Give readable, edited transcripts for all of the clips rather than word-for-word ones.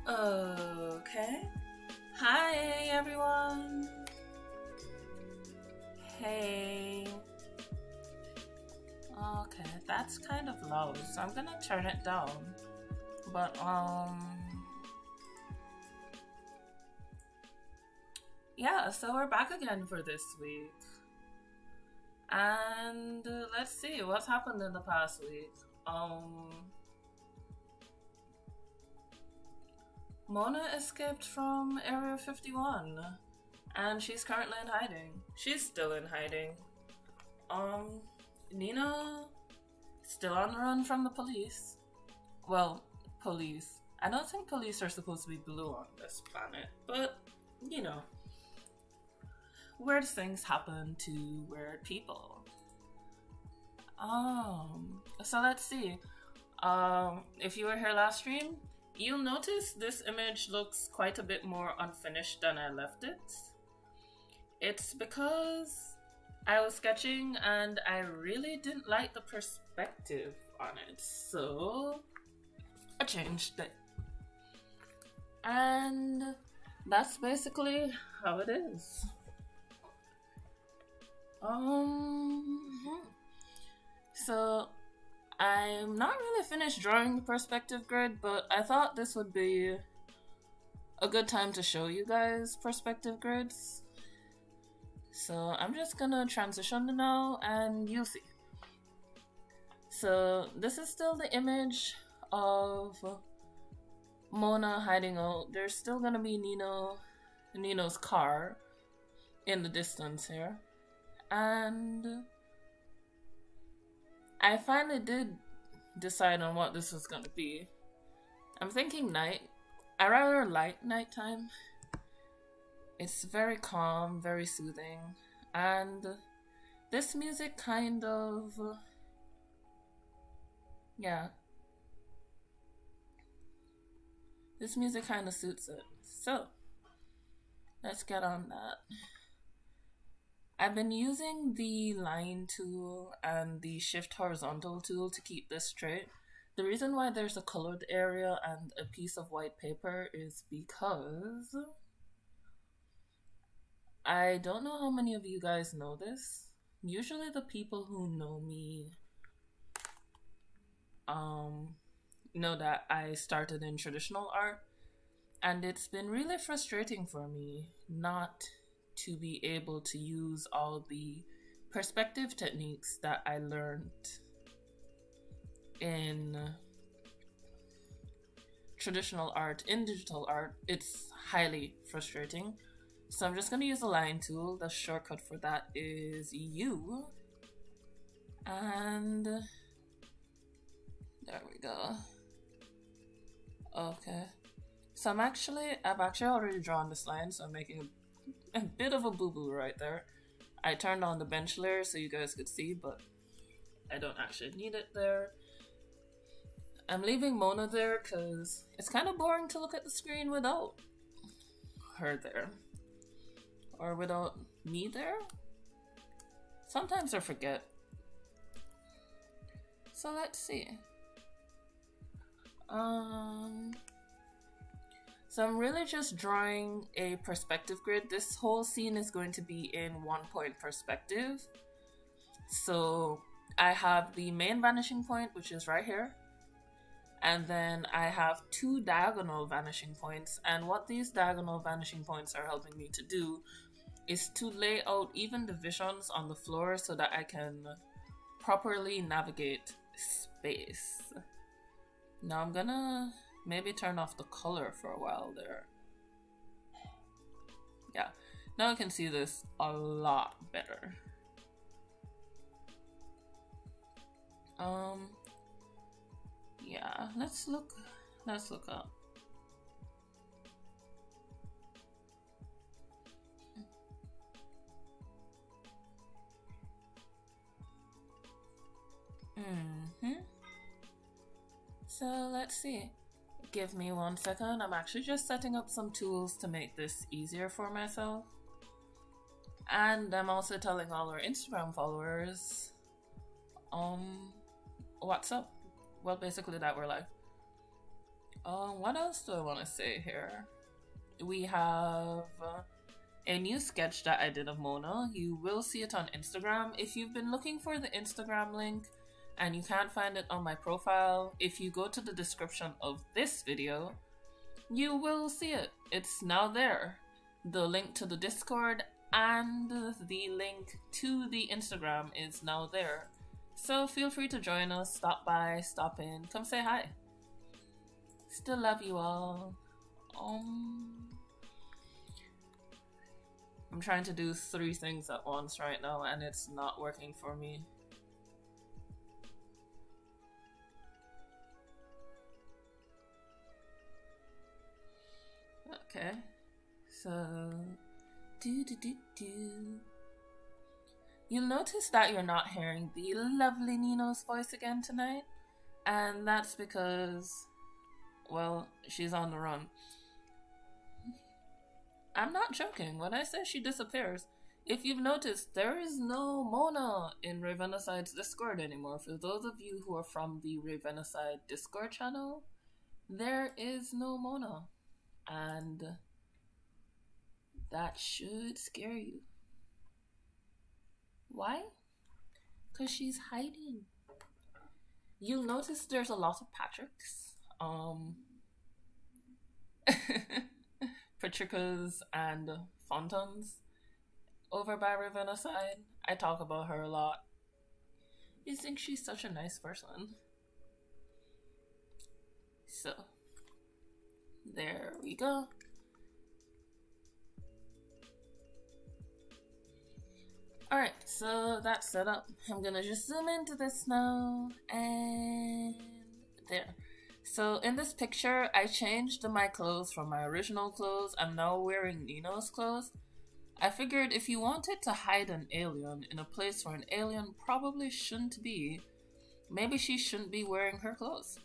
Okay. Hi, everyone. Hey. Okay, that's kind of low, so I'm gonna turn it down. But, yeah, so we're back again for this week. And let's see what's happened in the past week. Mona escaped from Area 51, and she's currently in hiding. She's still in hiding. Neenoo, still on the run from the police. Well, police. I don't think police are supposed to be blue on this planet, but, you know. Weird things happen to weird people. So let's see. If you were here last stream, you'll notice this image looks quite a bit more unfinished than I left it. It's because I was sketching and I really didn't like the perspective on it, so I changed it. And that's basically how it is. So I'm not really finished drawing the perspective grid, but I thought this would be a good time to show you guys perspective grids. So I'm just gonna transition now and you'll see. So this is still the image of Mona hiding out. There's still gonna be Neenoo's car in the distance here. And I finally did decide on what this was gonna be. I'm thinking night. I rather like nighttime. It's very calm, very soothing, and this music kind of, yeah. This music kind of suits it. So, let's get on that. I've been using the line tool and the shift horizontal tool to keep this straight. The reason why there's a colored area and a piece of white paper is because I don't know how many of you guys know this. Usually the people who know me know that I started in traditional art, and it's been really frustrating for me not to be able to use all the perspective techniques that I learned in traditional art. In digital art, it's highly frustrating. So I'm just going to use the line tool. The shortcut for that is U. And there we go. Okay. So I've actually already drawn this line, so I'm making a bit of a boo-boo right there. I turned on the bench layer so you guys could see, but I don't actually need it there. I'm leaving Mona there because it's kind of boring to look at the screen without her there. Or without me there? Sometimes I forget. So let's see. So I'm really just drawing a perspective grid. This whole scene is going to be in 1-point perspective. So I have the main vanishing point, which is right here. And then I have 2 diagonal vanishing points. And what these diagonal vanishing points are helping me to do is to lay out even divisions on the floor so that I can properly navigate space. Now I'm gonna maybe turn off the color for a while there. Yeah, now I can see this a lot better. Yeah, let's look up. So let's see. Give me 1 second. I'm actually just setting up some tools to make this easier for myself. And I'm also telling all our Instagram followers what's up. Well, basically that we're live. What else do I want to say here? We have a new sketch that I did of Mona. You will see it on Instagram. If you've been looking for the Instagram link and you can't find it on my profile, if you go to the description of this video, you will see it. It's now there. The link to the Discord and the link to the Instagram is now there. So feel free to join us, stop by, stop in, come say hi. Still love you all. I'm trying to do 3 things at once right now and it's not working for me. Okay, so you'll notice that you're not hearing the lovely Neenoo's voice again tonight, and that's because, well, she's on the run. I'm not joking when I say she disappears. If you've noticed, there is no Mona in Ravenicide's Discord anymore. For those of you who are from the Ravenicide Discord channel, there is no Mona. And that should scare you. Why? Because she's hiding. You'll notice there's a lot of Patricks. Patrickas and Fontons over by Ravennicide. I talk about her a lot. You think she's such a nice person. So, there we go. Alright, so that's set up. I'm gonna just zoom into this now, and there. So in this picture, I changed my clothes from my original clothes. I'm now wearing Neenoo's clothes. I figured if you wanted to hide an alien in a place where an alien probably shouldn't be, maybe she shouldn't be wearing her clothes.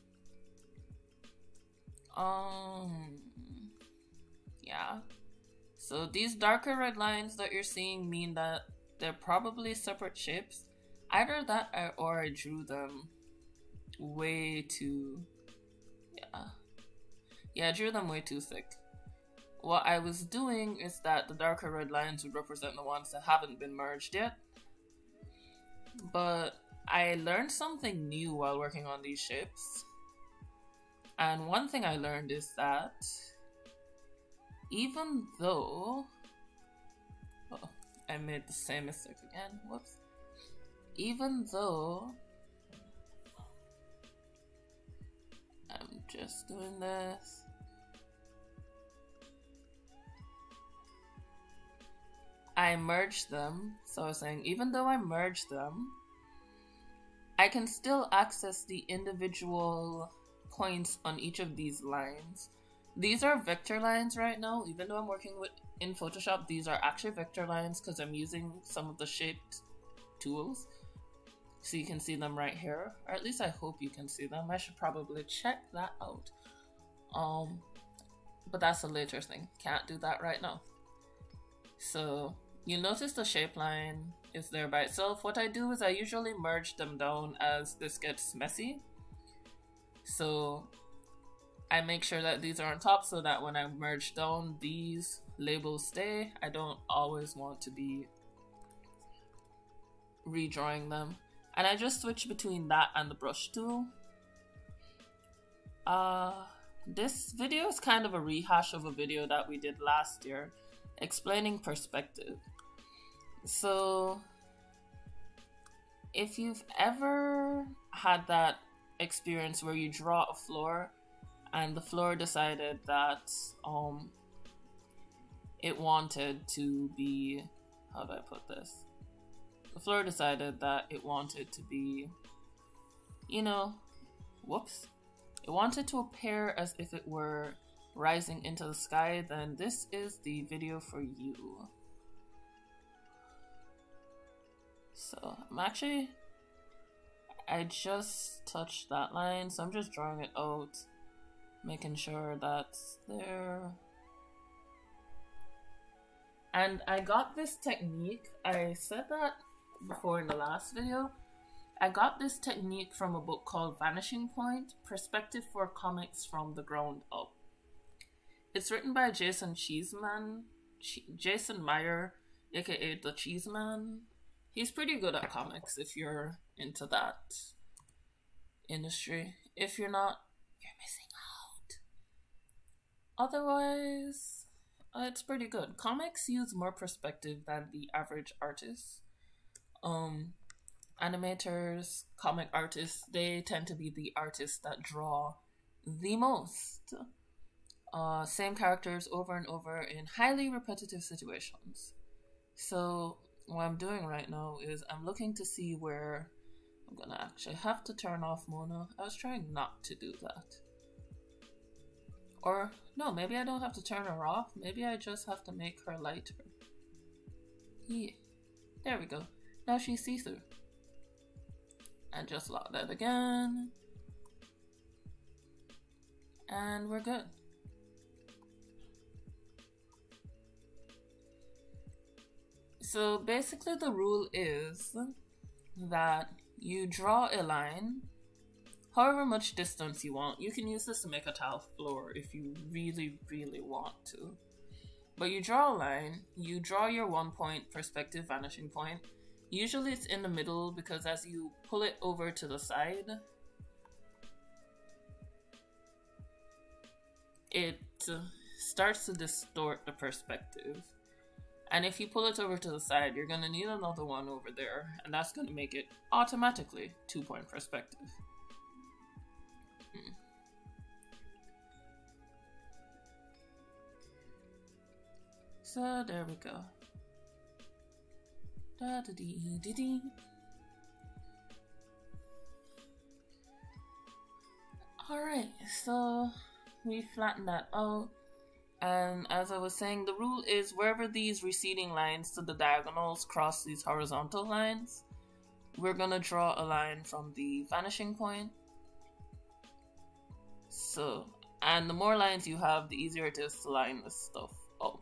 Yeah. So these darker red lines that you're seeing mean that they're probably separate shapes. Either that or I drew them way too... Yeah, I drew them way too thick. What I was doing is that the darker red lines would represent the ones that haven't been merged yet. But I learned something new while working on these shapes. And one thing I learned is that even though... Oh, I made the same mistake again. Whoops. Even though... I'm just doing this. I merged them. So I was saying, even though I merged them, I can still access the individual points on each of these lines. These are vector lines right now. Even though I'm working in Photoshop, these are actually vector lines because I'm using some of the shaped tools. So you can see them right here, or at least I hope you can see them. I should probably check that out. But that's a later thing. Can't do that right now. So you'll notice the shape line is there by itself. What I do is I usually merge them down as this gets messy. So I make sure that these are on top so that when I merge down, these labels stay. I don't always want to be redrawing them. And I just switch between that and the brush tool. This video is kind of a rehash of a video that we did last year, explaining perspective. So, if you've ever had that experience where you draw a floor and the floor decided that it wanted to be, how do I put this? The floor decided that it wanted to be, you know, whoops. It wanted to appear as if it were rising into the sky, then this is the video for you. So, I just touched that line, so I'm just drawing it out, making sure that's there. And I got this technique, I said that before in the last video, I got this technique from a book called Vanishing Point: Perspective for Comics from the Ground Up. It's written by Jason Meyer, aka the Cheeseman. He's pretty good at comics if you're into that industry. If you're not, you're missing out. Otherwise, it's pretty good. Comics use more perspective than the average artist. Animators, comic artists, they tend to be the artists that draw the most. Same characters over and over in highly repetitive situations. So what I'm doing right now is I'm looking to see where I'm gonna actually have to turn off Mona. I was trying not to do that. Or no, maybe I don't have to turn her off. Maybe I just have to make her lighter. Yeah, there we go. Now she's see-through. And just lock that again. And we're good. So basically the rule is that you draw a line however much distance you want. You can use this to make a tile floor if you really, really want to. But you draw a line, you draw your 1 point perspective vanishing point. Usually it's in the middle because as you pull it over to the side, it starts to distort the perspective. And if you pull it over to the side, you're going to need another one over there, and that's going to make it automatically 2 point perspective. So there we go. Da-da-dee-dee-dee. Alright, so we flattened that out. And as I was saying, the rule is wherever these receding lines to the diagonals cross these horizontal lines, we're gonna draw a line from the vanishing point. So, and the more lines you have, the easier it is to line this stuff up.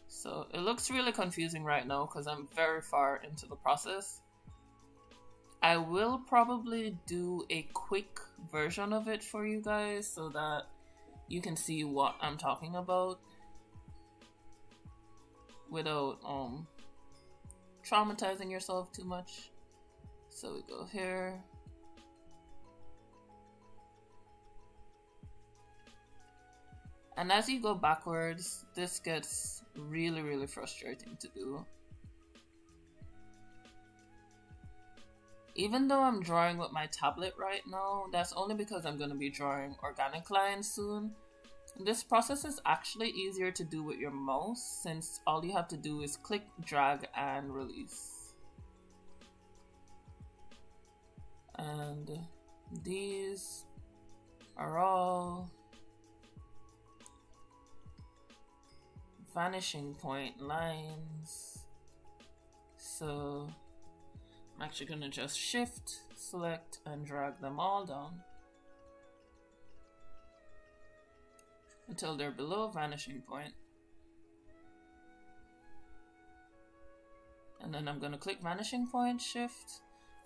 So it looks really confusing right now because I'm very far into the process. I will probably do a quick version of it for you guys so that you can see what I'm talking about without traumatizing yourself too much. So we go here. And as you go backwards, this gets really, really frustrating to do. Even though I'm drawing with my tablet right now, that's only because I'm going to be drawing organic lines soon. This process is actually easier to do with your mouse since all you have to do is click, drag, and release. And these are all vanishing point lines. So I'm actually going to just shift, select, and drag them all down until they're below vanishing point. And then I'm going to click vanishing point, shift,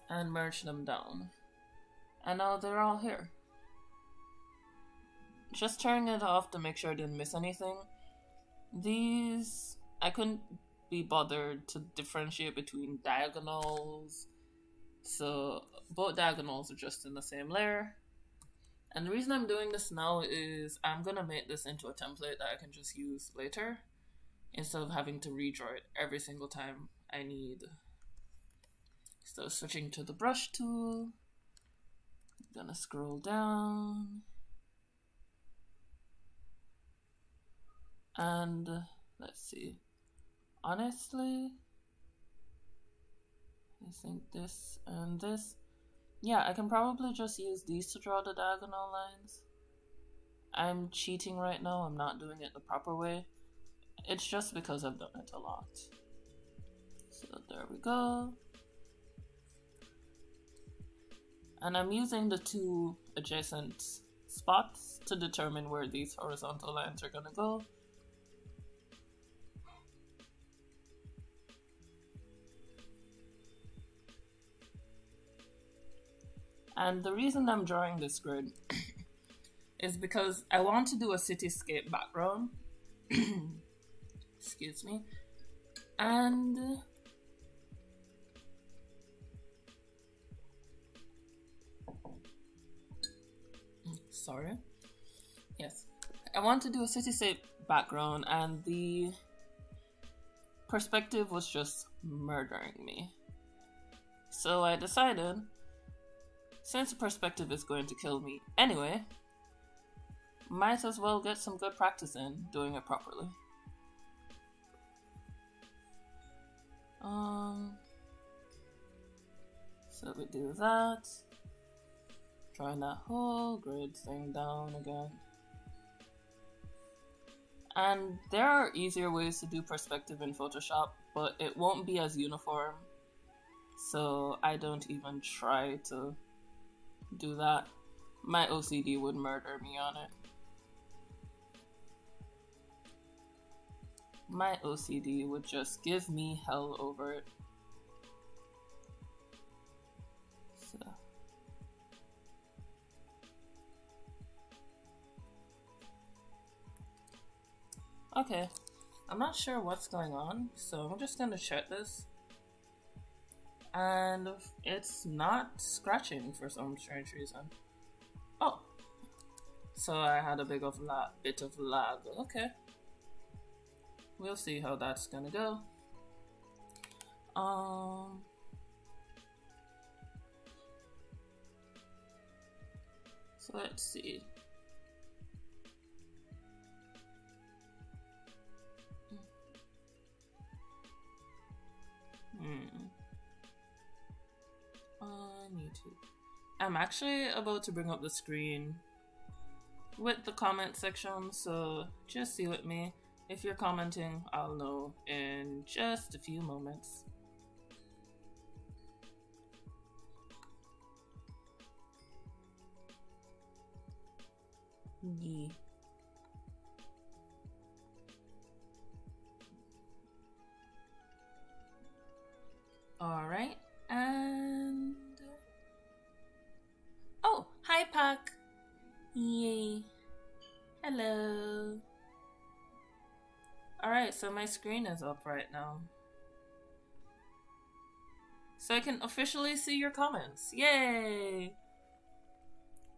and merge them down. And now they're all here. Just turning it off to make sure I didn't miss anything. These, I couldn't be bothered to differentiate between diagonals, so both diagonals are just in the same layer. And the reason I'm doing this now is I'm gonna make this into a template that I can just use later instead of having to redraw it every single time I need. So switching to the brush tool, I'm gonna scroll down and let's see. Honestly, I think this and this. Yeah, I can probably just use these to draw the diagonal lines. I'm cheating right now. I'm not doing it the proper way. It's just because I've done it a lot. So there we go. And I'm using the two adjacent spots to determine where these horizontal lines are gonna go. And the reason I'm drawing this grid is because I want to do a cityscape background. Excuse me. And sorry. Yes. I want to do a cityscape background, and the perspective was just murdering me. So I decided, since the perspective is going to kill me anyway, might as well get some good practice in doing it properly. So we do that. Drawing that whole grid thing down again. And there are easier ways to do perspective in Photoshop, but it won't be as uniform. So I don't even try to do that. My OCD would murder me on it. My OCD would just give me hell over it. So. Okay, I'm not sure what's going on, so I'm just gonna check this. And it's not scratching for some strange reason. Oh, so I had a bit of lag. Okay, we'll see how that's gonna go. So let's see. On YouTube. I'm actually about to bring up the screen with the comment section, so just see with me. If you're commenting, I'll know in just a few moments. Yeah. Alright, and... Oh, hi Pac! Yay! Hello! Alright, so my screen is up right now. So I can officially see your comments. Yay!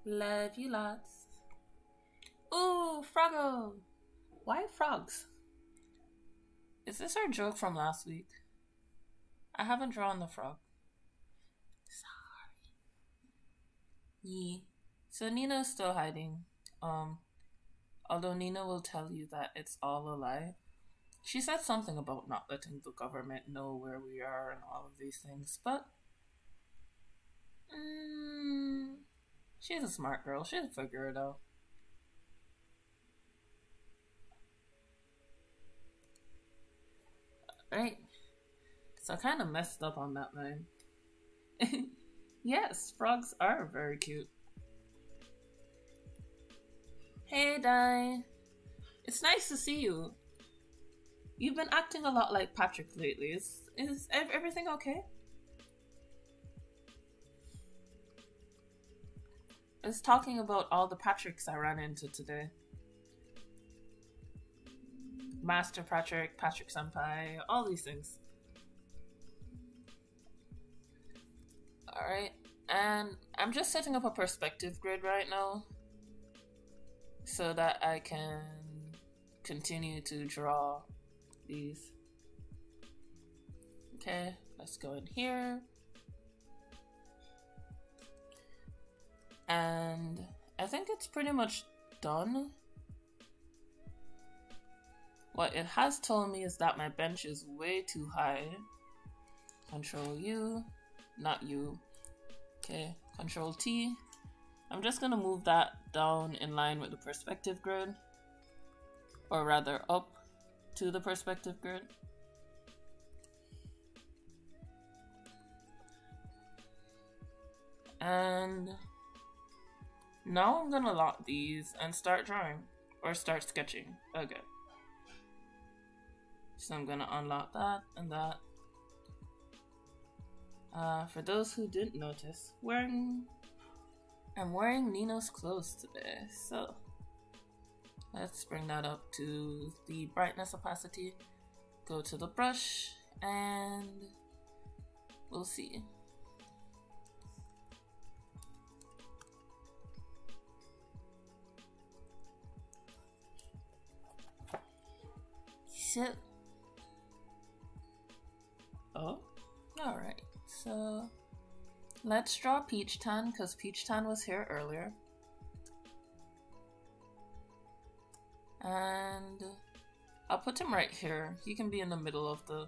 Love you lots. Ooh, Froggo! Why frogs? Is this our joke from last week? I haven't drawn the frog. Sorry. Yeah. So Neenoo's still hiding. Although Neenoo will tell you that it's all a lie. She said something about not letting the government know where we are and all of these things, but she's a smart girl. She'll figure it out. Right. So I kind of messed up on that line. Yes, frogs are very cute. Hey, Di. It's nice to see you. You've been acting a lot like Patrick lately. Is everything okay? I was talking about all the Patricks I ran into today. Master Patrick, Patrick Senpai, all these things. Alright, and I'm just setting up a perspective grid right now so that I can continue to draw these. Okay, let's go in here. And I think it's pretty much done. What it has told me is that my bench is way too high. Control U, not U. Okay, Control T. I'm just gonna move that down in line with the perspective grid, or rather up to the perspective grid. And now I'm gonna lock these and start drawing, or start sketching. Okay. So I'm gonna unlock that and that. For those who didn't notice, wearing I'm wearing Neenoo's clothes today, so let's bring that up to the brightness opacity, go to the brush, and we'll see. So, alright, so let's draw Peach Tan, because Peach Tan was here earlier. And I'll put him right here. He can be in the middle of the...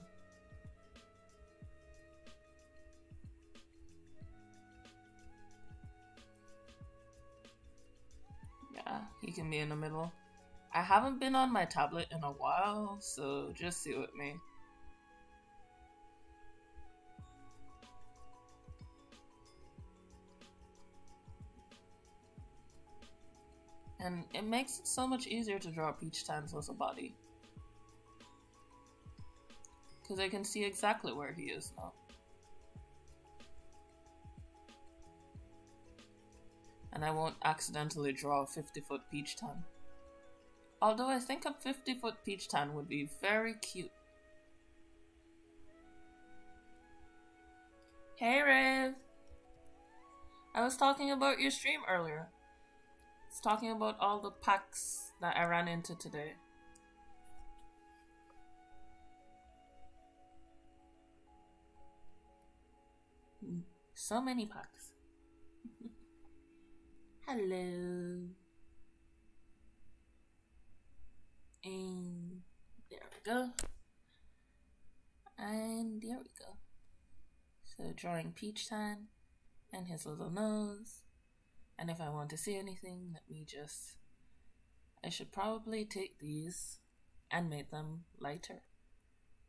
Yeah, he can be in the middle. I haven't been on my tablet in a while, so just see with me. And it makes it so much easier to draw Peach Tan's as a body. Because I can see exactly where he is now. And I won't accidentally draw a 50-foot Peach Tan. Although I think a 50-foot Peach Tan would be very cute. Hey Riv! I was talking about your stream earlier. It's talking about all the packs that I ran into today. So many packs. Hello. And there we go. And there we go. So drawing Peach Tan and his little nose. And if I want to see anything, I should probably take these and make them lighter.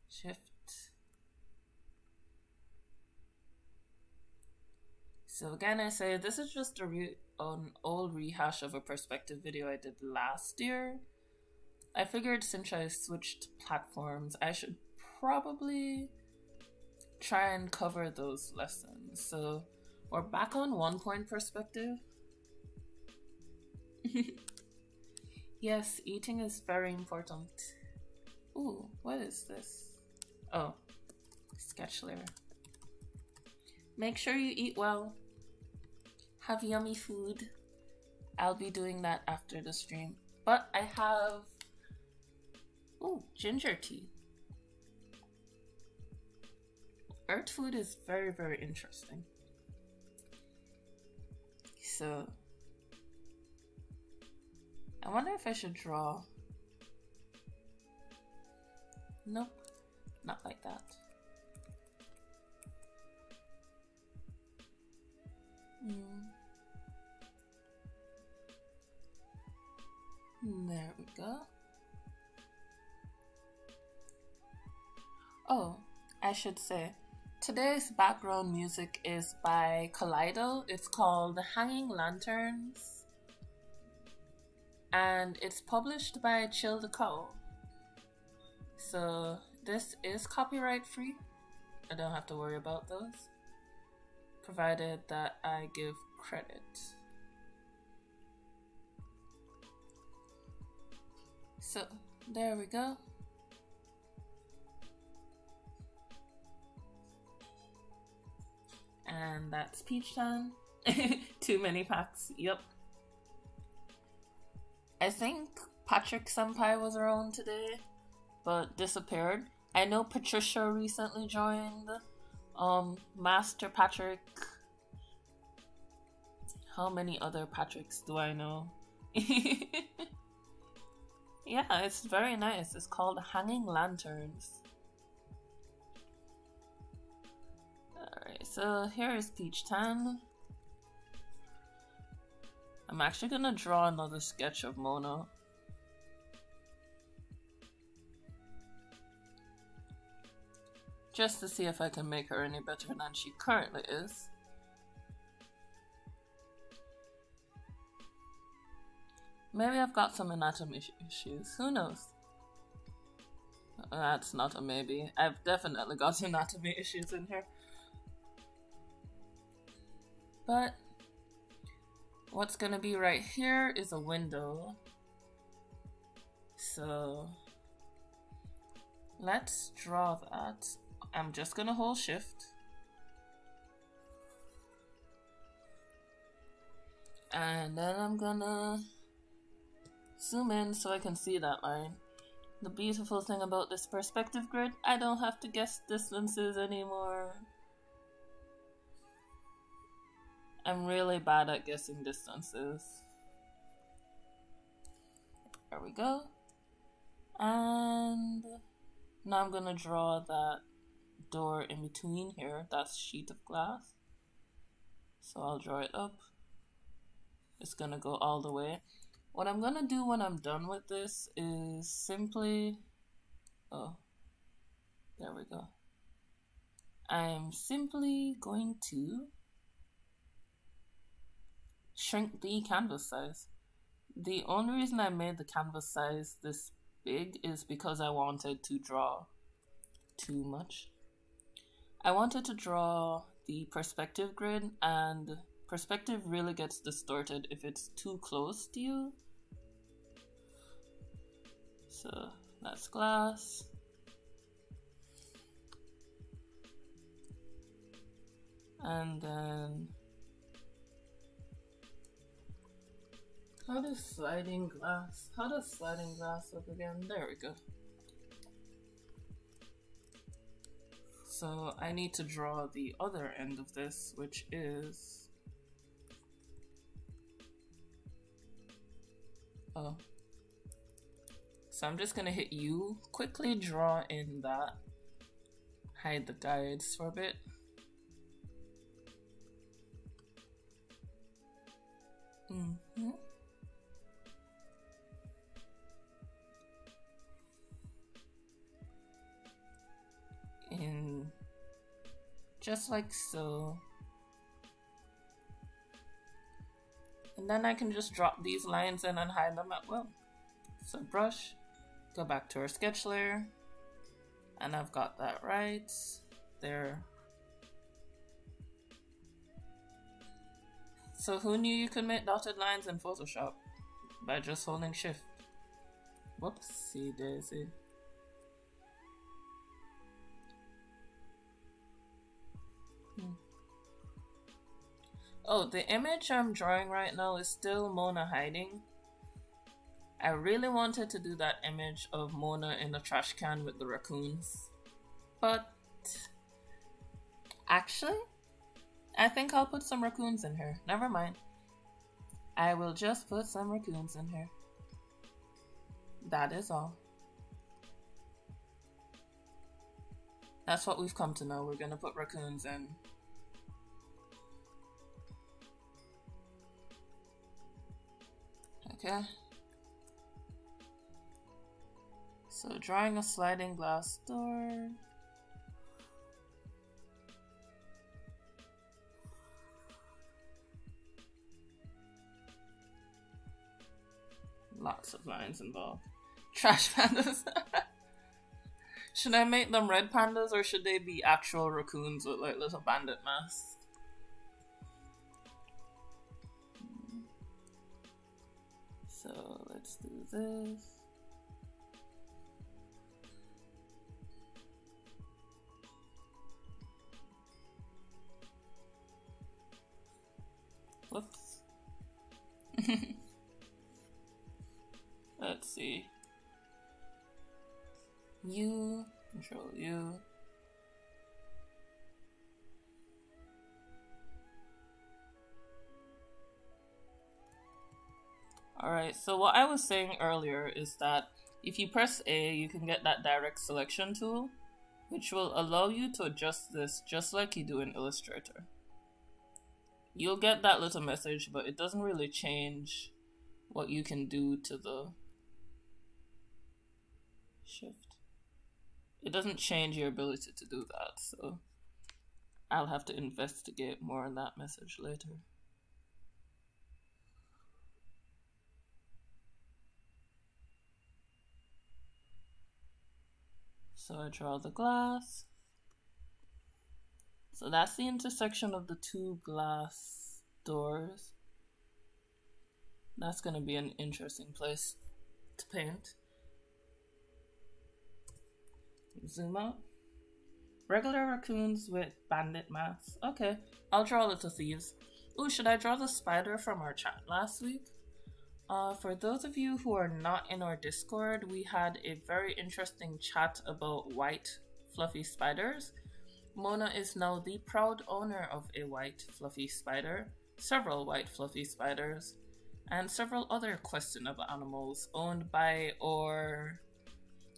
Shift. So again, I say this is just an old rehash of a perspective video I did last year. I figured since I switched platforms, I should probably try and cover those lessons. So we're back on 1 point perspective. Yes, eating is very important. Ooh, what is this? Oh, sketch layer. Make sure you eat well. Have yummy food. I'll be doing that after the stream. But I have... Ooh, ginger tea. Earth food is very, very interesting. So... I wonder if I should draw... Nope, not like that. There we go. Oh, I should say, today's background music is by Kaleido. It's called Hanging Lanterns. And it's published by Chill the Cow. So this is copyright free. I don't have to worry about those, provided that I give credit. So there we go. And that's Peach Tan. Too many packs, yep. I think Patrick Senpai was around today, but disappeared. I know Patricia recently joined. Master Patrick. How many other Patricks do I know? Yeah, it's very nice. It's called Hanging Lanterns. Alright, so here is Peach Tan. I'm actually gonna draw another sketch of Mona. Just to see if I can make her any better than she currently is. Maybe I've got some anatomy issues, who knows? That's not a maybe. I've definitely got anatomy issues in here. But What's gonna be right here is a window. So let's draw that. I'm just gonna hold shift. And then I'm gonna zoom in so I can see that line. The beautiful thing about this perspective grid, I don't have to guess distances anymore. I'm really bad at guessing distances. There we go. And now I'm gonna draw that door in between here. That's sheet of glass. So I'll draw it up. It's gonna go all the way. What I'm gonna do when I'm done with this is simply, oh, there we go. I'm simply going to shrink the canvas size. The only reason I made the canvas size this big is because I wanted to draw too much. I wanted to draw the perspective grid, and perspective really gets distorted if it's too close to you. So that's glass. And then how does sliding glass look again? There we go. So I need to draw the other end of this, which is, oh, so I'm just gonna hit U, quickly draw in that, hide the guides for a bit. In just like so. And then I can just drop these lines in and hide them at will. So brush, go back to our sketch layer, and I've got that right there. So who knew you could make dotted lines in Photoshop by just holding shift? Whoopsie daisy. Oh, the image I'm drawing right now is still Mona hiding. I really wanted to do that image of Mona in the trash can with the raccoons. But actually, I think I'll put some raccoons in here. Never mind. I will just put some raccoons in here. That is all. That's what we've come to know. We're gonna put raccoons in. Okay. So drawing a sliding glass door. Lots of lines involved. Trash pandas. Should I make them red pandas or should they be actual raccoons with like little bandit masks? So let's do this. Whoops. Let's see. U, control U. Alright, so what I was saying earlier is that if you press A, you can get that direct selection tool, which will allow you to adjust this just like you do in Illustrator. You'll get that little message, but it doesn't really change what you can do to the shift. It doesn't change your ability to do that, so I'll have to investigate more on that message later. So I draw the glass. So that's the intersection of the two glass doors. That's gonna be an interesting place to paint. Zoom out. Regular raccoons with bandit masks. Okay, I'll draw little thieves. Ooh, should I draw the spider from our chat last week? For those of you who are not in our Discord, we had a very interesting chat about white fluffy spiders. Mona is now the proud owner of a white fluffy spider, several white fluffy spiders, and several other questionable animals owned by our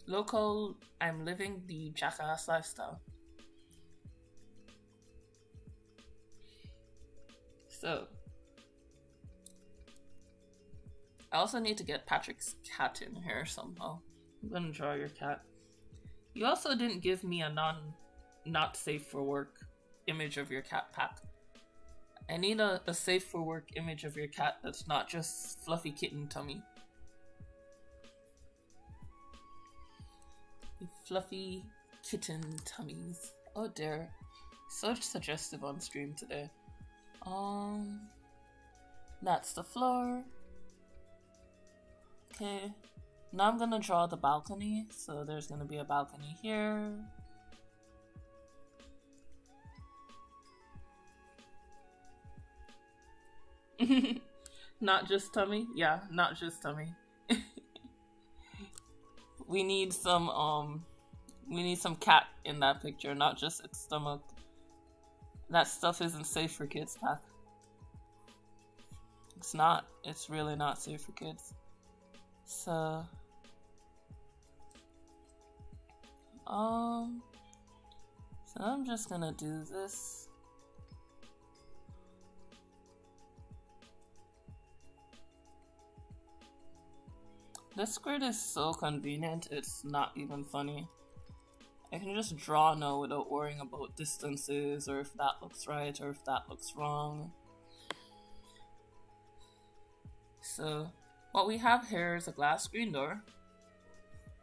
local I'm living the jackass lifestyle. So, I also need to get Patrick's cat in here somehow. I'm gonna draw your cat. You also didn't give me a not safe for work image of your cat, Pat. I need a safe for work image of your cat that's not just fluffy kitten tummy. Fluffy kitten tummies. Oh dear. So suggestive on stream today. That's the floor. Okay. Now I'm gonna draw the balcony. So there's gonna be a balcony here. Not just tummy? Yeah, not just tummy. We need some cat in that picture, not just its stomach. That stuff isn't safe for kids, Pat. It's not. It's really not safe for kids. So I'm just gonna do this. This grid is so convenient, it's not even funny. I can just draw now without worrying about distances or if that looks right or if that looks wrong. So what we have here is a glass screen door.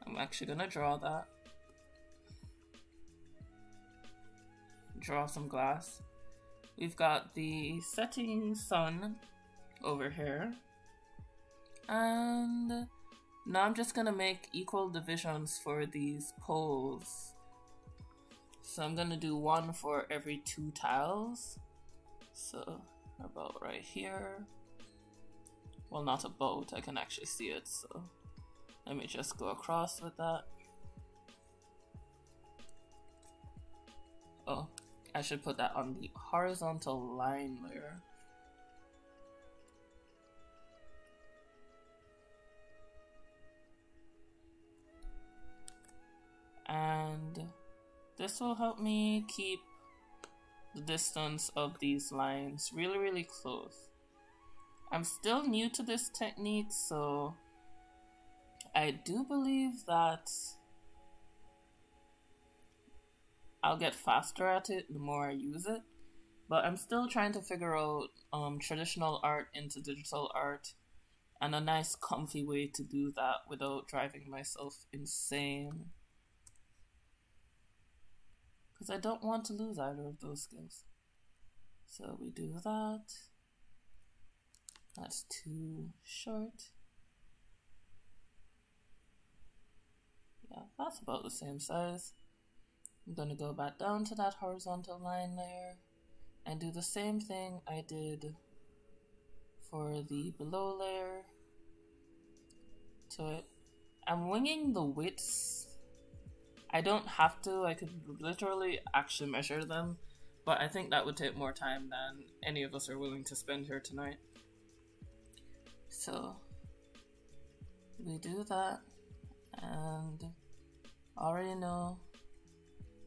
I'm actually gonna draw that. Draw some glass. We've got the setting sun over here. And now I'm just gonna make equal divisions for these poles. So I'm gonna do one for every 2 tiles. So about right here. Well, not about, I can actually see it, so let me just go across with that. Oh, I should put that on the horizontal line layer. And this will help me keep the distance of these lines really, really close. I'm still new to this technique, so I do believe that I'll get faster at it the more I use it, but I'm still trying to figure out traditional art into digital art and a nice comfy way to do that without driving myself insane. Because I don't want to lose either of those skills. So we do that. That's too short. Yeah, that's about the same size. I'm gonna go back down to that horizontal line layer and do the same thing I did for the below layer to it. I'm winging the widths. I don't have to, I could literally actually measure them, but I think that would take more time than any of us are willing to spend here tonight. So we do that, and I already know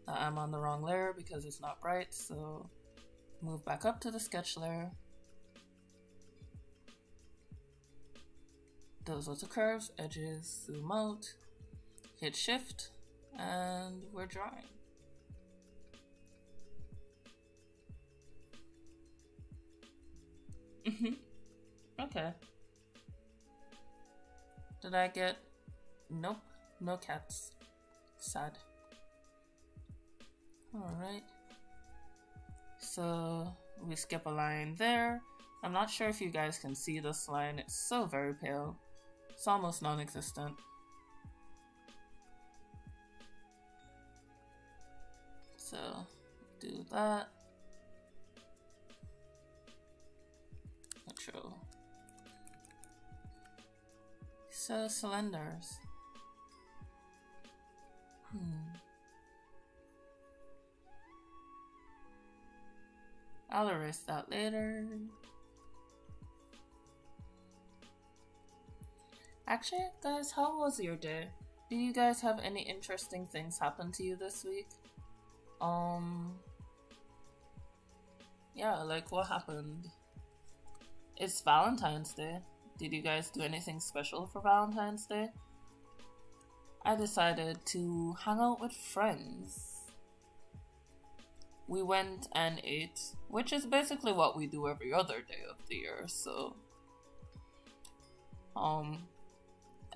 that I'm on the wrong layer because it's not bright, so move back up to the sketch layer. Those are the curves, edges, zoom out, hit shift, and we're drawing. Okay. Did I get... Nope, no cats. Sad. Alright. So we skip a line there. I'm not sure if you guys can see this line. It's so very pale. It's almost non-existent. So, do that. Intro. So, cylinders. I'll erase that later. Actually, guys, how was your day? Did you guys have any interesting things happen to you this week? Yeah, like what happened? It's Valentine's Day. Did you guys do anything special for Valentine's Day? I decided to hang out with friends. We went and ate, which is basically what we do every other day of the year, so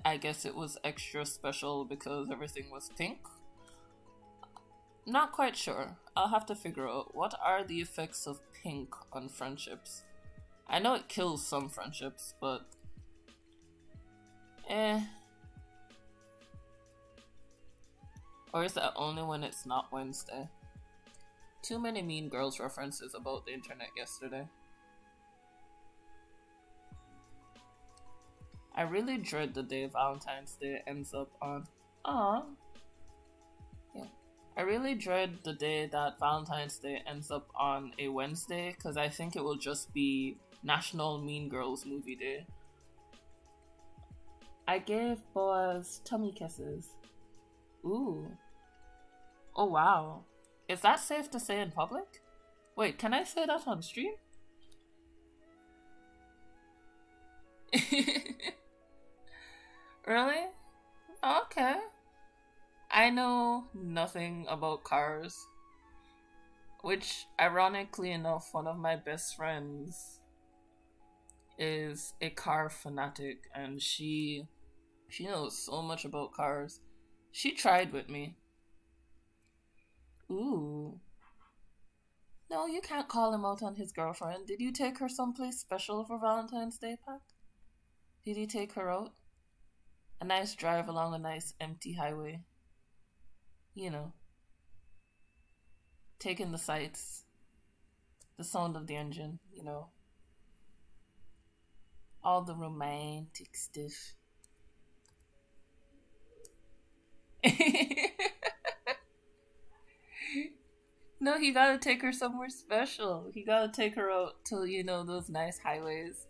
I guess it was extra special because everything was pink. Not quite sure. I'll have to figure out what are the effects of pink on friendships. I know it kills some friendships, but or is that only when it's not Wednesday? Too many Mean Girls references about the internet yesterday. I really dread the day Valentine's Day ends up on. Yeah. I really dread the day that Valentine's Day ends up on a Wednesday because I think it will just be National Mean Girls Movie Day. I gave Boaz tummy kisses. Ooh. Oh wow. Is that safe to say in public? Wait, can I say that on stream? Really? Okay. I know nothing about cars. Which, ironically enough, one of my best friends is a car fanatic and she knows so much about cars. She tried with me. Ooh. No, you can't call him out on his girlfriend. Did you take her someplace special for Valentine's Day, Pac? Did you take her out? A nice drive along a nice empty highway. You know. Taking the sights. The sound of the engine, you know. All the romantic stuff. No, he gotta take her somewhere special. He gotta take her out to, you know, those nice highways.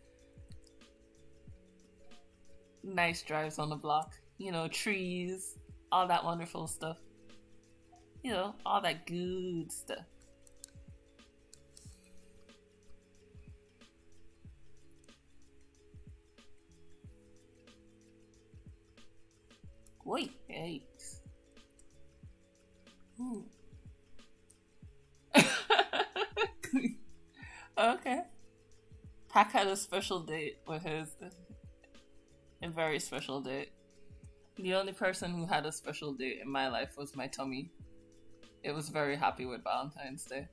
Nice drives on the block. You know, trees. All that wonderful stuff. You know, all that good stuff. Wait, yikes. Ooh. Okay. Pac had a special date with a very special date. The only person who had a special date in my life was my tummy. It was very happy with Valentine's Day.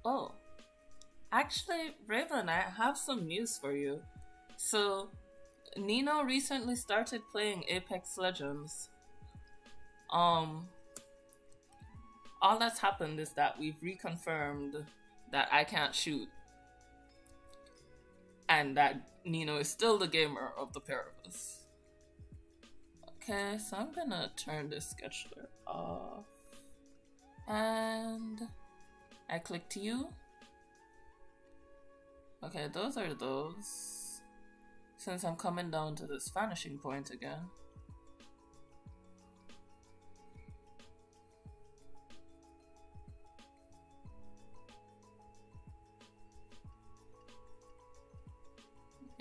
Oh. Actually, Raven, I have some news for you. So, Neenoo recently started playing Apex Legends. All that's happened is that we've reconfirmed that I can't shoot. And that Neenoo is still the gamer of the pair of us. Okay, so I'm gonna turn this scheduler off. And I click to you. Okay, those are those. Since I'm coming down to this vanishing point again.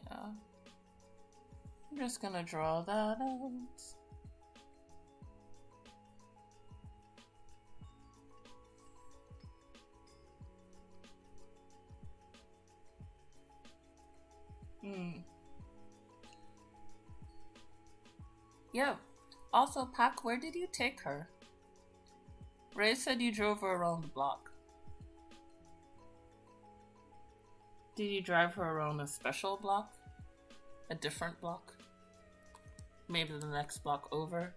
Yeah. I'm just gonna draw that out. Yeah. Also, Pac, where did you take her? Ray said you drove her around the block. Did you drive her around a special block? A different block? Maybe the next block over?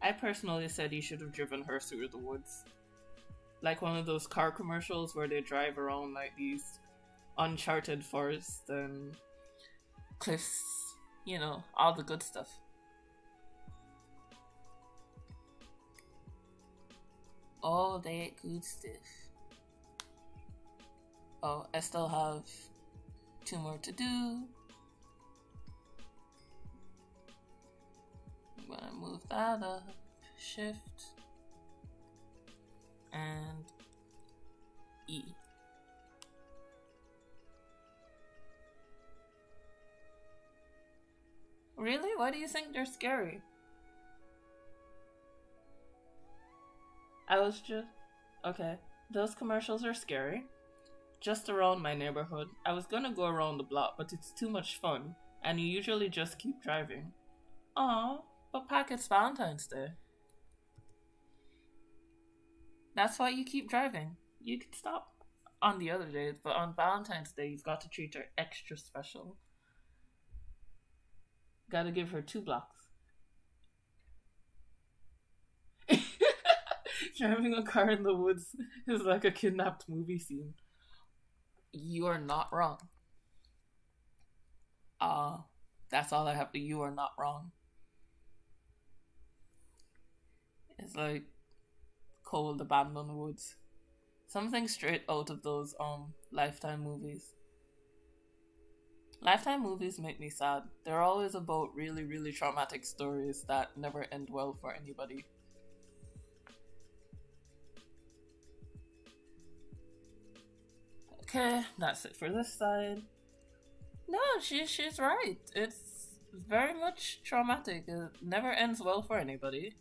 I personally said you should have driven her through the woods. Like one of those car commercials where they drive around like these uncharted forests and cliffs, you know, all the good stuff. All that good stuff. Oh, I still have 2 more to do. I'm gonna move that up, shift, and E. Really? Why do you think they're scary? Okay, those commercials are scary. Just around my neighborhood. I was gonna go around the block, but it's too much fun, and you usually just keep driving. Aw, but Pack, it's Valentine's Day. That's why you keep driving. You could stop on the other days, but on Valentine's Day, you've got to treat her extra special. Gotta give her 2 blocks. Driving a car in the woods is like a kidnapped movie scene. You are not wrong. That's all I have to. You are not wrong. It's like cold, abandoned woods. Something straight out of those Lifetime movies. Lifetime movies make me sad. They're always about really, really traumatic stories that never end well for anybody. Okay, that's it for this side. No, she's right. It's very much traumatic. It never ends well for anybody.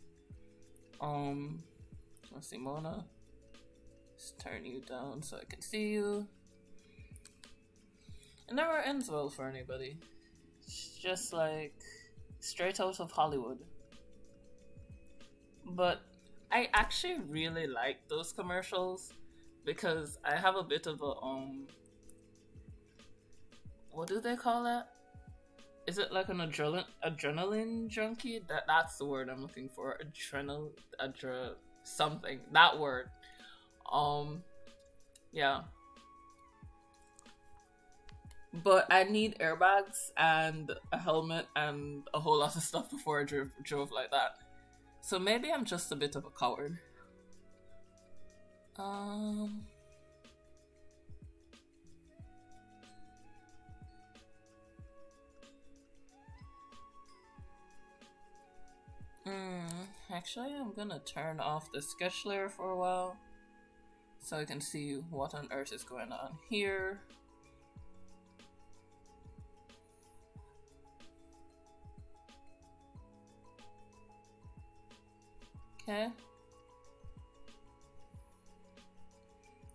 Let's see, Mona. Let's turn you down so I can see you. It never ends well for anybody. It's just like straight out of Hollywood. But I actually really like those commercials because I have a bit of a what do they call that? Is it like an adrenaline junkie? That's the word I'm looking for. Something. That word. Yeah. But I need airbags and a helmet and a whole lot of stuff before I drove like that. So maybe I'm just a bit of a coward. Actually, I'm gonna turn off the sketch layer for a while so I can see what on earth is going on here. Okay.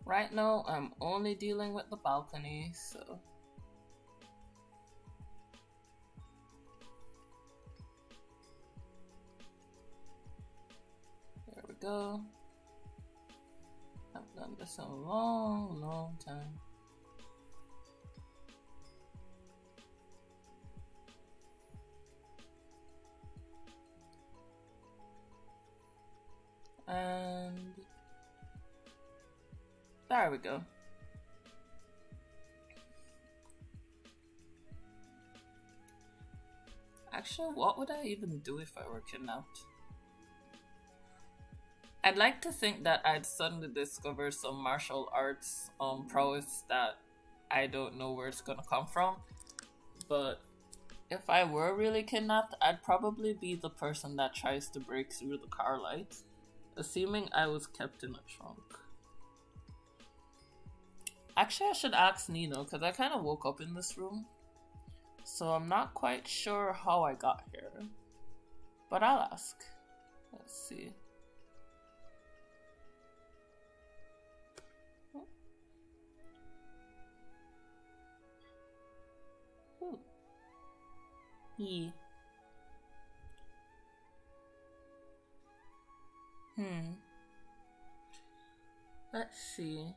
Right now, I'm only dealing with the balcony, so... There we go. I've done this a long, long time. And... there we go. Actually, what would I even do if I were kidnapped? I'd like to think that I'd suddenly discover some martial arts prowess that I don't know where it's gonna come from. But if I were really kidnapped, I'd probably be the person that tries to break through the car lights, assuming I was kept in a trunk. Actually, I should ask Neenoo, because I kind of woke up in this room. So I'm not quite sure how I got here. But I'll ask. Let's see. Ooh. Let's see.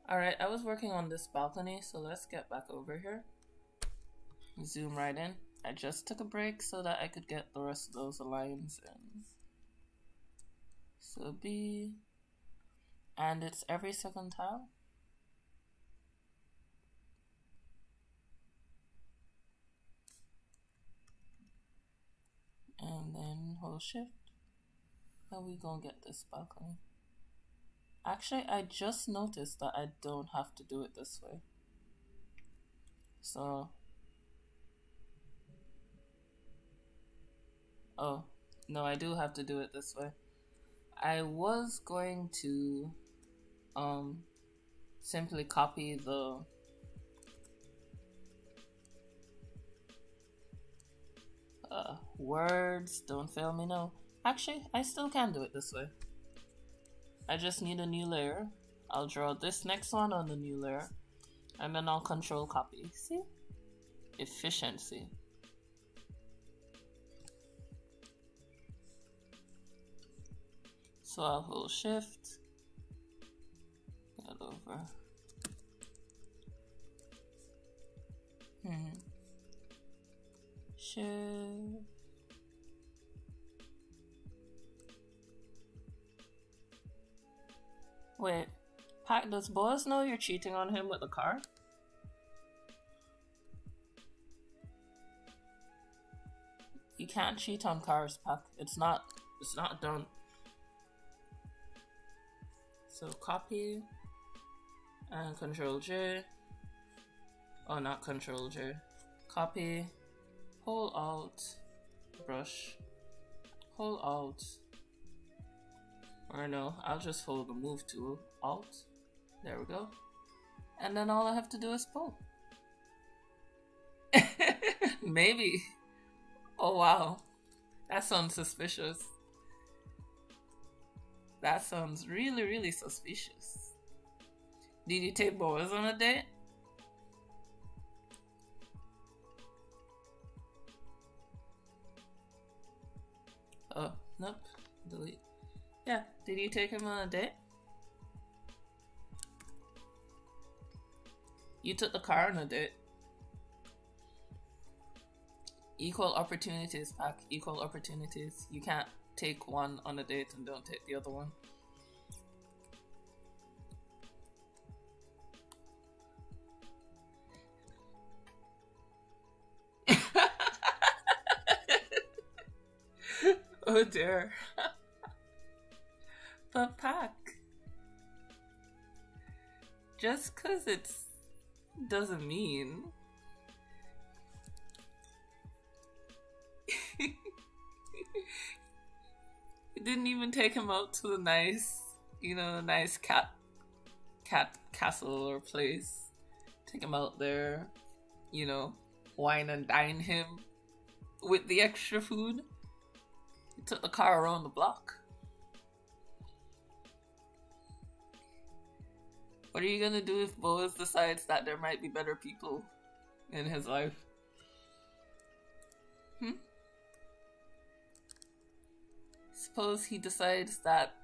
Alright, I was working on this balcony, so let's get back over here. Zoom right in. I just took a break so that I could get the rest of those lines in. So B, and it's every second tile. And then hold shift. And we gonna get this balcony. Actually, I just noticed that I don't have to do it this way. So, oh, no, I do have to do it this way. I was going to simply copy the words, don't fail me, no. Actually, I still can do it this way. I just need a new layer. I'll draw this next one on the new layer, and then I'll control copy. See? Efficiency. So I'll hold shift, get over. Shift. Wait, Pac, does Boaz know you're cheating on him with the car? You can't cheat on cars, Pac. It's not done. So copy and Control J. Oh, not Control J. Copy, hold Alt, brush, hold Alt. Or no, I'll just hold the move tool, Alt. There we go. And then all I have to do is pull. Maybe. Oh wow. That sounds suspicious. That sounds really, really suspicious. Did you take Boaz on a date? Oh, nope. Delete. Yeah, did you take him on a date? You took the car on a date. Equal opportunities, Pac. Equal opportunities. You can't take one on a date and don't take the other one. Oh dear. But Pac, just cause it's doesn't mean you didn't even take him out to the nice, nice cat castle or place. Take him out there, wine and dine him with the extra food. You took the car around the block. What are you gonna do if Boaz decides that there might be better people in his life? Suppose he decides that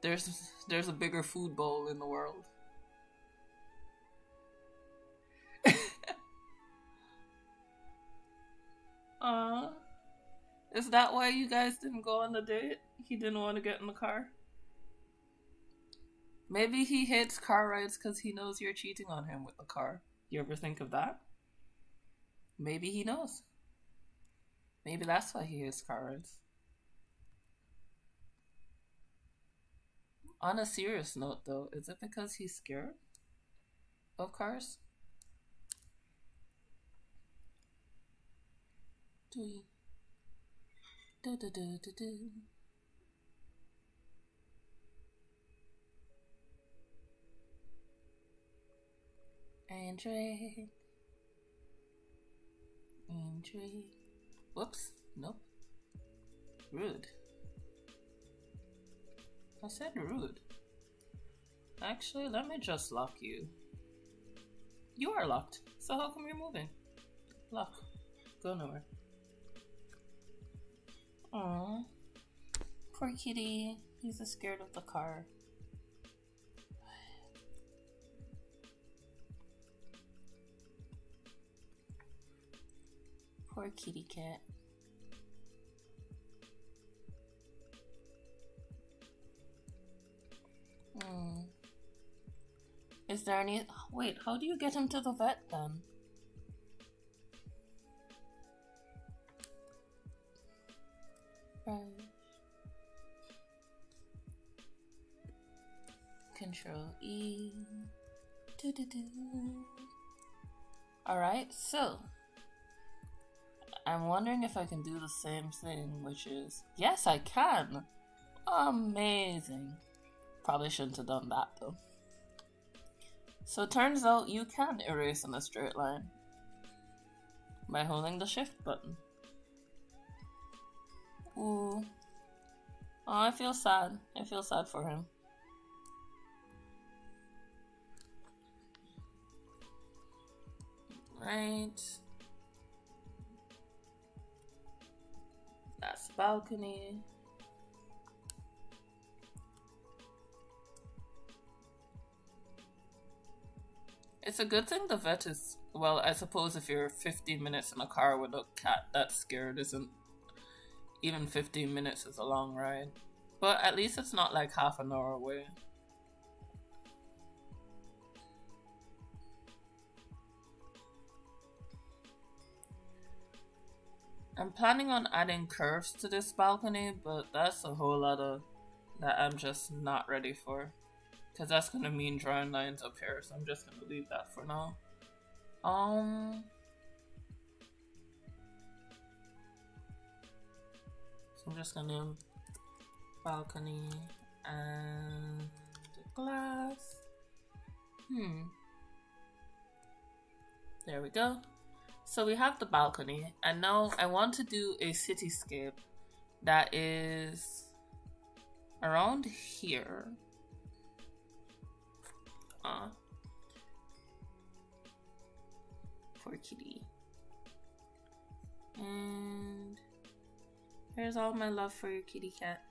there's a bigger food bowl in the world. Is that why you guys didn't go on the date? He didn't want to get in the car? Maybe he hates car rides because he knows you're cheating on him with the car. You ever think of that? Maybe he knows. Maybe that's why he hates car rides. On a serious note though, is it because he's scared of cars? Do. Andre. Whoops. Nope. Rude. I said rude. Actually, let me just lock you. You are locked. So how come you're moving? Lock. Go nowhere. Aww. Poor kitty. He's scared of the car. Poor kitty cat. Is there any... Wait, how do you get him to the vet then? Control E. Alright, so I'm wondering if I can do the same thing, which is... Yes, I can! Amazing. Probably shouldn't have done that though. So it turns out you can erase in a straight line by holding the shift button. Ooh. Oh, I feel sad. I feel sad for him. Right. That's the balcony. It's a good thing the vet is, well, I suppose if you're 15 minutes in a car with a cat that's scared, isn't even 15 minutes is a long ride. But at least it's not like half an hour away. I'm planning on adding curves to this balcony, but that's a whole lot of that I'm just not ready for. Because that's going to mean drawing lines up here, so I'm just going to leave that for now. So I'm just going to balcony and glass. There we go. So we have the balcony, and now I want to do a cityscape that is around here. Poor kitty. And here's all my love for your kitty cat.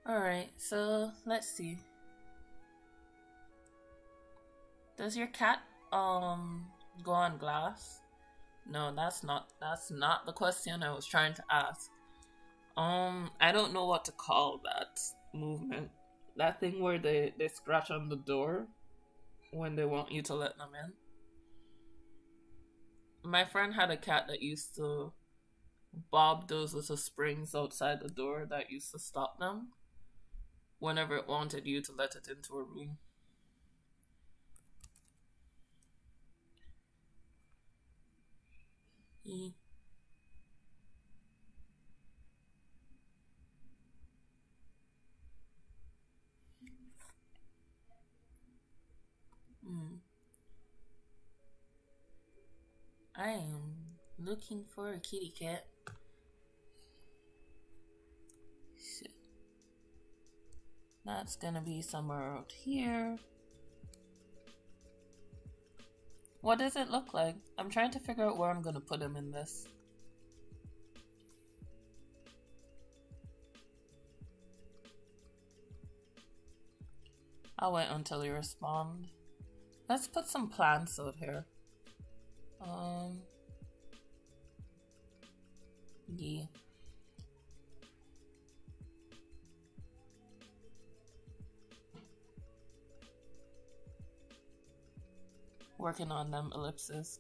Alright, so let's see. Does your cat go on glass? No, that's not the question I was trying to ask. I don't know what to call that movement. That thing where they scratch on the door when they want you to let them in. My friend had a cat that used to bob those little springs outside the door that used to stop them whenever it wanted you to let it into a room. I am looking for a kitty cat. So that's gonna be somewhere out here. What does it look like? I'm trying to figure out where I'm gonna put him in this. I'll wait until you respond. Let's put some plants out here. Yeah. Working on them ellipses.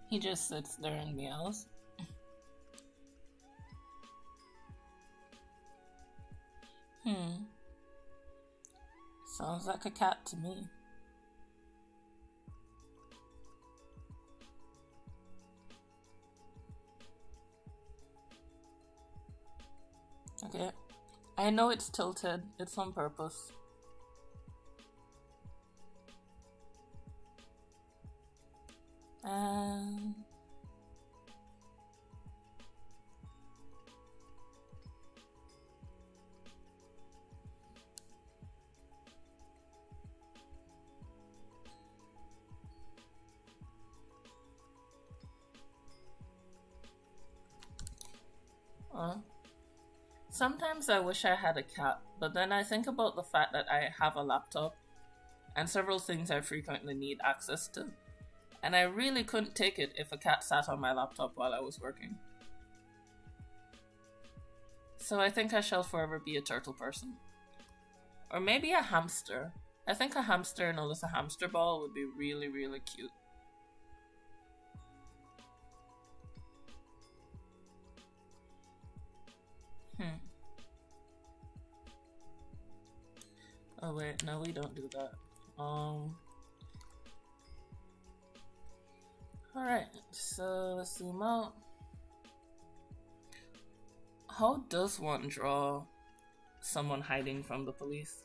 He just sits there and meows. Sounds like a cat to me. Okay. I know it's tilted. It's on purpose. And sometimes I wish I had a cat, but then I think about the fact that I have a laptop and several things I frequently need access to. And I really couldn't take it if a cat sat on my laptop while I was working. So I think I shall forever be a turtle person. Or maybe a hamster. I think a hamster and a little hamster ball would be really, really cute. Oh wait, no, we don't do that. Alright, so let's zoom out. How does one draw someone hiding from the police?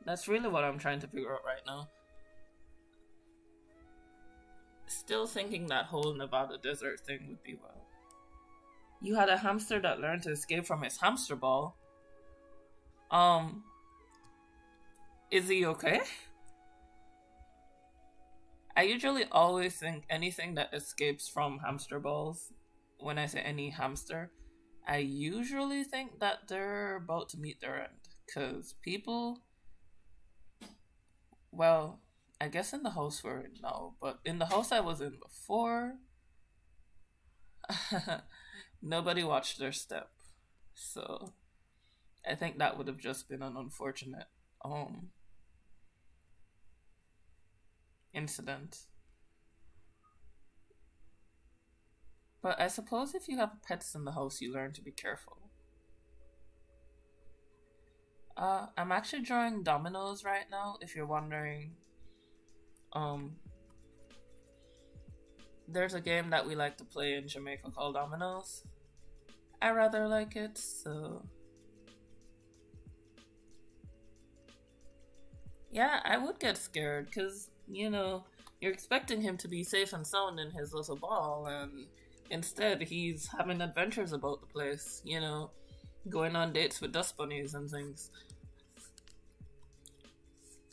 That's really what I'm trying to figure out right now. Still thinking that whole Nevada desert thing would be well. You had a hamster that learned to escape from his hamster ball. Is he okay? I usually always think anything that escapes from hamster balls, when I say any hamster, I usually think that they're about to meet their end. Because people, well, I guess in the house we're in now, but in the house I was in before, nobody watched their step. So I think that would have just been an unfortunate incident. But I suppose if you have pets in the house, you learn to be careful. I'm actually drawing dominoes right now, if you're wondering. There's a game that we like to play in Jamaica called dominoes. I rather like it, so... Yeah, I would get scared, because, you know, you're expecting him to be safe and sound in his little ball, and instead he's having adventures about the place, you know, going on dates with dust bunnies and things.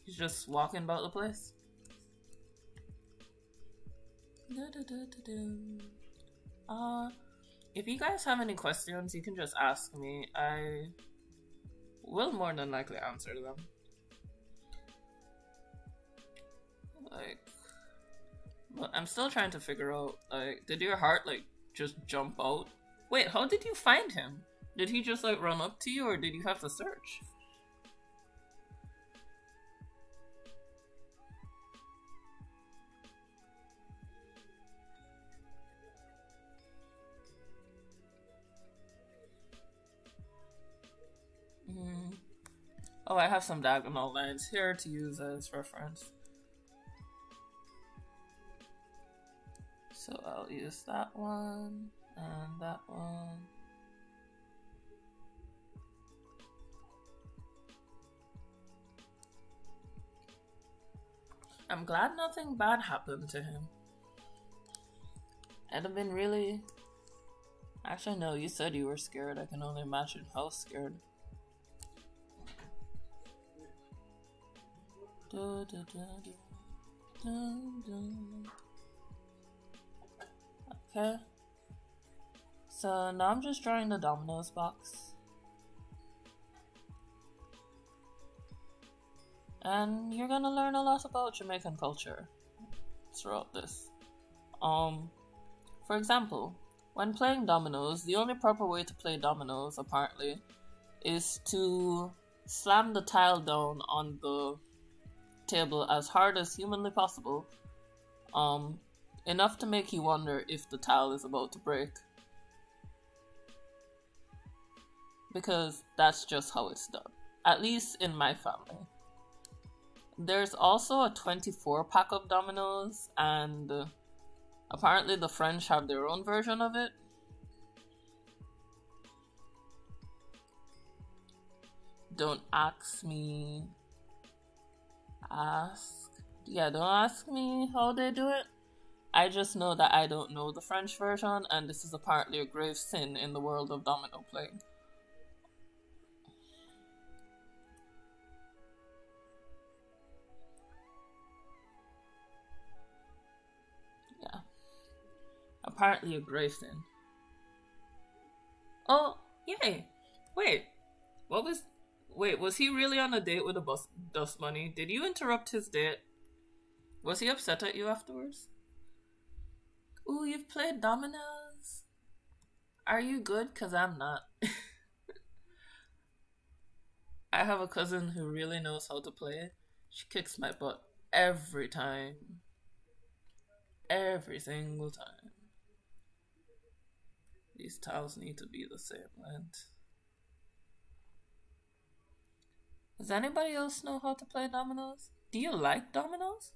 He's just walking about the place. If you guys have any questions, you can just ask me. I will more than likely answer them. Like, but I'm still trying to figure out, like, did your heart, like, just jump out? Wait, how did you find him? Did he just, like, run up to you, or did you have to search? Oh, I have some diagonal lines here to use as reference. So I'll use that one and that one. I'm glad nothing bad happened to him. I'd have been really... Actually, no, you said you were scared. I can only imagine how scared. Okay. So now I'm just drawing the dominoes box. And you're gonna learn a lot about Jamaican culture throughout this. For example, when playing dominoes, the only proper way to play dominoes, apparently, is to slam the tile down on the table as hard as humanly possible, enough to make you wonder if the tile is about to break. Because that's just how it's done, at least in my family. There's also a 24 pack of dominoes, and apparently the French have their own version of it. Don't ask me. Don't ask me how they do it. I just know that I don't know the French version, and this is apparently a grave sin in the world of domino playing. Yeah. Apparently a grave sin. Oh, yay! Wait, was he really on a date with a dust bunny? Did you interrupt his date? Was he upset at you afterwards? Ooh, you've played dominoes? Are you good? Cause I'm not. I have a cousin who really knows how to play. She kicks my butt every time. Every single time. These tiles need to be the same length. Does anybody else know how to play dominoes? Do you like dominoes?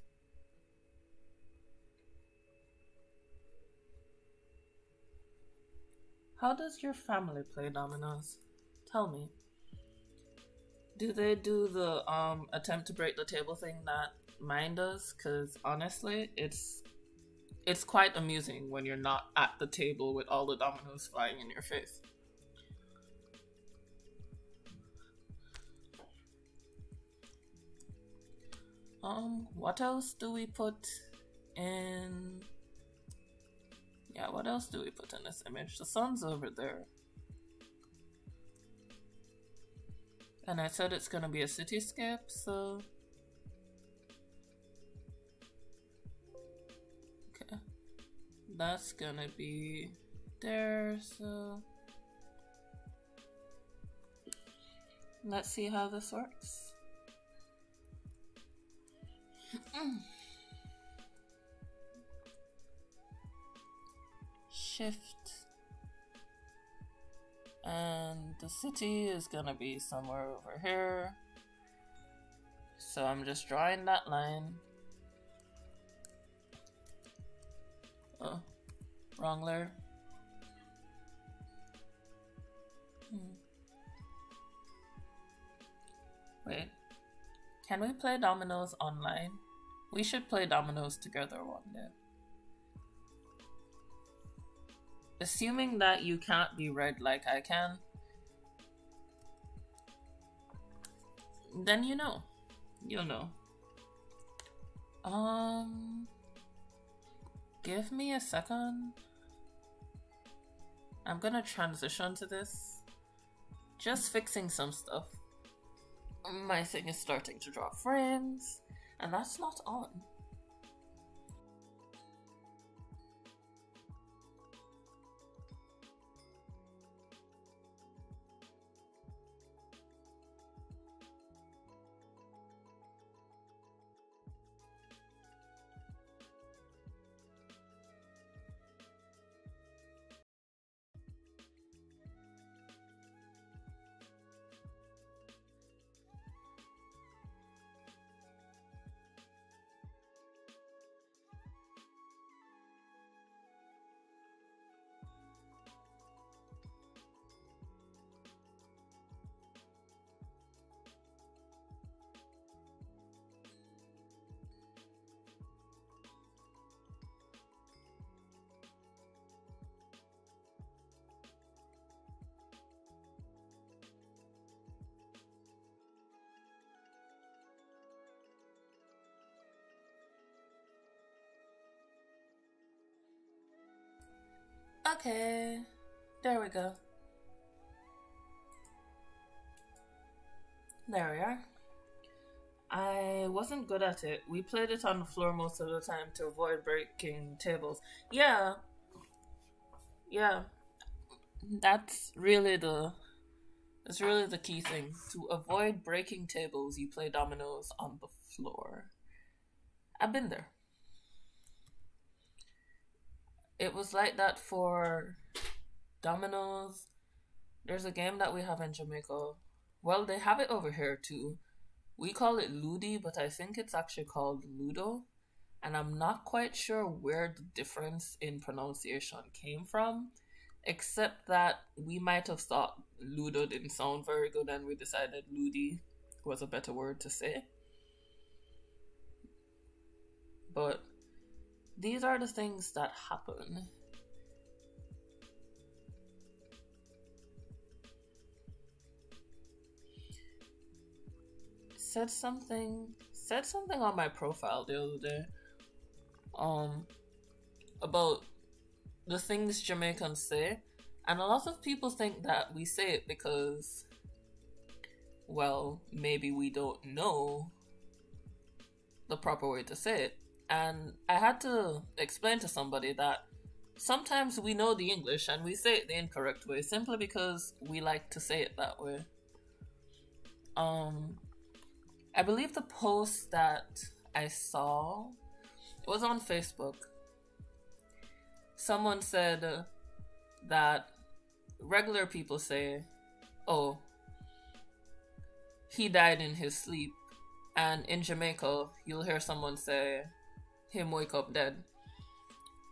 How does your family play dominoes? Tell me. Do they do the attempt to break the table thing that mine does? Because honestly, it's quite amusing when you're not at the table with all the dominoes flying in your face. What else do we put in? Yeah, what else do we put in this image? The sun's over there. And I said it's gonna be a cityscape, so... Okay. That's gonna be there, so... Let's see how this works. Shift, and the city is gonna be somewhere over here, so I'm just drawing that line. Oh, wrong layer. Wait, can we play dominoes online? We should play dominoes together one day. Assuming that you can't be red like I can, then you know. You'll know. Give me a second. I'm gonna transition to this. Just fixing some stuff. My thing is starting to draw frames, and that's not on. Okay, there we go. There we are. I wasn't good at it. We played it on the floor most of the time to avoid breaking tables. Yeah. That's really the key thing. To avoid breaking tables, you play dominoes on the floor. I've been there. It was like that for dominoes. There's a game that we have in Jamaica. Well, they have it over here too. We call it Ludi, but I think it's actually called Ludo. And I'm not quite sure where the difference in pronunciation came from. Except that we might have thought Ludo didn't sound very good and we decided Ludi was a better word to say. But these are the things that happen. Said something on my profile the other day about the things Jamaicans say, and a lot of people think that we say it because, well, maybe we don't know the proper way to say it. And I had to explain to somebody that sometimes we know the English and we say it the incorrect way simply because we like to say it that way. I believe the post that I saw, it was on Facebook. Someone said that regular people say, oh, he died in his sleep. And in Jamaica, you'll hear someone say, him wake up dead.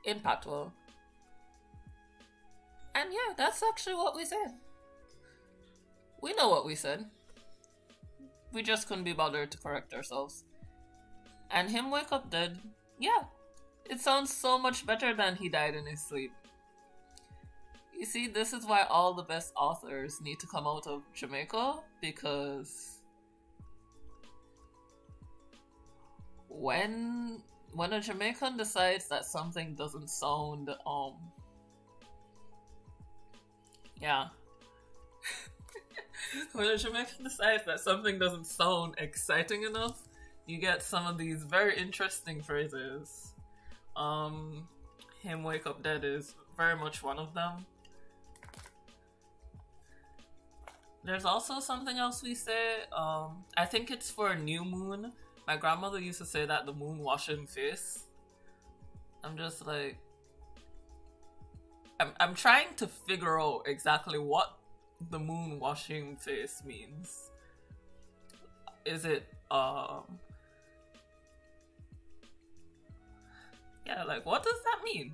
In Patois. And yeah, that's actually what we said. We know what we said. We just couldn't be bothered to correct ourselves. And him wake up dead, yeah. It sounds so much better than he died in his sleep. You see, this is why all the best authors need to come out of Jamaica, because when a Jamaican decides that something doesn't sound, yeah. When a Jamaican decides that something doesn't sound exciting enough, you get some of these very interesting phrases. Him wake up dead is very much one of them. There's also something else we say, I think it's for a new moon. My grandmother used to say that the moon wash him face. I'm just like, I'm trying to figure out exactly what the moon washing face means. Is it, yeah, like, what does that mean?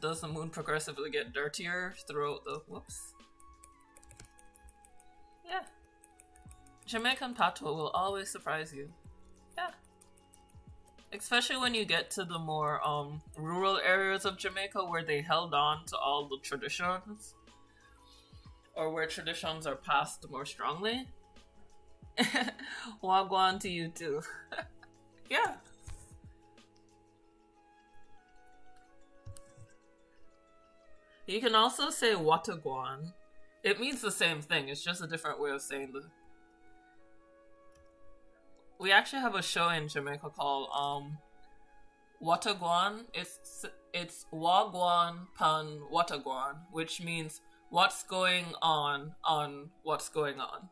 Does the moon progressively get dirtier throughout the... Whoops. Yeah. Jamaican patois will always surprise you. Yeah. Especially when you get to the more rural areas of Jamaica where they held on to all the traditions. Or where traditions are passed more strongly. Wagwan to you too. Yeah. You can also say Watagwan. It means the same thing, it's just a different way of saying the... We actually have a show in Jamaica called Watagwan. It's Wagwan Pan Watagwan, which means what's going on what's going on.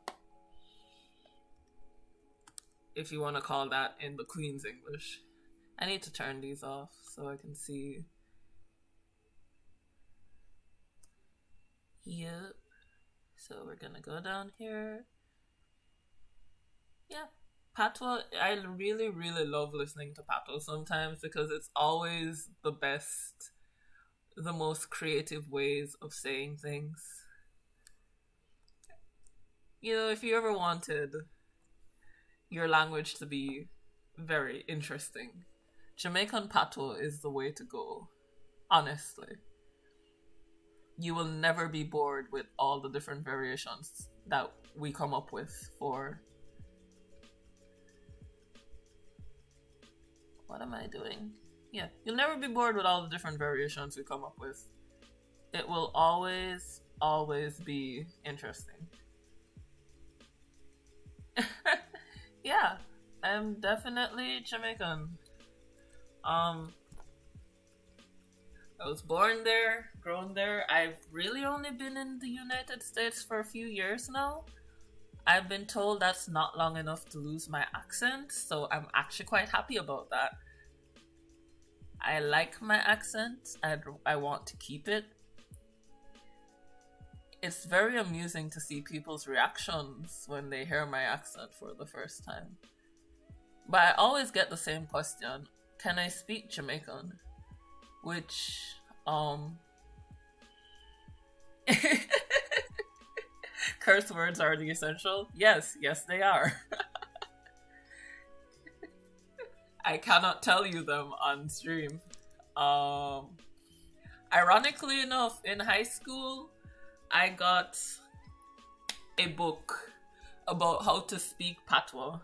If you want to call that in the Queen's English. I need to turn these off so I can see. Yep. So we're gonna go down here. Yeah. Patois, I really, really love listening to Patois sometimes because it's always the best, the most creative ways of saying things. You know, if you ever wanted your language to be very interesting, Jamaican Patois is the way to go. Honestly. You will never be bored with all the different variations that we come up with for... What am I doing? Yeah, you'll never be bored with all the different variations we come up with. It will always, always be interesting. Yeah, I'm definitely Jamaican. I was born there, grown there. I've really only been in the United States for a few years now. I've been told that's not long enough to lose my accent, so I'm actually quite happy about that. I like my accent, I want to keep it. It's very amusing to see people's reactions when they hear my accent for the first time. But I always get the same question, can I speak Jamaican? which curse words are the essential. Yes, they are. I cannot tell you them on stream. Ironically enough, in high school, I got a book about how to speak patois.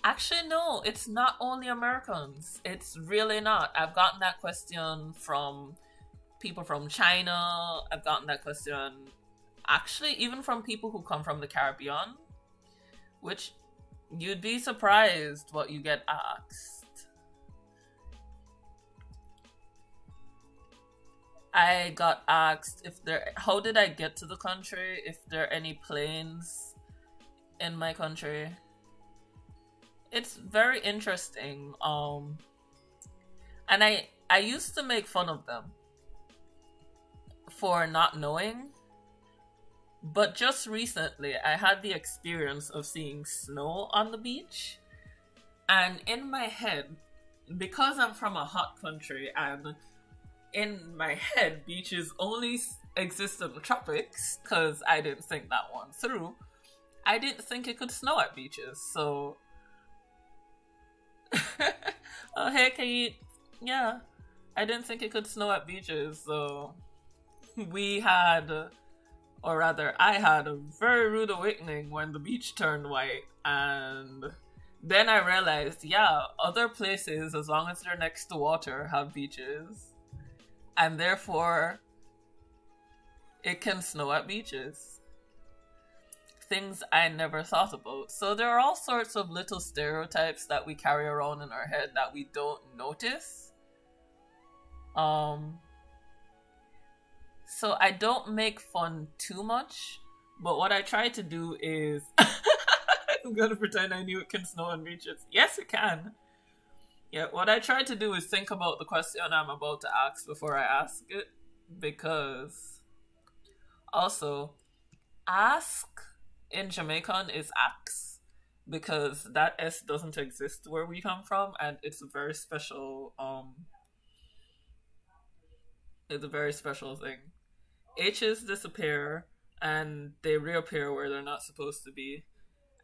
Actually, no, it's not only Americans. It's really not. I've gotten that question from people from China. I've gotten that question, actually, even from people who come from the Caribbean, which you'd be surprised what you get asked. I got asked how did I get to the country, if there are any planes in my country. It's very interesting. And I used to make fun of them for not knowing. But just recently, I had the experience of seeing snow on the beach. And in my head, because I'm from a hot country, and in my head, beaches only exist in the tropics, because I didn't think that one through. I didn't think it could snow at beaches, so... Oh, hey, Kate. Yeah, I didn't think it could snow at beaches, so we had, or rather, I had a very rude awakening when the beach turned white, and then I realized, yeah, other places, as long as they're next to water, have beaches, and therefore, it can snow at beaches. Things I never thought about. So there are all sorts of little stereotypes that we carry around in our head that we don't notice. So I don't make fun too much, but what I try to do is I'm gonna pretend I knew it can snow on beaches. Yes, it can. Yeah, what I try to do is think about the question I'm about to ask before I ask it, because also ask in Jamaican is axe, because that S doesn't exist where we come from, and it's a very special thing. H's disappear and they reappear where they're not supposed to be,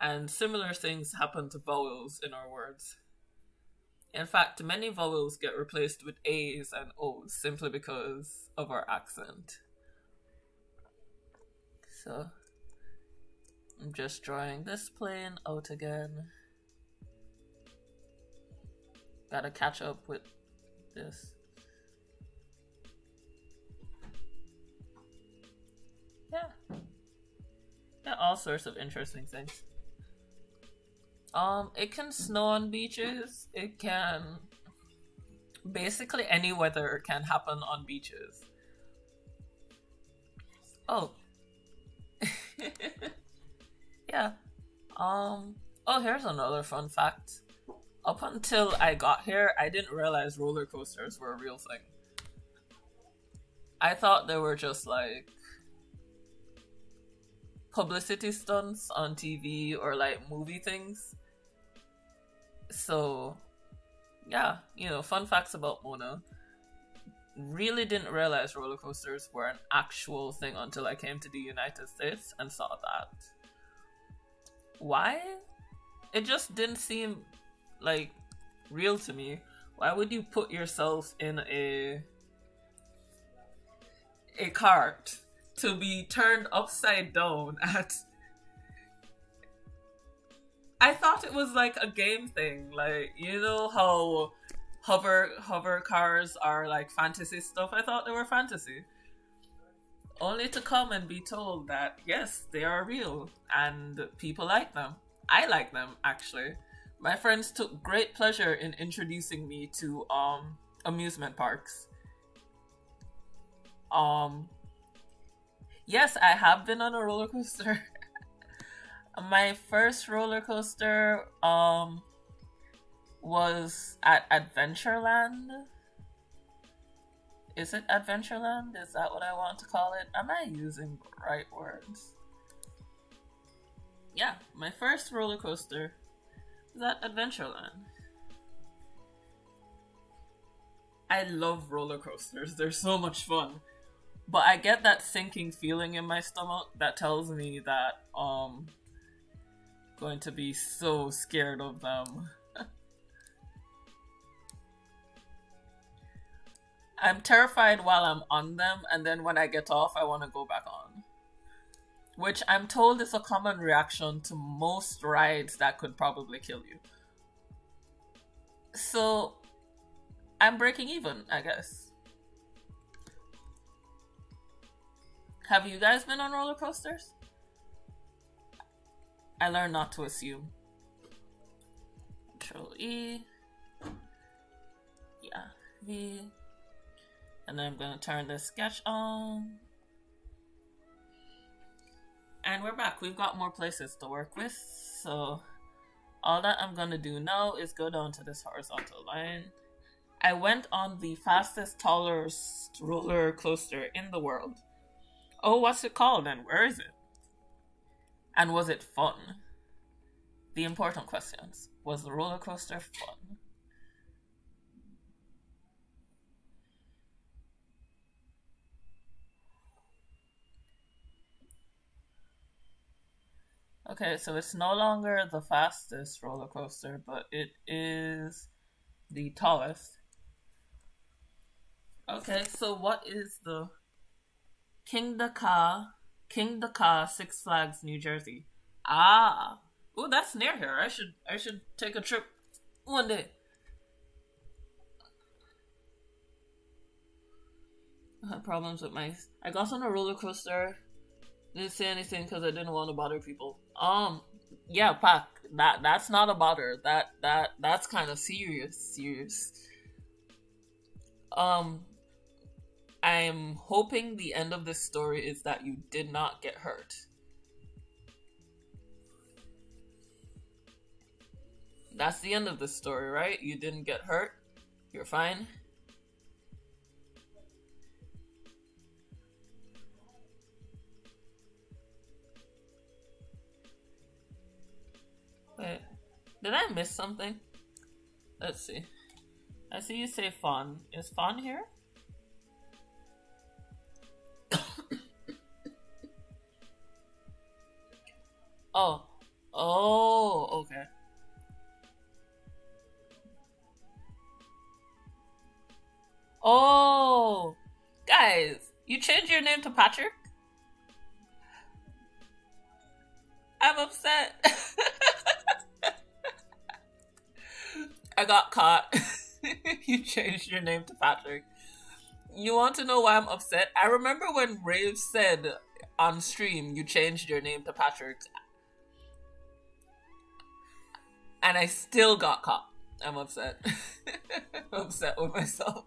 and similar things happen to vowels in our words. In fact, many vowels get replaced with A's and O's simply because of our accent. So I'm just drawing this plane out again. Gotta catch up with this. Yeah. Yeah, all sorts of interesting things. It can snow on beaches. It can... Basically any weather can happen on beaches. Oh. Yeah. Oh, here's another fun fact. Up until I got here, I didn't realize roller coasters were a real thing. I thought they were just like publicity stunts on TV or like movie things. So, yeah, fun facts about Mona. Really didn't realize roller coasters were an actual thing until I came to the United States and saw that. Why? It just didn't seem like real to me. Why would you put yourself in a cart to be turned upside down at... I thought it was like a game thing, like, you know how hover cars are like fantasy stuff? I thought they were fantasy. Only to come and be told that, yes, they are real, and people like them. I like them, actually. My friends took great pleasure in introducing me to amusement parks. Yes, I have been on a roller coaster. My first roller coaster was at Adventureland. Is it Adventureland? Is that what I want to call it? Am I using the right words? Yeah, my first roller coaster Is that Adventureland? I love roller coasters. They're so much fun. But I get that sinking feeling in my stomach that tells me that going to be so scared of them. I'm terrified while I'm on them, and then when I get off, I want to go back on. Which I'm told is a common reaction to most rides that could probably kill you. So, I'm breaking even, I guess. Have you guys been on roller coasters? I learned not to assume. Control E. Yeah, V. And then I'm going to turn this sketch on. And we're back. We've got more places to work with. So all that I'm going to do now is go down to this horizontal line. I went on the fastest, tallest roller coaster in the world. Oh, what's it called and where is it? And was it fun? The important questions. Was the roller coaster fun? Okay, so it's no longer the fastest roller coaster, but it is the tallest. Okay, so what is the King the Ka, Six Flags, New Jersey? Ah, oh, that's near here. I should take a trip one day. I had problems with my. I got on a roller coaster. Didn't say anything because I didn't want to bother people. Yeah, Pac. That's not a bother. That's kind of serious. I'm hoping the end of this story is that you did not get hurt. That's the end of the story, right? You didn't get hurt. You're fine. Wait, did I miss something? Let's see. I see you say Fawn. Is Fawn here? Oh, okay. Oh, guys, you changed your name to Patrick? I'm upset. I got caught. You changed your name to Patrick. You want to know why I'm upset? I remember when Rave said on stream you changed your name to Patrick. And I still got caught. I'm upset. I'm upset with myself.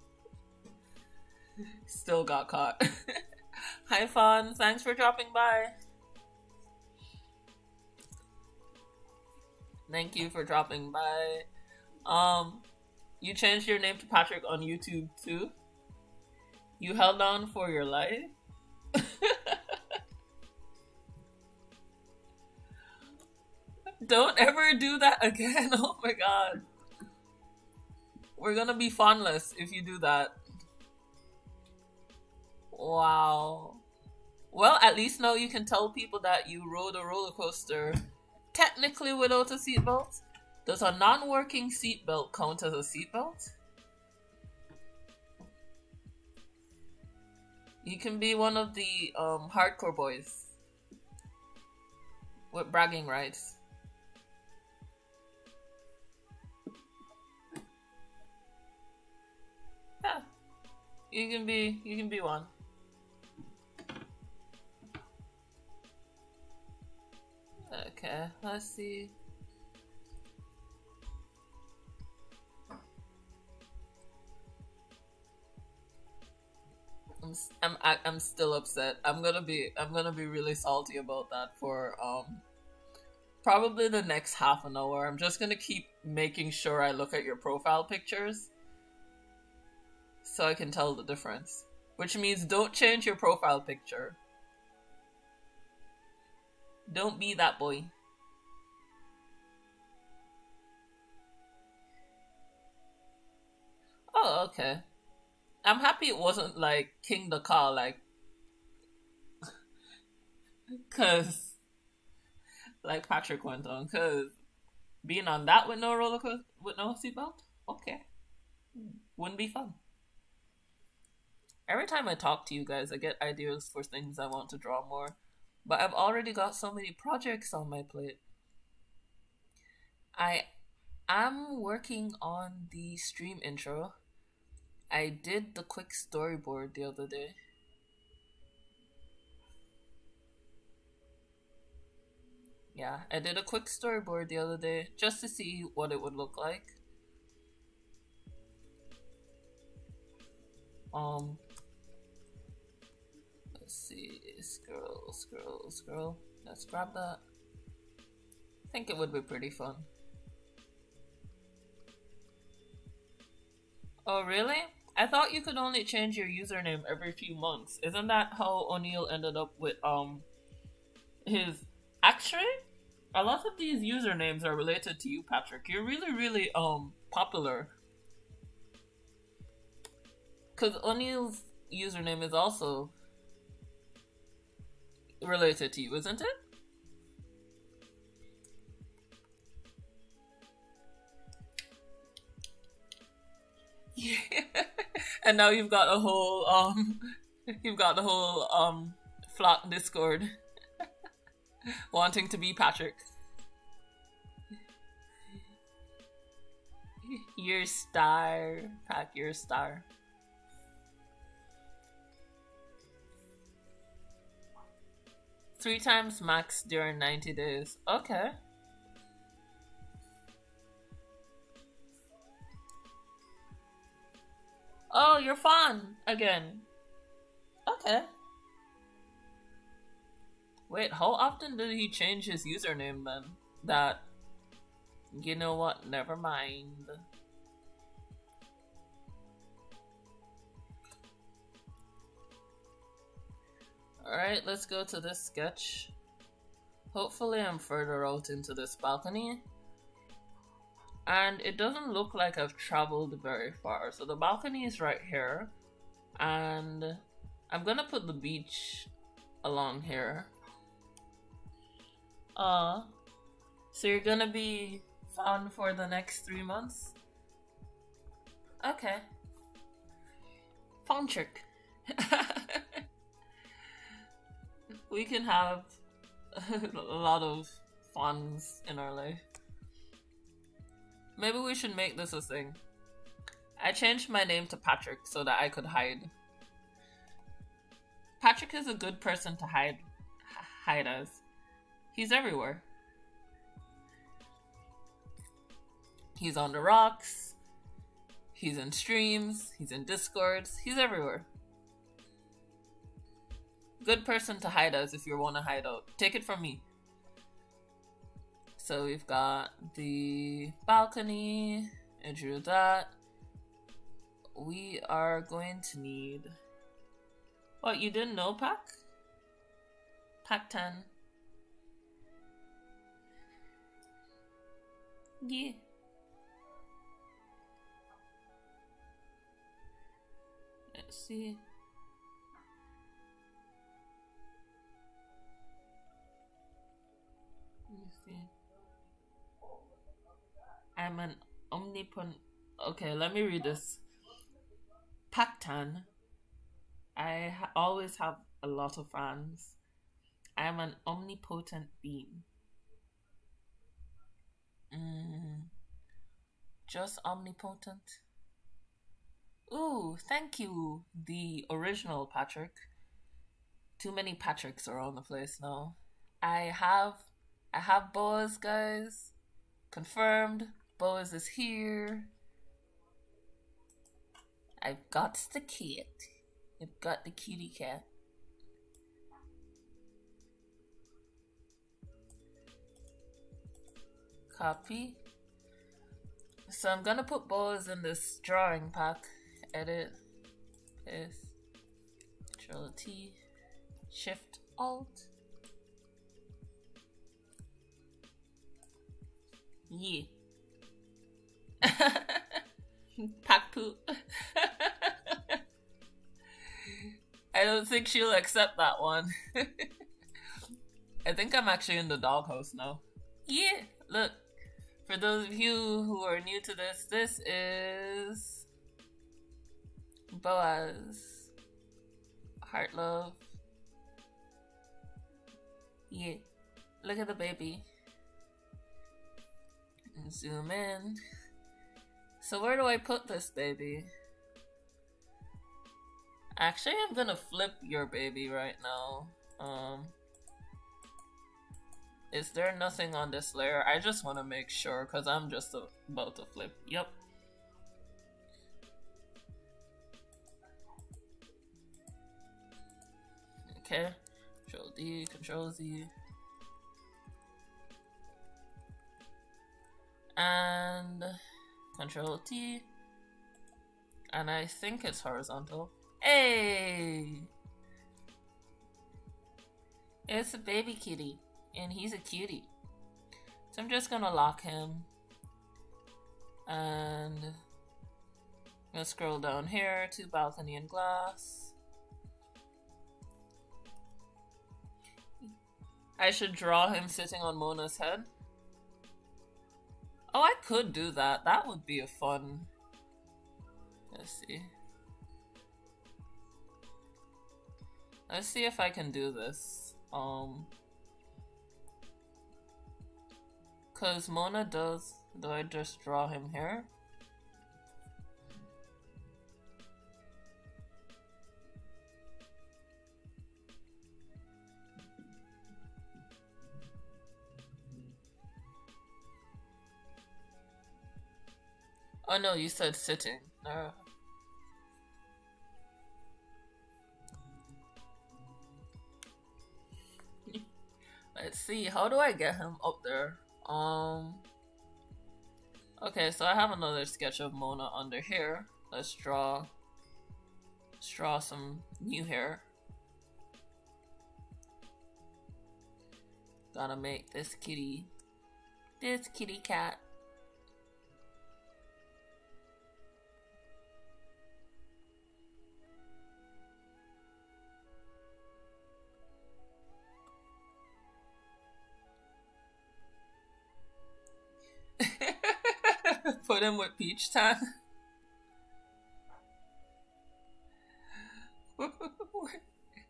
Still got caught. Hi Fawn, thanks for dropping by. Thank you for dropping by. You changed your name to Patrick on YouTube too? You held on for your life? Don't ever do that again. Oh my god. We're gonna be fawnless if you do that. Wow. Well, at least now you can tell people that you rode a roller coaster technically without a seatbelt. Does a non-working seatbelt count as a seatbelt? You can be one of the hardcore boys with bragging rights. Yeah, you can be one. Okay, let's see. I'm still upset. I'm gonna be really salty about that for probably the next half an hour. I'm just gonna keep making sure I look at your profile pictures so I can tell the difference. Which means don't change your profile picture. Don't be that boy. Oh, okay. I'm happy it wasn't like King the Car, like, cause like Patrick went on, cause being on that with no roller coaster with no seatbelt, okay, wouldn't be fun. Every time I talk to you guys, I get ideas for things I want to draw more, but I've already got so many projects on my plate. I am working on the stream intro. I did the quick storyboard the other day. Yeah, I did a quick storyboard the other day just to see what it would look like. Let's see, scroll. Let's grab that. I think it would be pretty fun. Oh, really? I thought you could only change your username every few months. Isn't that how O'Neill ended up with his... Actually, a lot of these usernames are related to you, Patrick. You're really popular. Cause O'Neill's username is also related to you, isn't it? Yeah. And now you've got a whole flat Discord wanting to be Patrick. You're a star, Pac, you're a star. Three times max during 90 days. Okay. Oh, you're fun again. Okay. Wait, how often did he change his username then? That, you know what, never mind. Alright, let's go to this sketch. Hopefully I'm further out into this balcony. And it doesn't look like I've traveled very far. So the balcony is right here. And I'm gonna put the beach along here. So you're gonna be fun for the next 3 months? Okay. Fun trick. We can have a lot of funs in our life. Maybe we should make this a thing. I changed my name to Patrick so that I could hide. Patrick is a good person to hide as. He's everywhere. He's on the rocks. He's in streams. He's in Discords. He's everywhere. Good person to hide as if you want to hide out. Take it from me. So we've got the balcony. I drew that. We are going to need... What, you didn't know, Pac? Pac 10. Yeah. Let's see. Let me see. I'm an omnipotent... Okay, let me read this. Pactan. I always have a lot of fans. I am an omnipotent being. Just omnipotent? Ooh, thank you, the original Patrick. Too many Patricks around the place now. I have Boaz, guys. Confirmed. Boaz is here. I've got the cat. I've got the kitty cat. Copy. So I'm gonna put Boaz in this drawing pack. Edit. Paste. Control T. Shift Alt. Yeah. Pack poop. I don't think she'll accept that one. I think I'm actually in the doghouse now. Yeah, look. For those of you who are new to this, this is Boaz. Heart love. Yeah. Look at the baby. And zoom in. So where do I put this baby? Actually, I'm gonna flip your baby right now. Is there nothing on this layer? I just want to make sure because I'm just about to flip. Yep. Okay. Control D, Control Z. And Control T. And I think it's horizontal. Hey! It's a baby kitty. And he's a cutie. So I'm just gonna lock him. And I'm gonna scroll down here to balcony and glass. I should draw him sitting on Mona's head. Oh, I could do that. That would be a fun. Let's see. Let's see if I can do this. Cause Mona does. Do I just draw him here? Oh no, you said sitting. No. Let's see, how do I get him up there? Okay, so I have another sketch of Mona under here. Let's draw some new hair. Gotta make this kitty cat. Put him with peach tan.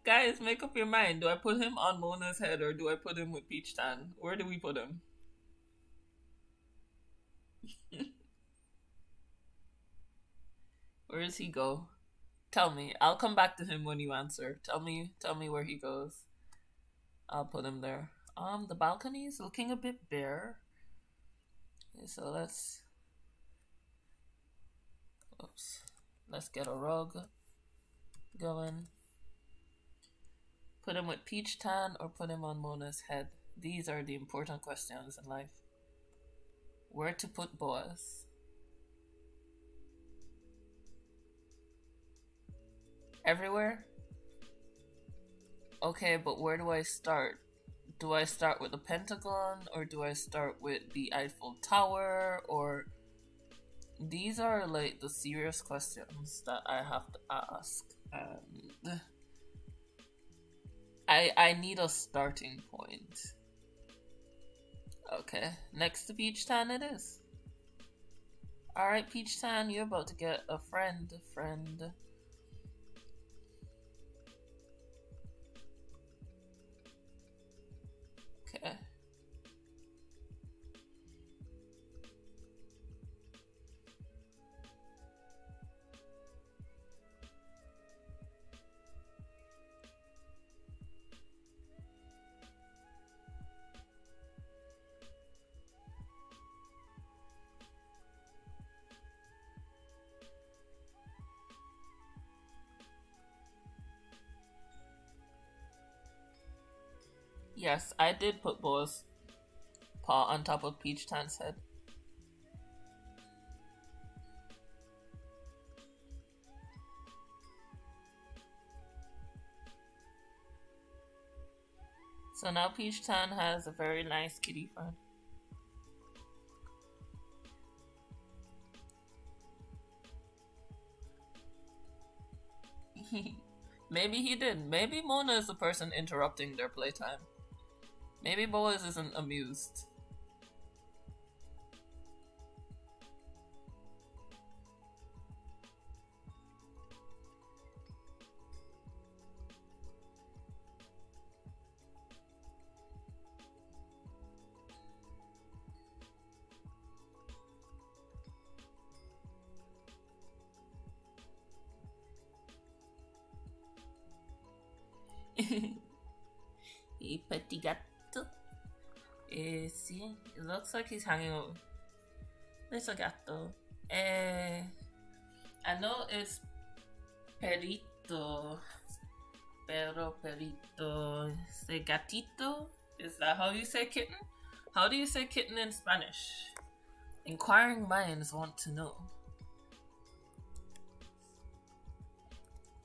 Guys, make up your mind. Do I put him on Mona's head or do I put him with peach tan? Where do we put him? Where does he go? Tell me. I'll come back to him when you answer. Tell me where he goes. I'll put him there. The balcony is looking a bit bare. Okay, so let's get a rug going. Put him with peach tan or put him on Mona's head? These are the important questions in life. Where to put Boaz? Everywhere? Okay, but where do I start? Do I start with the Pentagon or do I start with the Eiffel Tower? Or these are like the serious questions that I have to ask, and I need a starting point. Okay, next to Peach Tan it is. Alright, Peach Tan, you're about to get a friend. Okay. Yes, I did put Bo's paw on top of Peach Tan's head. So now Peach Tan has a very nice kitty friend. Maybe he did. Maybe Mona is the person interrupting their playtime. Maybe Boaz isn't amused. Y petit gatto. See, it looks like he's hanging out. Little gatto. I know it's perito. Pero perito. Say gatito? Is that how you say kitten? How do you say kitten in Spanish? Inquiring minds want to know.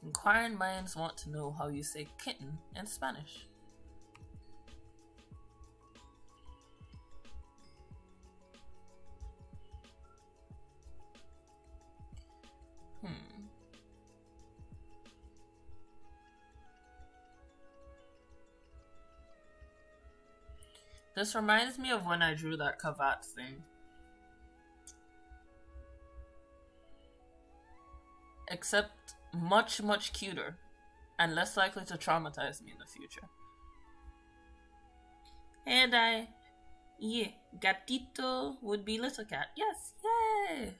Inquiring minds want to know how you say kitten in Spanish. This reminds me of when I drew that Kavat thing. Except much, much cuter and less likely to traumatize me in the future. And yeah, gatito would be little cat. Yes, yay!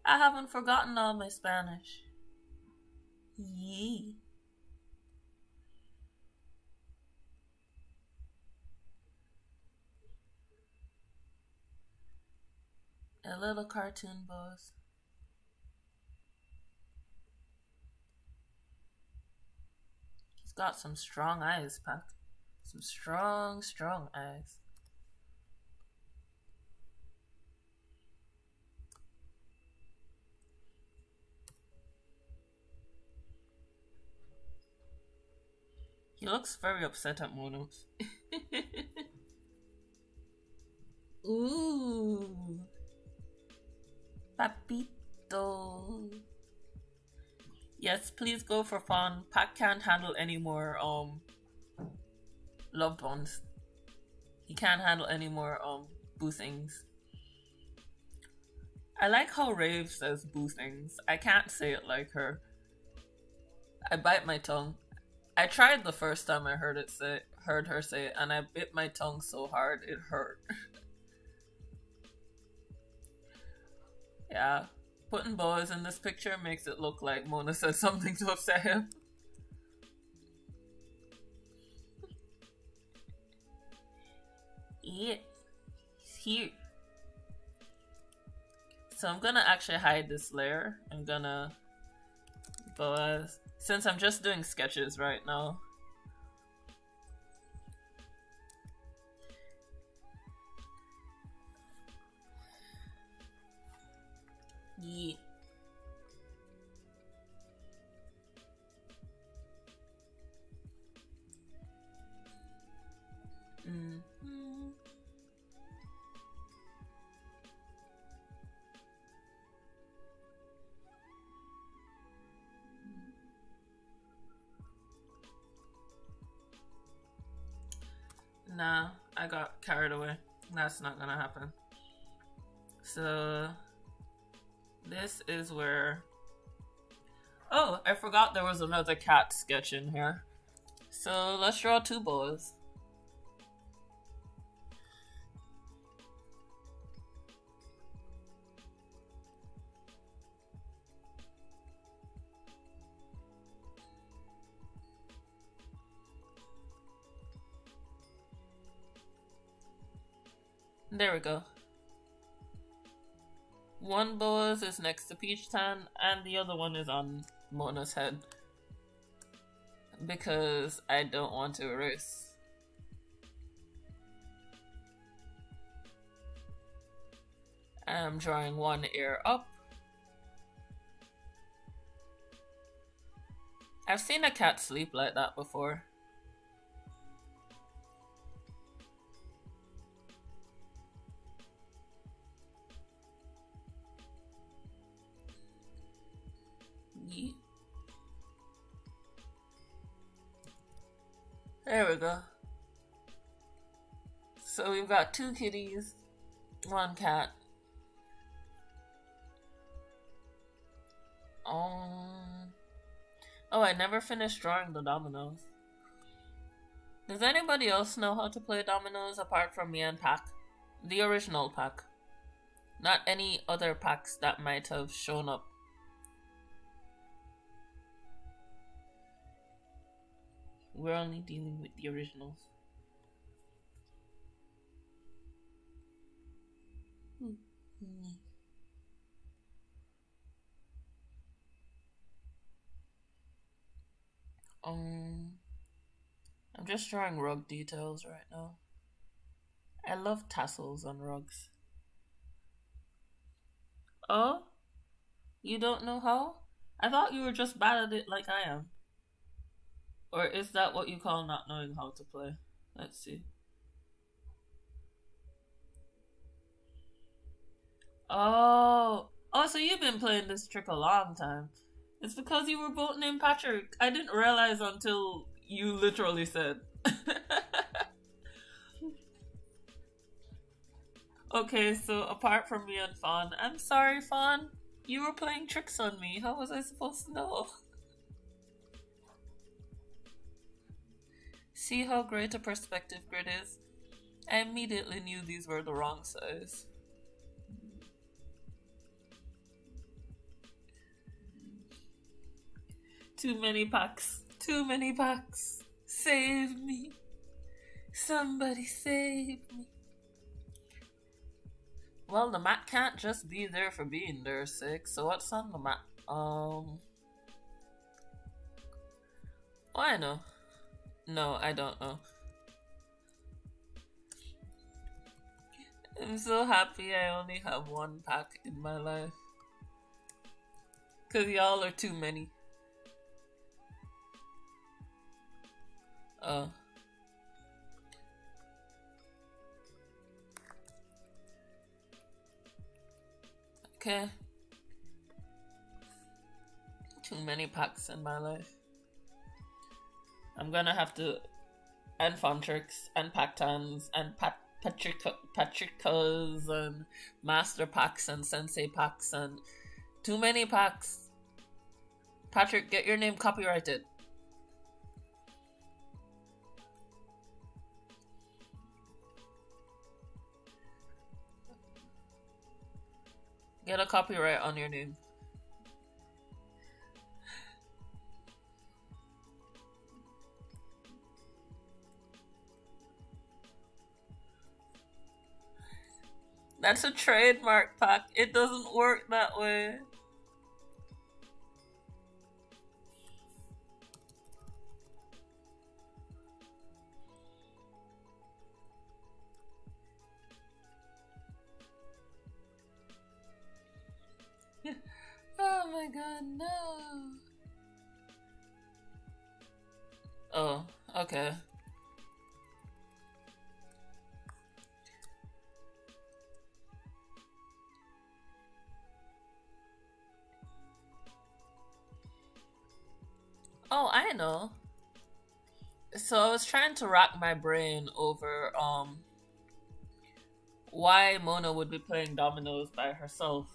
I haven't forgotten all my Spanish. Yee. A little cartoon boss. He's got some strong eyes, Pac. Some strong, strong eyes. He looks very upset at Monos. Ooh. Papito. Yes, please go for fun. Pac can't handle any more loved ones. He can't handle any more boo things. I like how Rave says boo things. I can't say it like her. I bite my tongue. I tried the first time I heard her say it, and I bit my tongue so hard it hurt. Yeah, putting Boaz in this picture makes it look like Mona said something to upset him. Yeah, he's here. So I'm gonna actually hide this layer. I'm gonna Boaz, since I'm just doing sketches right now. Yeah. Nah, I got carried away. That's not gonna happen. So this is where... Oh, I forgot there was another cat sketch in here. So let's draw two boas. There we go. One Boaz is next to Peach Tan, and the other one is on Mona's head. Because I don't want to erase. I'm drawing one ear up. I've seen a cat sleep like that before. There we go. So we've got 2 kitties, 1 cat. Oh, I never finished drawing the dominoes. Does anybody else know how to play dominoes apart from me and Pac? The original Pac. Not any other packs that might have shown up. We're only dealing with the originals. I'm just drawing rug details right now. I love tassels on rugs. Oh? You don't know how? I thought you were just bad at it like I am. Or is that what you call not knowing how to play? Let's see. Oh, so you've been playing this trick a long time. It's because you were both named Patrick. I didn't realize until you literally said. Okay, so apart from me and Fawn, I'm sorry, Fawn. You were playing tricks on me. How was I supposed to know? See how great a perspective grid is? I immediately knew these were the wrong size. Too many packs. Too many packs. Save me. Somebody save me. Well, the map can't just be there for being there, sick. So what's on the map? Oh, I know. No, I don't know. I'm so happy I only have 1 pack in my life. Cause y'all are too many. Oh. Okay. Too many packs in my life. I'm gonna have to... And Fontrix, and Pactans, and Patricas, and Master Packs, and Sensei Packs, and... Too many packs. Patrick, get your name copyrighted. Get a copyright on your name. That's a trademark pack. It doesn't work that way. Oh my god, no. Oh, okay. Oh, I know. So I was trying to rack my brain over why Mona would be playing dominoes by herself.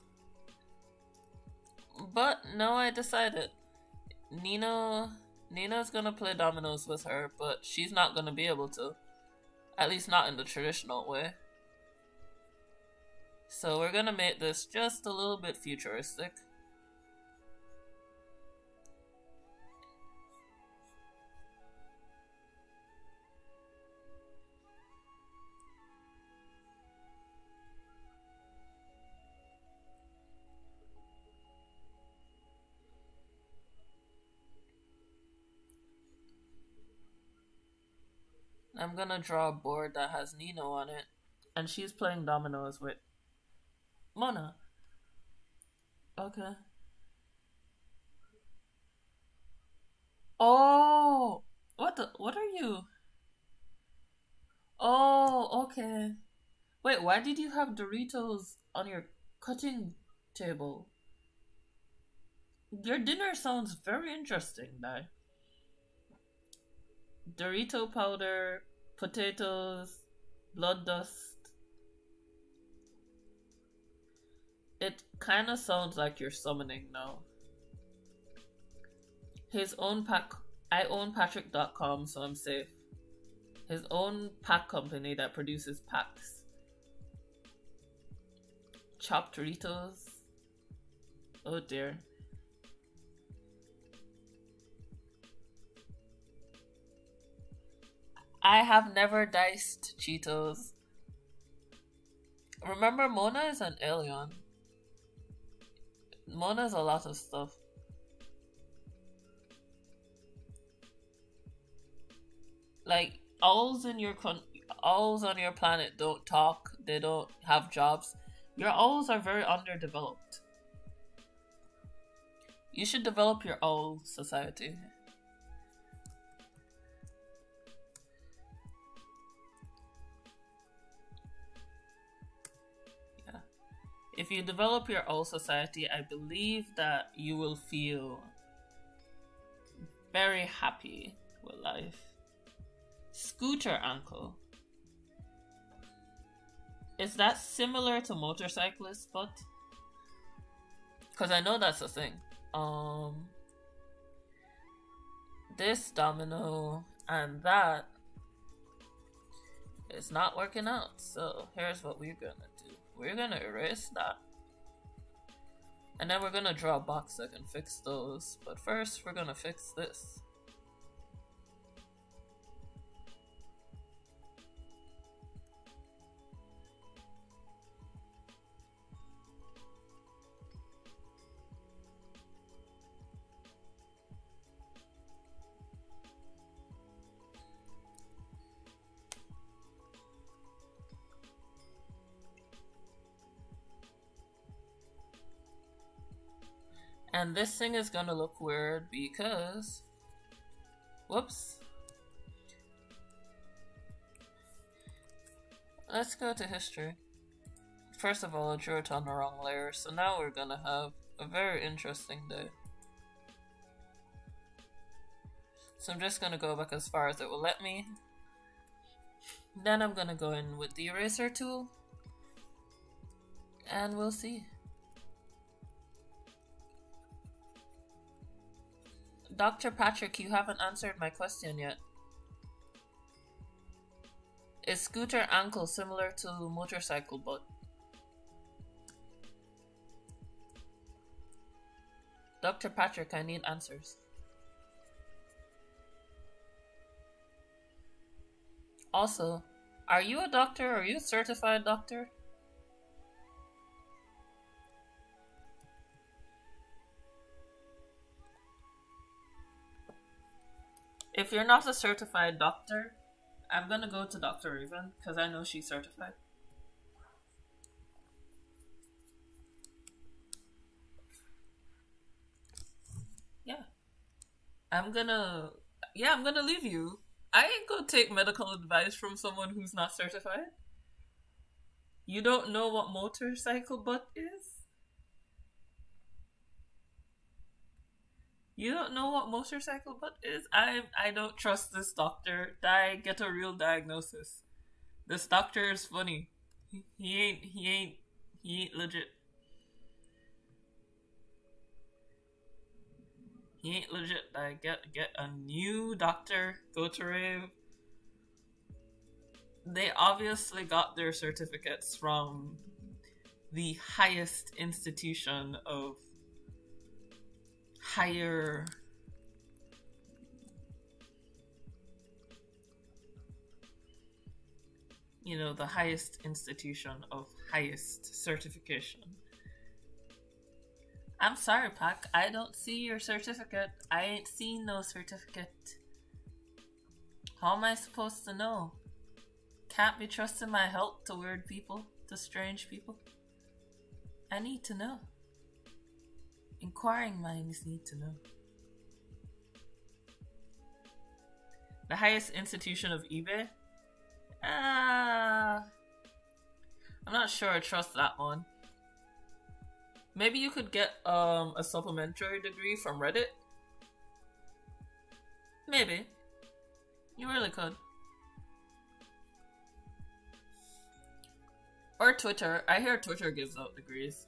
But no, I decided Neenoo's gonna play dominoes with her, but she's not gonna be able to. At least not in the traditional way. So we're gonna make this just a little bit futuristic. I'm gonna draw a board that has Neenoo on it, and she's playing dominoes with Mona. Okay. Oh, what are you? Oh, okay. Wait, why did you have Doritos on your cutting table? Your dinner sounds very interesting, Dai. Dorito powder, potatoes, blood dust. It kind of sounds like you're summoning now. His own pack. I own Patrick.com, so I'm safe. His own pack company that produces packs. Chopped Doritos. Oh dear. I have never diced Cheetos. Remember, Mona is an alien. Mona is a lot of stuff. Like, owls on your planet don't talk. They don't have jobs. Your owls are very underdeveloped. You should develop your owl society. Yeah. If you develop your owl society, I believe that you will feel very happy with life. Scooter ankle. Is that similar to motorcyclist butt? Because I know that's a thing. This domino and that is not working out. So here's what we're gonna do. We're gonna erase that. And then we're gonna draw a box that can fix those. But first, we're gonna fix this. And this thing is gonna look weird because... Whoops. Let's go to history. First of all, I drew it on the wrong layer, so now we're gonna have a very interesting day. So I'm just gonna go back as far as it will let me. Then I'm gonna go in with the eraser tool. And we'll see. Dr. Patrick, you haven't answered my question yet. Is scooter ankle similar to motorcycle butt? Dr. Patrick, I need answers. Also, are you a doctor? Are you a certified doctor? If you're not a certified doctor, I'm gonna go to Dr. Raven because I know she's certified. Yeah. I'm gonna leave you. I ain't gonna take medical advice from someone who's not certified. You don't know what motorcycle butt is? You don't know what motorcycle butt is? I don't trust this doctor. Get a real diagnosis. This doctor is funny. He ain't legit. He ain't legit. Get a new doctor. Go to Rave. They obviously got their certificates from the highest institution of higher the highest institution of highest certification. I'm sorry, Pac, I don't see your certificate. I ain't seen no certificate. How am I supposed to know? Can't be trusting my help to weird people, to strange people. I need to know. Inquiring minds need to know. The highest institution of eBay? I'm not sure I trust that one. Maybe you could get a supplementary degree from Reddit? Maybe. You really could. Or Twitter. I hear Twitter gives out degrees.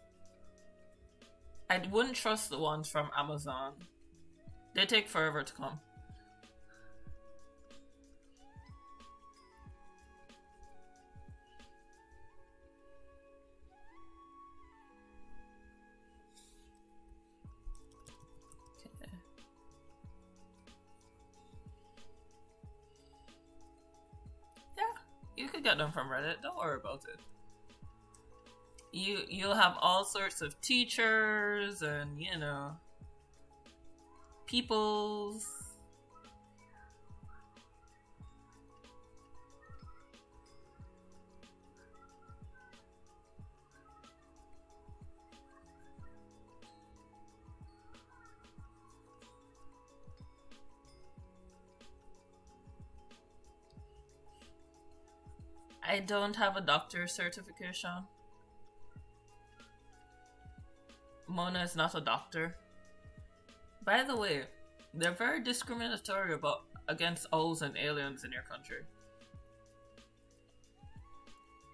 I wouldn't trust the ones from Amazon. They take forever to come. Okay. Yeah, you could get them from Reddit. Don't worry about it. You'll have all sorts of teachers and, you know, peoples. I don't have a doctor's certification. Mona is not a doctor. By the way, they're very discriminatory against owls and aliens in your country.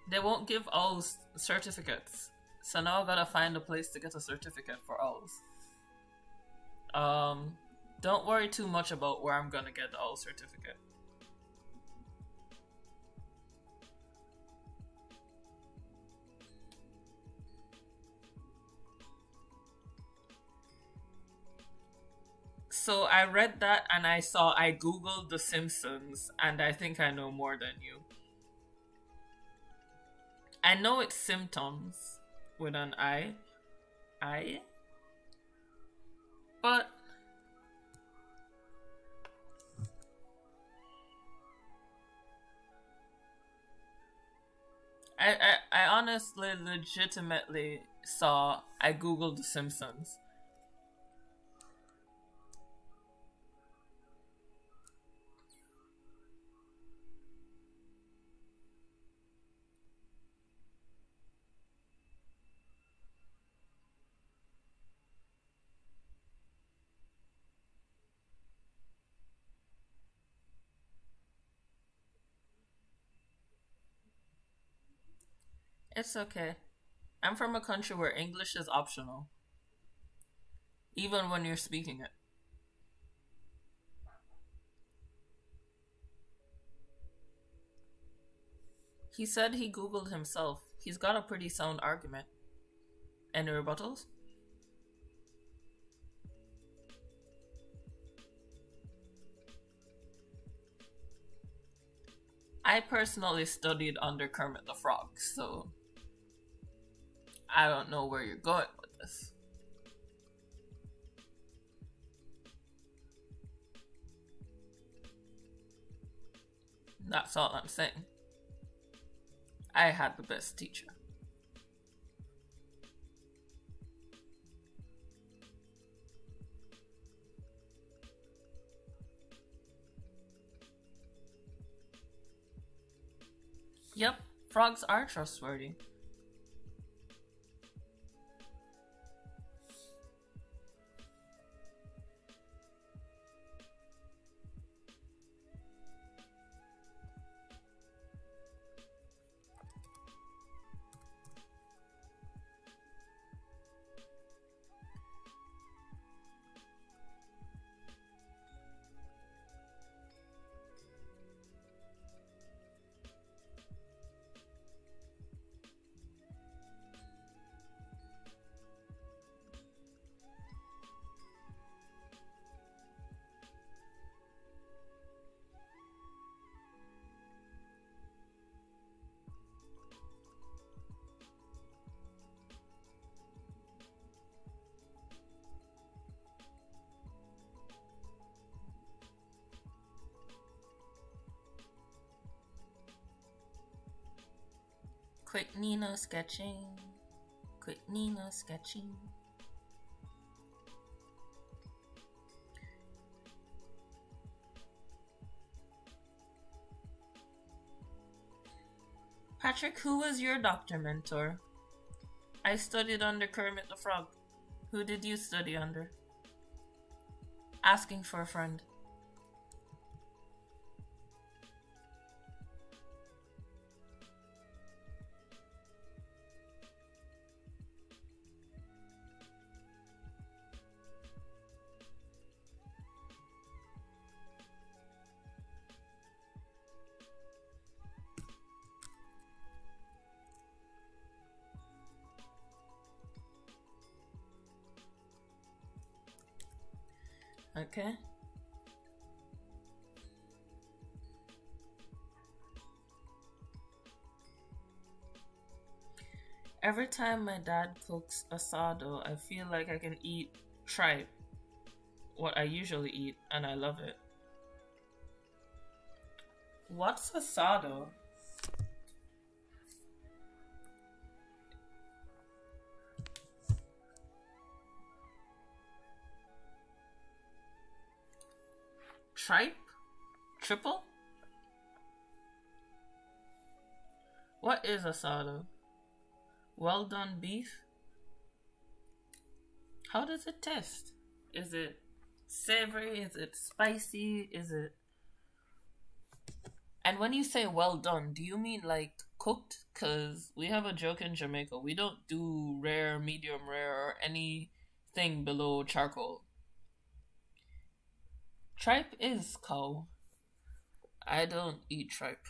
They won't give owls certificates, so now I gotta find a place to get a certificate for owls. Don't worry too much about where I'm gonna get the owl certificate. So I read that and I googled The Simpsons and I think I know more than you. I know it's symptoms with an I. But I honestly legitimately I googled The Simpsons. It's okay. I'm from a country where English is optional. Even when you're speaking it. He said he googled himself. He's got a pretty sound argument. Any rebuttals? I personally studied under Kermit the Frog, so I don't know where you're going with this. That's all I'm saying. I had the best teacher. Yep, frogs are trustworthy. Quick Neenoo sketching. Quick Neenoo sketching. Patrick, who was your doctor mentor? I studied under Kermit the Frog. Who did you study under? Asking for a friend. Okay. Every time my dad cooks asado, I feel like I can eat tripe, what I usually eat, and I love it. What's asado? Tripe? Triple? What is asado? Well done beef? How does it taste? Is it savory? Is it spicy? Is it... And when you say well done, do you mean like cooked? Because we have a joke in Jamaica. We don't do rare, medium rare, or anything below charcoal. Tripe is cow. I don't eat tripe.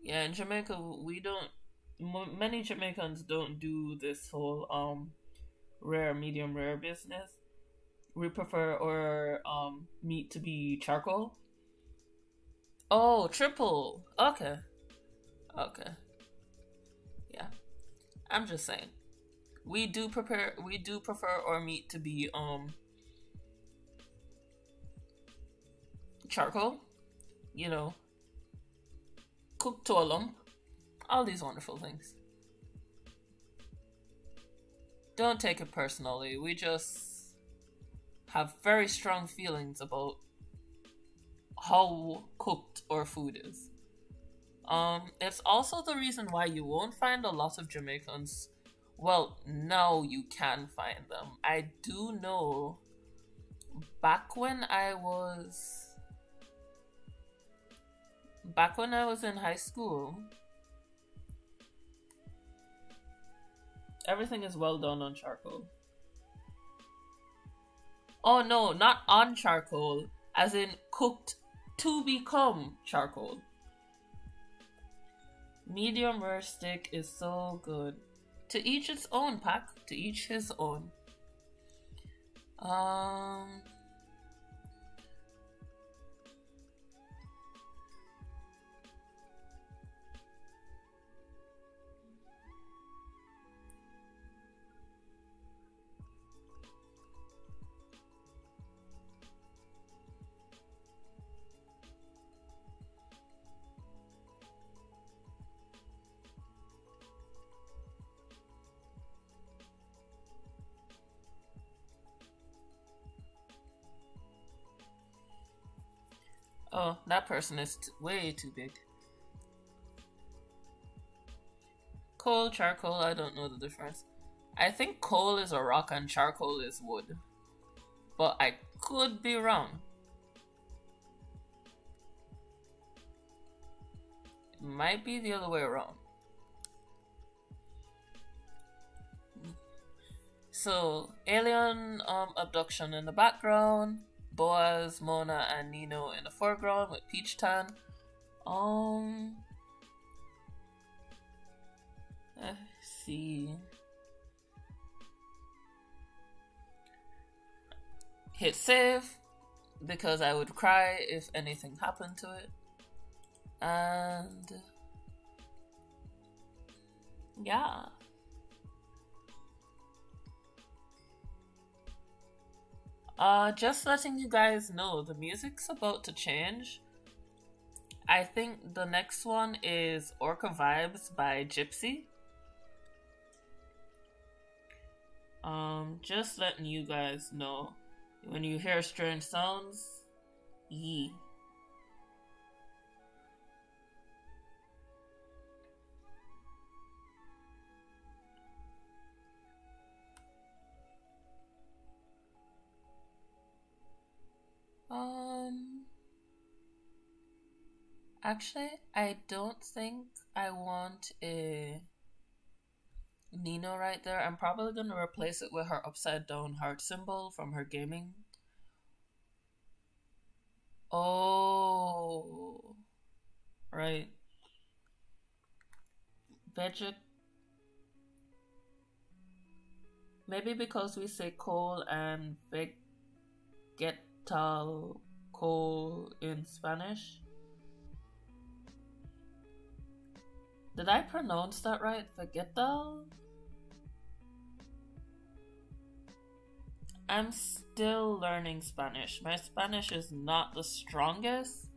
Yeah, in Jamaica, we don't. Many Jamaicans don't do this whole rare, medium rare business. We prefer our meat to be charcoal. Oh, triple. Okay. Okay. Yeah. I'm just saying. We do prefer our meat to be charcoal, you know, cooked to a lump. All these wonderful things. Don't take it personally. We just have very strong feelings about how cooked our food is. It's also the reason why you won't find a lot of Jamaicans. Well, now you can find them. I do know back when I was in high school, everything is well done on charcoal. Oh no, not on charcoal, as in cooked to become charcoal. Medium rare steak is so good. To each its own, Pack. To each his own. Um. Oh, that person is way too big. Coal, charcoal, I don't know the difference. I think coal is a rock and charcoal is wood. But I could be wrong. It might be the other way around. So, alien abduction in the background. Boaz, Mona, and Neenoo in the foreground with Peach Tan. Let's see. Hit save because I would cry if anything happened to it. And yeah. Just letting you guys know, the music's about to change. I think the next one is Orca Vibes by Gypsy. Just letting you guys know. When you hear strange sounds, yee. Actually, I don't think I want a Neenoo right there. I'm probably gonna replace it with her upside down heart symbol from her gaming. Oh, right. Veggie. Maybe because we say coal and vegetal coal in Spanish. Did I pronounce that right? Vegetal? I'm still learning Spanish. My Spanish is not the strongest.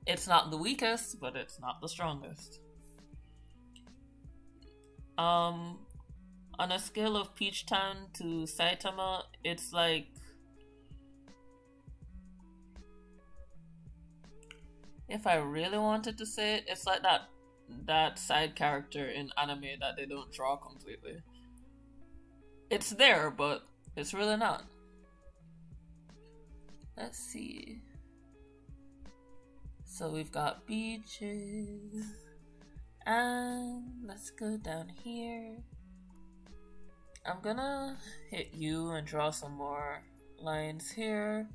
It's not the weakest, but it's not the strongest. On a scale of Peachtown to Saitama, it's like, if I really wanted to say it, it's like that side character in anime that they don't draw completely. It's there, but it's really not. Let's see. So we've got beaches. And let's go down here. I'm gonna hit you and draw some more lines here,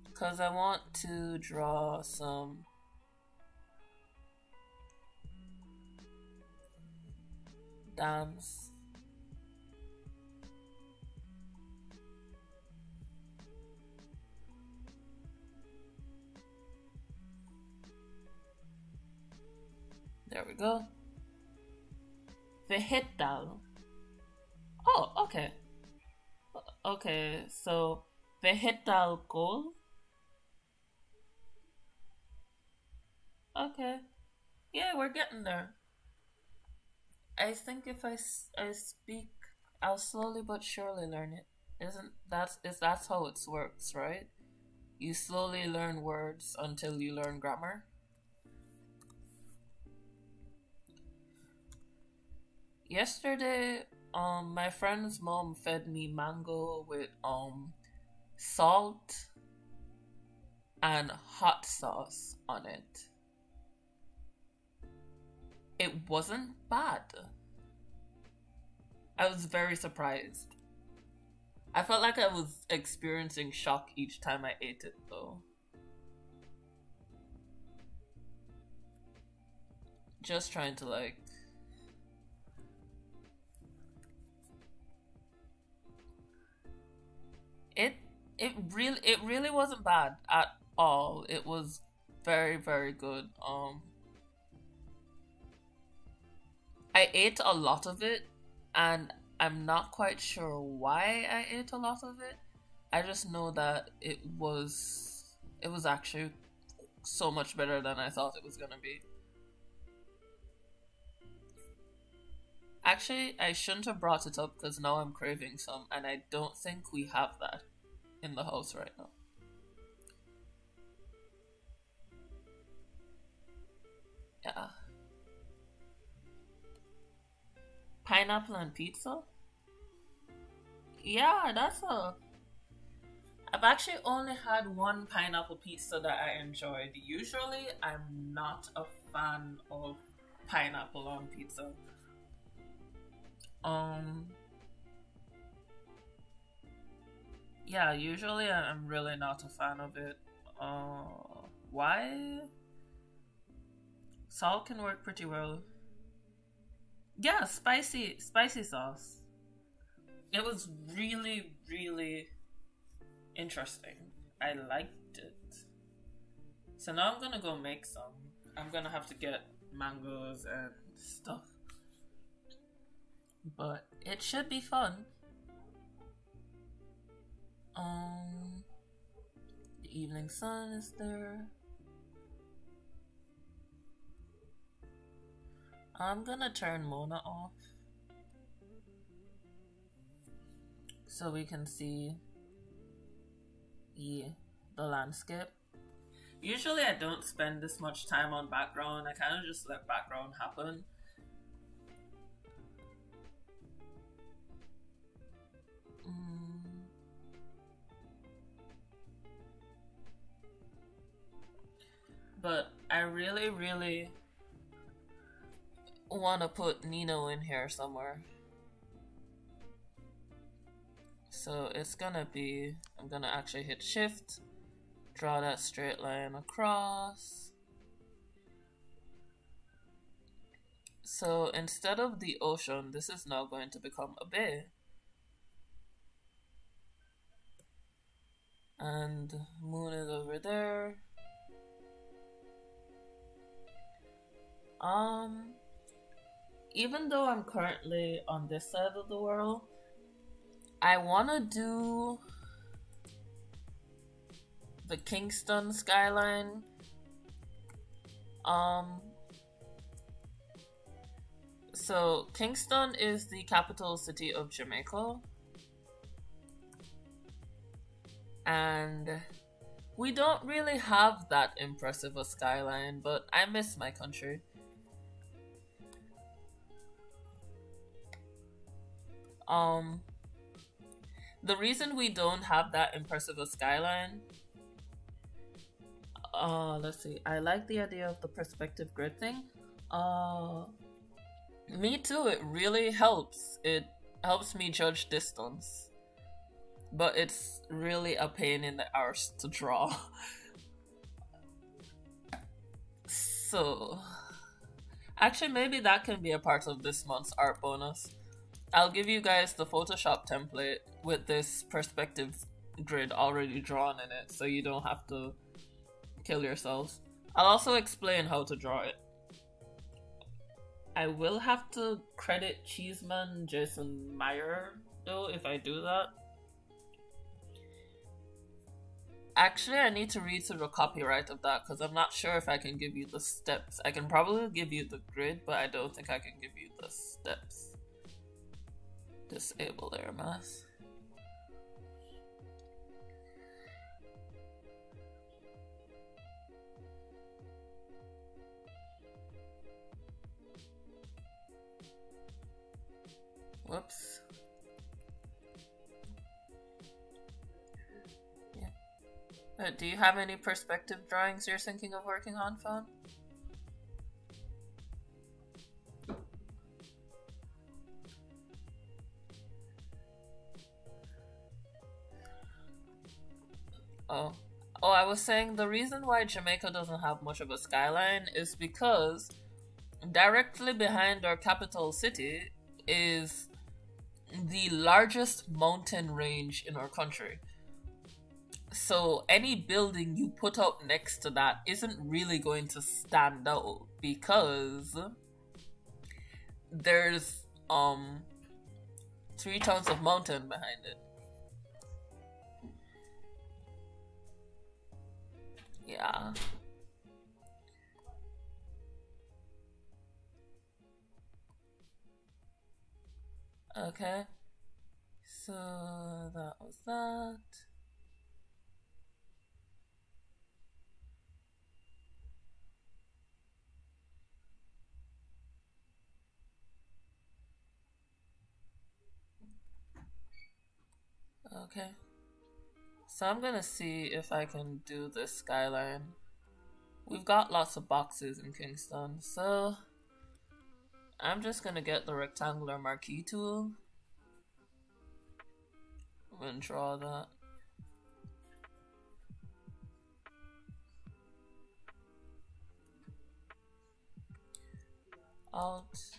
because I want to draw some dams. There we go. Vegetal. Oh, okay. Okay, so vegetal coal. Okay. Yeah, we're getting there. I think if I speak, I'll slowly but surely learn it. That's how it works, right? You slowly learn words until you learn grammar. Yesterday, my friend's mom fed me mango with salt and hot sauce on it. It wasn't bad. I was very surprised. I felt like I was experiencing shock each time I ate it though. Just trying to like it really wasn't bad at all. It was very, very good. I ate a lot of it, and I'm not quite sure why I ate a lot of it. I just know that it was actually so much better than I thought it was gonna be. Actually, I shouldn't have brought it up because now I'm craving some, and I don't think we have that in the house right now. Yeah. Pineapple and pizza? Yeah, I've actually only had one pineapple pizza that I enjoyed. Usually, I'm not a fan of pineapple on pizza. Yeah, usually I'm really not a fan of it. Why? Salt can work pretty well. Yeah, spicy sauce. It was really, really interesting. I liked it. So now I'm gonna go make some. I'm gonna have to get mangoes and stuff. But it should be fun. The evening sun is there. I'm gonna turn Mona off so we can see the landscape. Usually I don't spend this much time on background. I kind of just let background happen. But I really, really want to put Neenoo in here somewhere. So it's gonna be, I'm gonna actually hit shift, draw that straight line across. So instead of the ocean, this is now going to become a bay. And moon is over there. Even though I'm currently on this side of the world, I wanna do the Kingston skyline. So Kingston is the capital city of Jamaica. And we don't really have that impressive a skyline, but I miss my country. The reason we don't have that impressive a skyline, let's see, I like the idea of the perspective grid thing. Me too, it really helps. It helps me judge distance. But it's really a pain in the arse to draw. So, actually maybe that can be a part of this month's art bonus. I'll give you guys the Photoshop template with this perspective grid already drawn in it, so you don't have to kill yourselves. I'll also explain how to draw it. I will have to credit Cheeseman Jason Meyer though if I do that. Actually, I need to read through the copyright of that because I'm not sure if I can give you the steps. I can probably give you the grid, but I don't think I can give you the steps. Disable air mass. Whoops. Yeah. Do you have any perspective drawings you're thinking of working on, Fawn? Oh, I was saying the reason why Jamaica doesn't have much of a skyline is because directly behind our capital city is the largest mountain range in our country. So any building you put up next to that isn't really going to stand out because there's 3 tons of mountain behind it. Yeah. Okay. So that was that. Okay. So I'm gonna see if I can do this skyline. We've got lots of boxes in Kingston, so I'm just gonna get the rectangular marquee tool and draw that. Alt.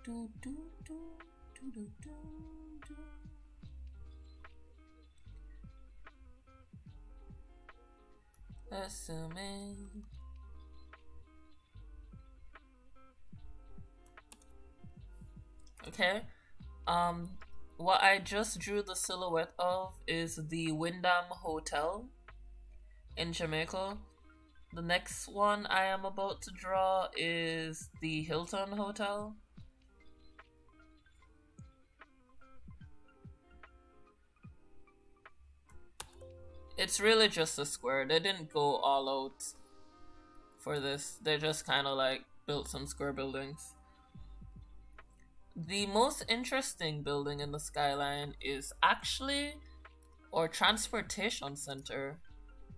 Do do do do do do do. Assuming. Okay. What I just drew the silhouette of is the Wyndham Hotel in Jamaica. The next one I am about to draw is the Hilton Hotel. It's really just a square. They didn't go all out for this. They just kind of like built some square buildings. The most interesting building in the skyline is actually our transportation center.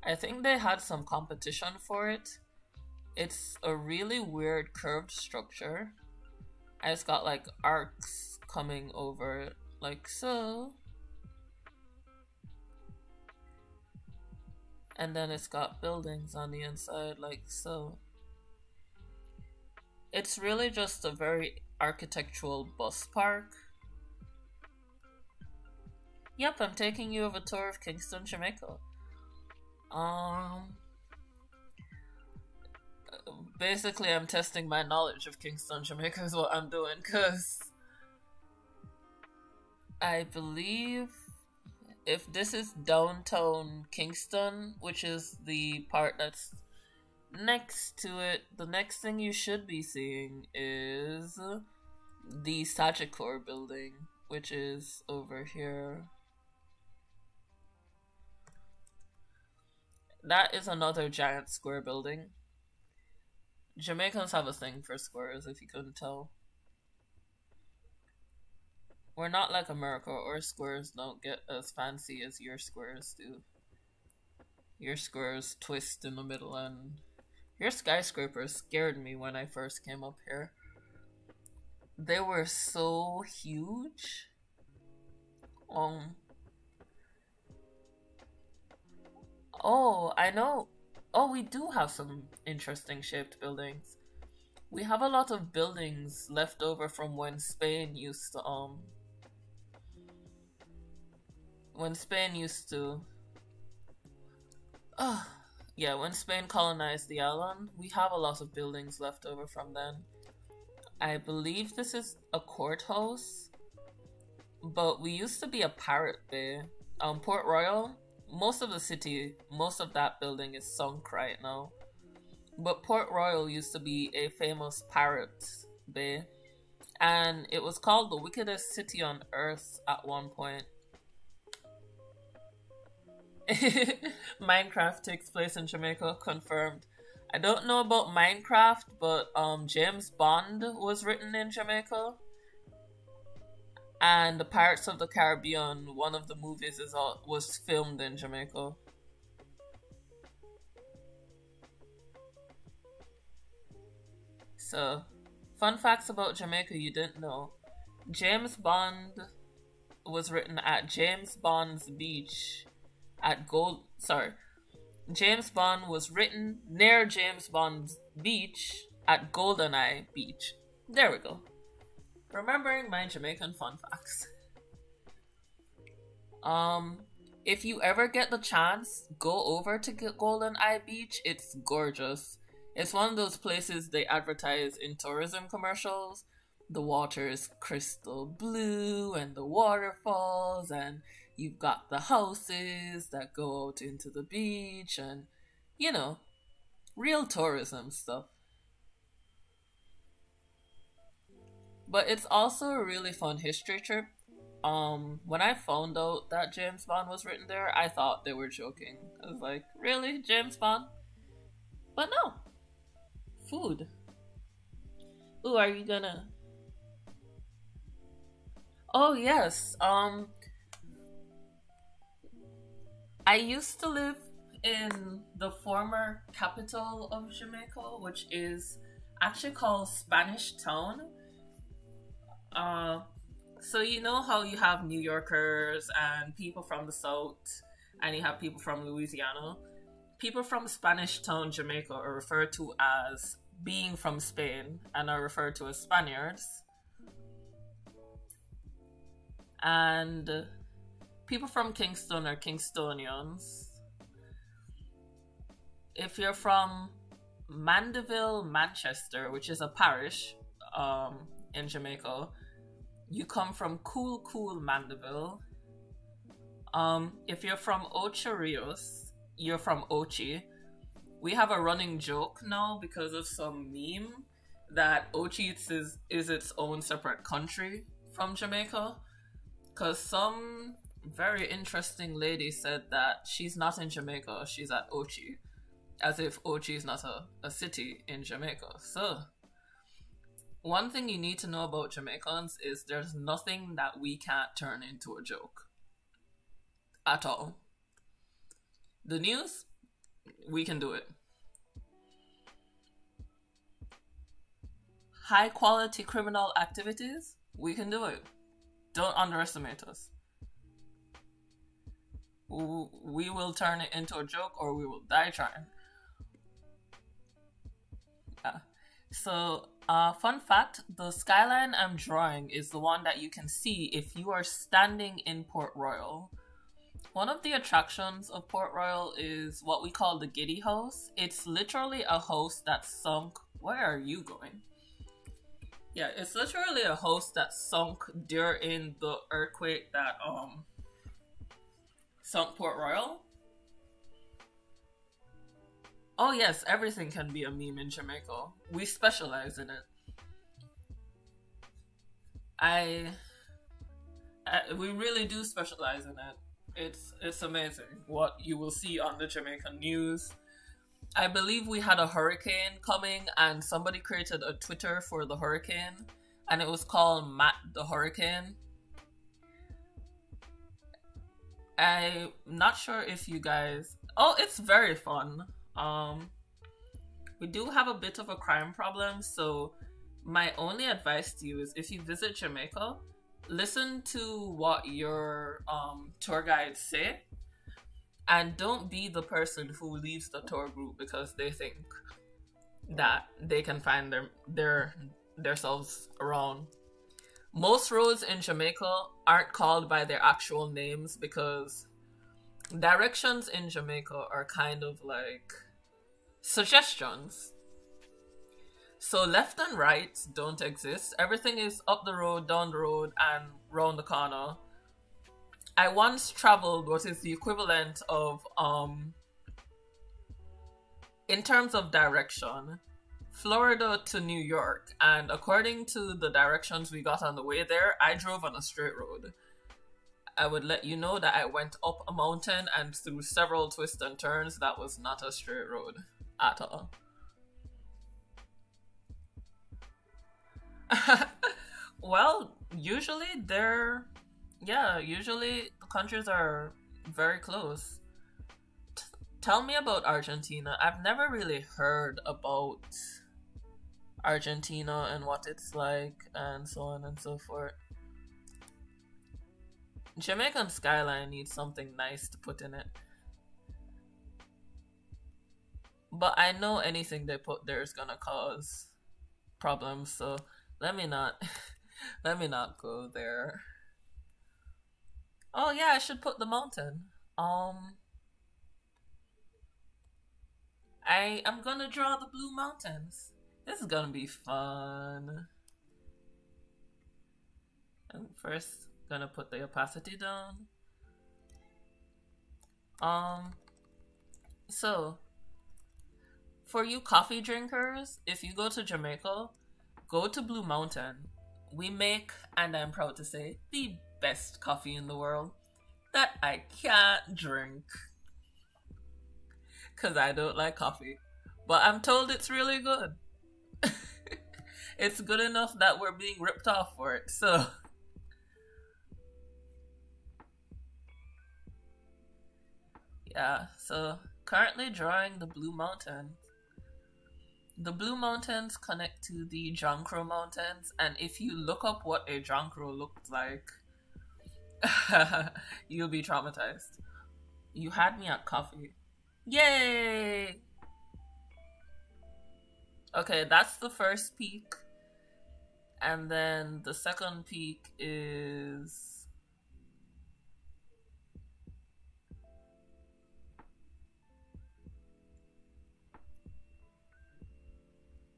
I think they had some competition for it. It's a really weird curved structure. It's got like arcs coming over like so. And then it's got buildings on the inside like so. It's really just a very architectural bus park. Yep, I'm taking you of a tour of Kingston, Jamaica. Um, Basically, I'm testing my knowledge of Kingston, Jamaica is what I'm doing, because I believe if this is downtown Kingston, which is the part that's next to it, the next thing you should be seeing is the Sagicor building, which is over here. That is another giant square building. Jamaicans have a thing for squares, if you couldn't tell. We're not like America, or squares don't get as fancy as your squares do. Your squares twist in the middle, and your skyscrapers scared me when I first came up here. They were so huge. Oh, I know. Oh, we do have some interesting shaped buildings. We have a lot of buildings left over from when Spain used to when Spain colonized the island, we have a lot of buildings left over from then. I believe this is a courthouse, but we used to be a pirate bay. Port Royal, most of that building is sunk right now. But Port Royal used to be a famous pirate bay, and it was called the wickedest city on earth at one point. Minecraft takes place in Jamaica, confirmed. I don't know about Minecraft, but James Bond was written in Jamaica. And the Pirates of the Caribbean, one of the movies, was filmed in Jamaica. So, fun facts about Jamaica you didn't know. James Bond was written at James Bond's Beach at James Bond was written near James Bond's Beach at GoldenEye Beach. There we go. Remembering my Jamaican fun facts. If you ever get the chance, go over to GoldenEye Beach. It's gorgeous. It's one of those places they advertise in tourism commercials. The water is crystal blue and the waterfalls, and you've got the houses that go out into the beach, and, you know, real tourism stuff. But it's also a really fun history trip. When I found out that James Bond was written there, I thought they were joking. I was like, really? James Bond? But no. Food. Ooh, are you gonna... Oh, yes. I used to live in the former capital of Jamaica, which is actually called Spanish Town. So you know how you have New Yorkers and people from the South, and you have people from Louisiana? People from Spanish Town, Jamaica are referred to as being from Spain and are referred to as Spaniards. And people from Kingston are Kingstonians. If you're from Mandeville, Manchester, which is a parish in Jamaica, you come from cool Mandeville. If you're from Ocho Rios, you're from Ochi. We have a running joke now because of some meme that Ochi is its own separate country from Jamaica. Because some very interesting lady said that she's not in Jamaica, she's at Ochi. As if Ochi is not a city in Jamaica. So, one thing you need to know about Jamaicans is there's nothing that we can't turn into a joke. At all. The news, we can do it. High quality criminal activities, we can do it. Don't underestimate us. We will turn it into a joke or we will die trying. Yeah. So Fun fact, the skyline I'm drawing is the one that you can see if you are standing in Port Royal. One of the attractions of Port Royal is what we call the Giddy House. It's literally a house that sunk. Where are you going? Yeah, it's literally a house that sunk during the earthquake that sunk Port Royal. Oh yes, everything can be a meme in Jamaica. We specialize in it. We really do specialize in it. It's amazing what you will see on the Jamaican news. I believe we had a hurricane coming and somebody created a Twitter for the hurricane and it was called Matt the Hurricane. I'm not sure if you guys... Oh, it's very fun. We do have a bit of a crime problem, so my only advice to you is if you visit Jamaica, listen to what your tour guides say and don't be the person who leaves the tour group because they think that they can find themselves around. Most roads in Jamaica aren't called by their actual names because directions in Jamaica are kind of like suggestions. So left and right don't exist. Everything is up the road, down the road, and round the corner. I once traveled what is the equivalent of, in terms of direction, Florida to New York. And according to the directions we got on the way there, I drove on a straight road. I would let you know that I went up a mountain and through several twists and turns. That was not a straight road at all. Well, usually usually the countries are very close. Tell me about Argentina. I've never really heard about Argentina and what it's like and so on and so forth. Jamaican skyline needs something nice to put in it. But I know anything they put there is gonna cause problems, so let me not go there. Oh yeah, I should put the mountain. I am gonna draw the Blue Mountains. This is gonna be fun. I'm first gonna put the opacity down. So for you coffee drinkers, if you go to Jamaica, go to Blue Mountain. We make, and I'm proud to say, the best coffee in the world that I can't drink because I don't like coffee, but I'm told it's really good. It's good enough that we're being ripped off for it, so yeah, so currently drawing the Blue Mountains. The Blue Mountains connect to the Jonkro Mountains, and if you look up what a Jonkro looked like, you'll be traumatized. You had me at coffee. Yay! Okay, that's the first peak. And then the second peak is...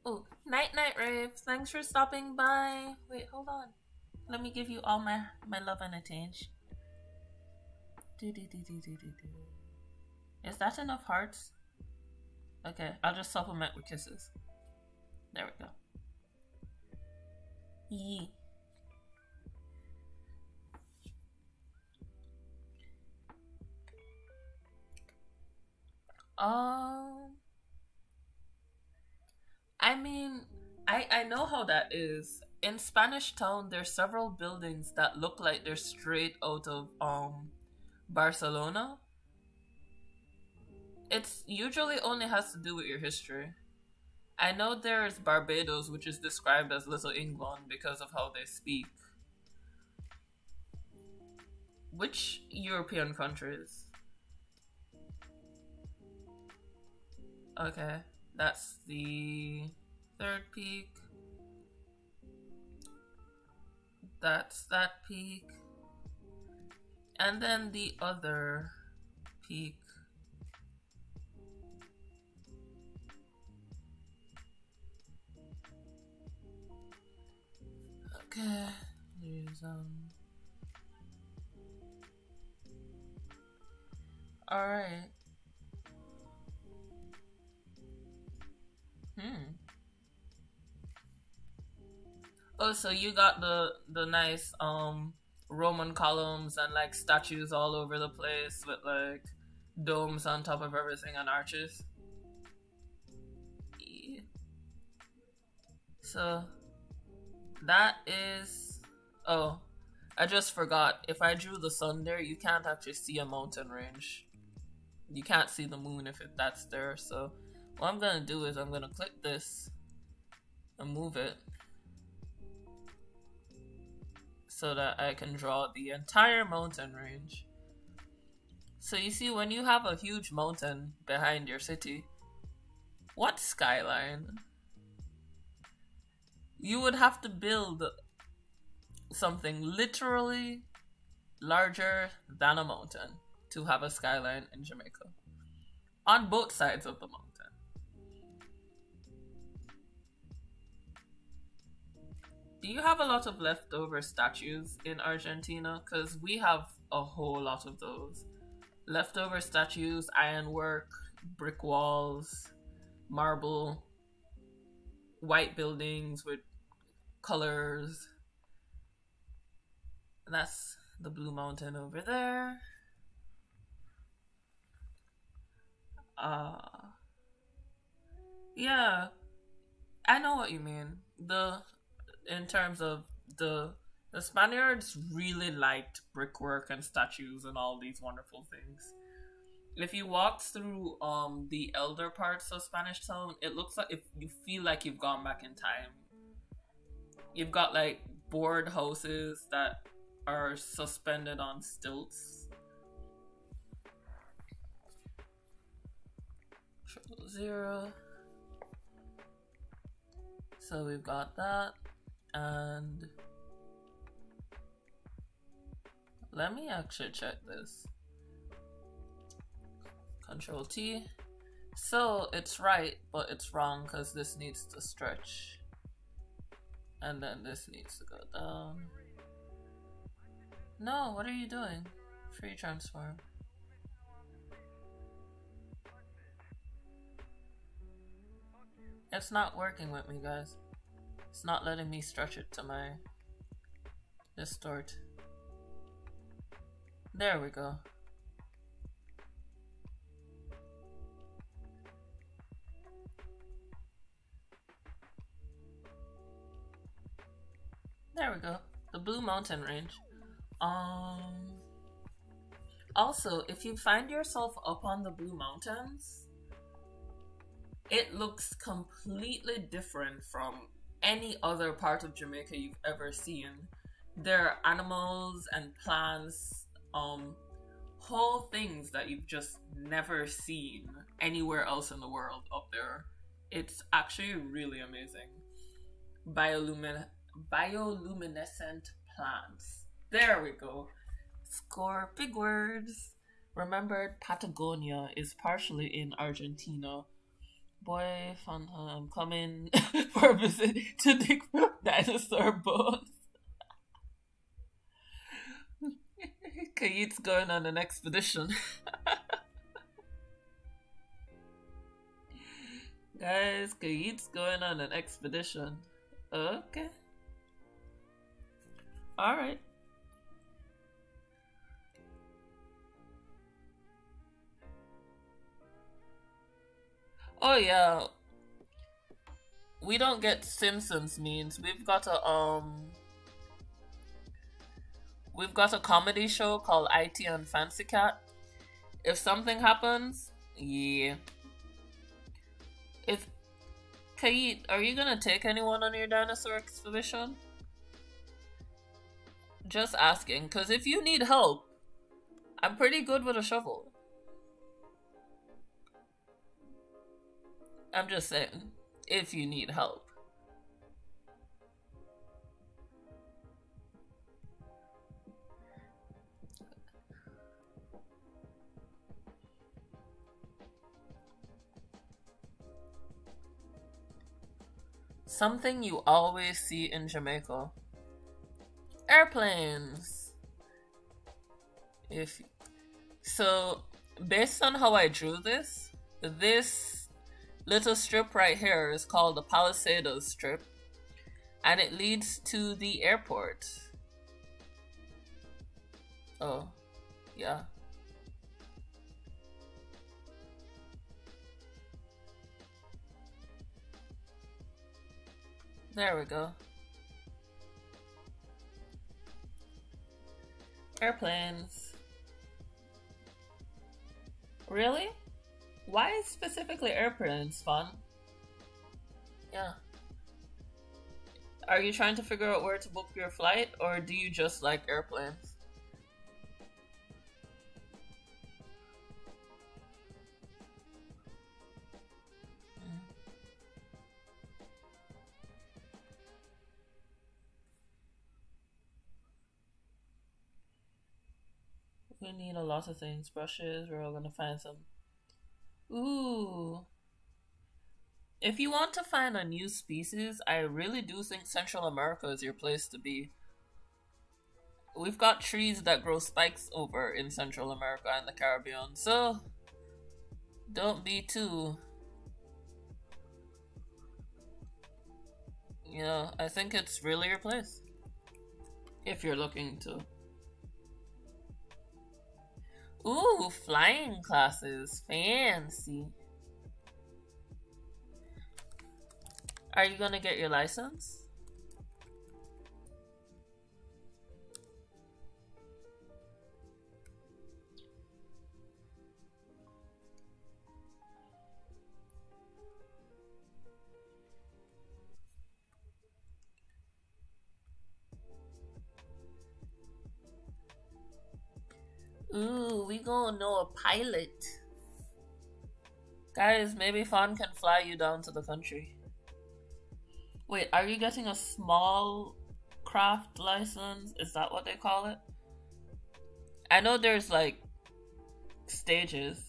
Oh, night Rave. Thanks for stopping by. Wait, hold on. Let me give you all my love and attention. Is that enough hearts? Okay, I'll just supplement with kisses. There we go. Yee. I mean, I know how that is. In Spanish Town, there's several buildings that look like they're straight out of Barcelona. It's usually only has to do with your history. I know there's Barbados, which is described as Little England because of how they speak. Which European countries? Okay, that's the third peak. That's that peak. And then the other peak. Okay. There's alright. Oh, so you got the nice Roman columns and like statues all over the place with like domes on top of everything and arches. Yeah. So that is, oh, I just forgot. If I drew the sun there, you can't actually see a mountain range. You can't see the moon if that's there. So what I'm gonna do is I'm gonna click this and move it so that I can draw the entire mountain range. So you see, when you have a huge mountain behind your city, what skyline? You would have to build something literally larger than a mountain to have a skyline in Jamaica. On both sides of the mountain. Do you have a lot of leftover statues in Argentina? Because we have a whole lot of those. Leftover statues, ironwork, brick walls, marble, white buildings with colors. That's the Blue Mountain over there. Yeah, I know what you mean. In terms of the Spaniards really liked brickwork and statues and all these wonderful things. If you walk through the elder parts of Spanish Town, it looks like, if you feel like you've gone back in time. You've got like board houses that are suspended on stilts. 000. So we've got that, and let me actually check this. Control T. So it's right, but it's wrong because this needs to stretch. And then this needs to go down. No, what are you doing? Free transform. It's not working with me, guys. It's not letting me stretch it to my distort. There we go. There we go. The Blue Mountain Range. Also, if you find yourself up on the Blue Mountains, it looks completely different from any other part of Jamaica you've ever seen. There are animals and plants, whole things that you've just never seen anywhere else in the world up there. It's actually really amazing. Bioluminescent plants. There we go. Score big words. Remember, Patagonia is partially in Argentina. Boy, fun, I'm coming for a visit to dig for dinosaur bones. Kayit's going on an expedition. Guys, Kayit's going on an expedition. Okay. Alright. Oh yeah. We don't get Simpsons memes. We've got a comedy show called IT and Fancy Cat. If something happens, yeah. If Kayit, are you gonna take anyone on your dinosaur expedition? Just asking, because if you need help, I'm pretty good with a shovel. I'm just saying, if you need help. Something you always see in Jamaica. Airplanes. So, based on how I drew this little strip right here is called the Palisados strip, and it leads to the airport. Oh, yeah. There we go. Airplanes. Really? Why is specifically airplanes fun? Yeah. Are you trying to figure out where to book your flight, or do you just like airplanes? We need a lot of things. Brushes, we're all gonna find some. Ooh. If you want to find a new species, I really do think Central America is your place to be. We've got trees that grow spikes over in Central America and the Caribbean, so don't be too... You know, I think it's really your place. If you're looking to... Ooh, flying classes. Fancy. Are you gonna get your license? Ooh, we gonna know a pilot. Guys, maybe Fawn can fly you down to the country. Wait, are you getting a small craft license? Is that what they call it? I know there's like stages.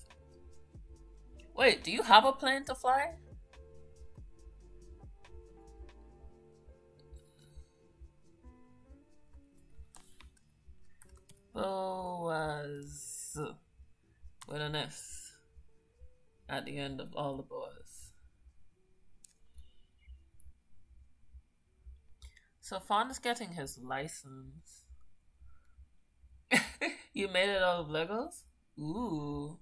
Wait, do you have a plane to fly? Boas with an S at the end of all the boas. So Fawn is getting his license. You made it out of Legos? Ooh.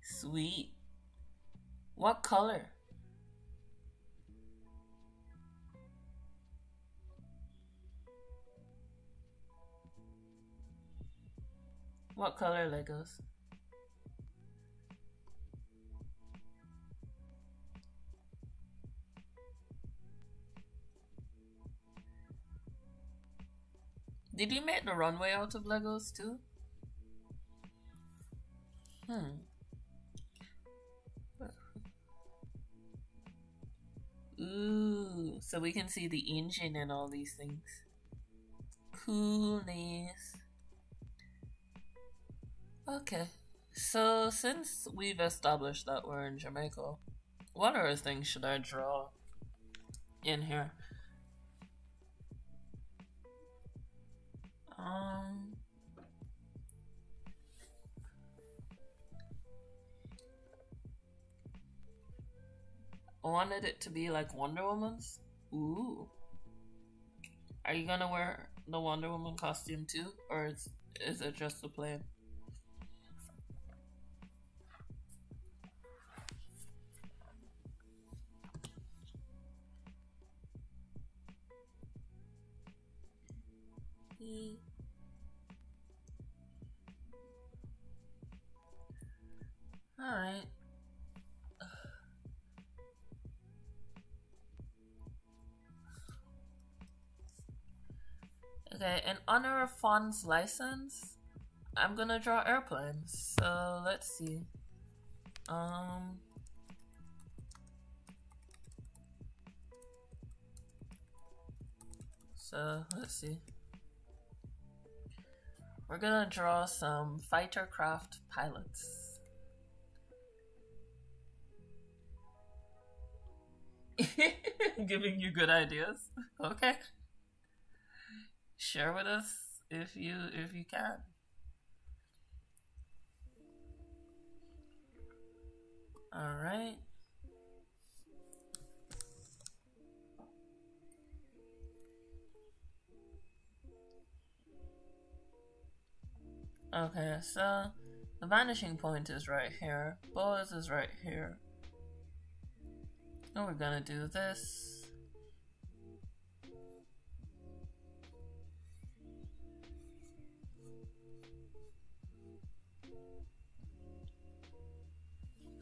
Sweet. What color? What color Legos? Did you make the runway out of Legos too? Ooh, so we can see the engine and all these things. Coolness. Okay, so since we've established that we're in Jamaica, what other things should I draw in here? I wanted it to be like Wonder Woman's. Ooh. Are you gonna wear the Wonder Woman costume too? Or is it just a plain? Alright. Okay, in honor of Fawn's license, I'm gonna draw airplanes. So let's see. So let's see. We're gonna draw some fighter craft pilots. Giving you good ideas. Okay. Share with us if you can. All right. Okay, so the vanishing point is right here. Boas is right here. And we're gonna do this.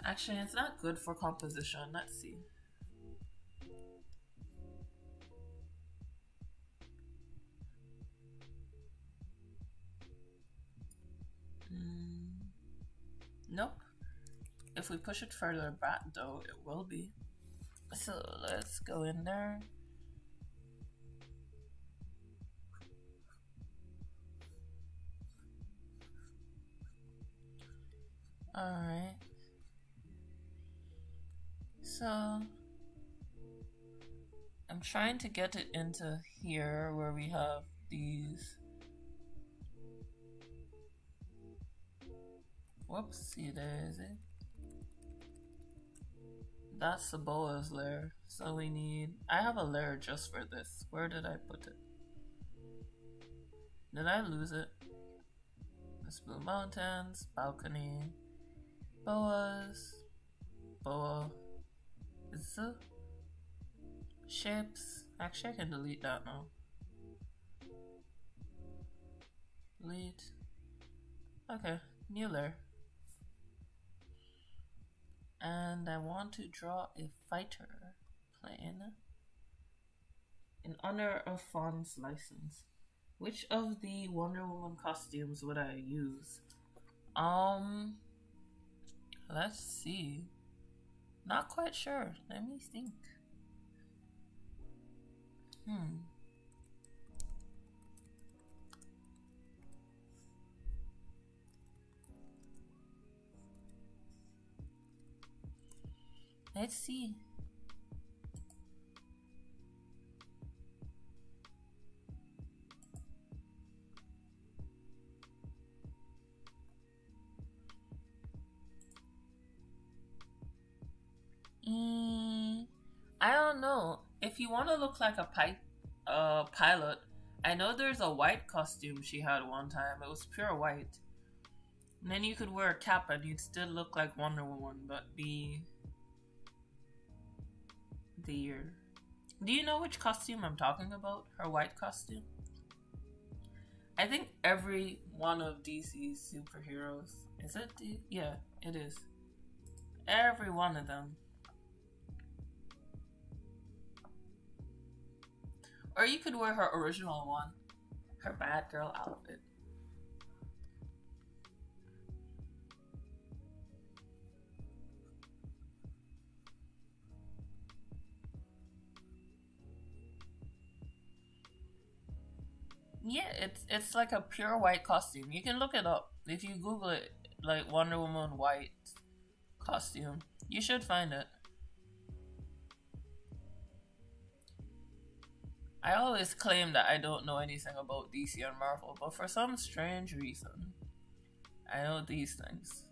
Actually, it's not good for composition. Let's see. Nope. If we push it further back, though, it will be. So let's go in there. Alright. So I'm trying to get it into here where we have these. Whoopsie daisy. That's the boa's lair. So we need. I have a lair just for this. Where did I put it? Did I lose it? This Blue Mountains, balcony, boas, boa. Is it? Shapes. Actually, I can delete that now. Delete. Okay, new layer. And I want to draw a fighter plane in honor of Fawn's license. Which of the Wonder Woman costumes would I use? Let's see. Not quite sure. Let me think. Let's see. I don't know. If you want to look like a pilot, I know there's a white costume she had one time. It was pure white. And then you could wear a cap and you'd still look like Wonder Woman, but be the year. Do you know which costume I'm talking about? Her white costume? I think every one of DC's superheroes. Is it? Yeah, it is. Every one of them. Or you could wear her original one. Her bad girl outfit. Yeah, it's like a pure white costume. You can look it up. If you Google it, like Wonder Woman white costume, you should find it. I always claim that I don't know anything about DC and Marvel, but for some strange reason, I know these things.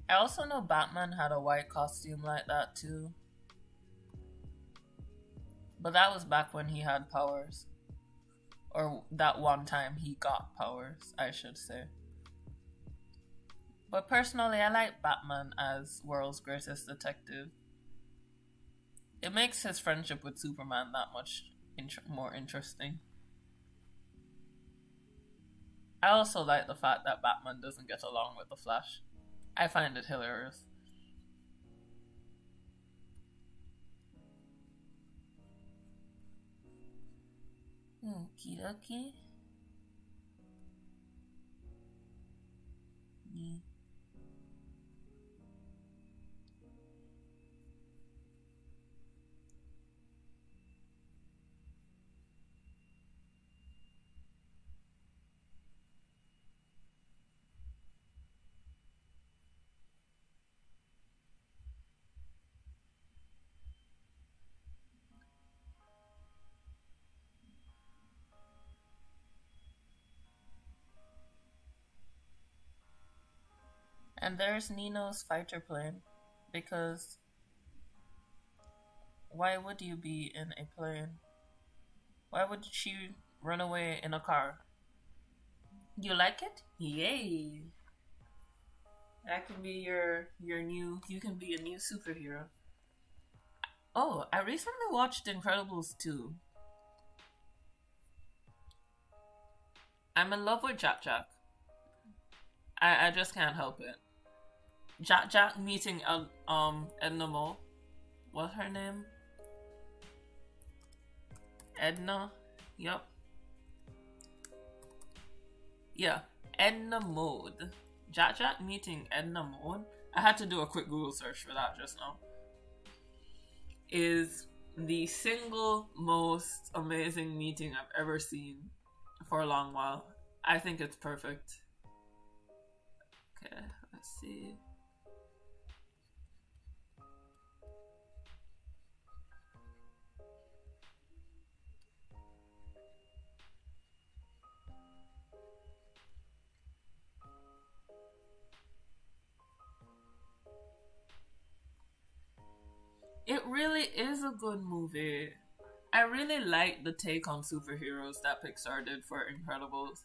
I also know Batman had a white costume like that too. But that was back when he had powers. Or that one time he got powers, I should say. But personally, I like Batman as world's greatest detective. It makes his friendship with Superman that much more interesting. I also like the fact that Batman doesn't get along with the Flash. I find it hilarious. Okie dokie. And there's Neenoo's fighter plane. Because why would you be in a plane? Why would she run away in a car? You like it? Yay! That can be your new. You can be a new superhero. Oh, I recently watched Incredibles 2. I'm in love with Jack Jack. I just can't help it. Jack Jack meeting Edna Mode. What's her name? Edna. Yup. Yeah, Edna Mode. Jack Jack meeting Edna Mode. I had to do a quick Google search for that just now. Is the single most amazing meeting I've ever seen for a long while. I think it's perfect. Okay, let's see. It really is a good movie. I really like the take on superheroes that Pixar did for Incredibles.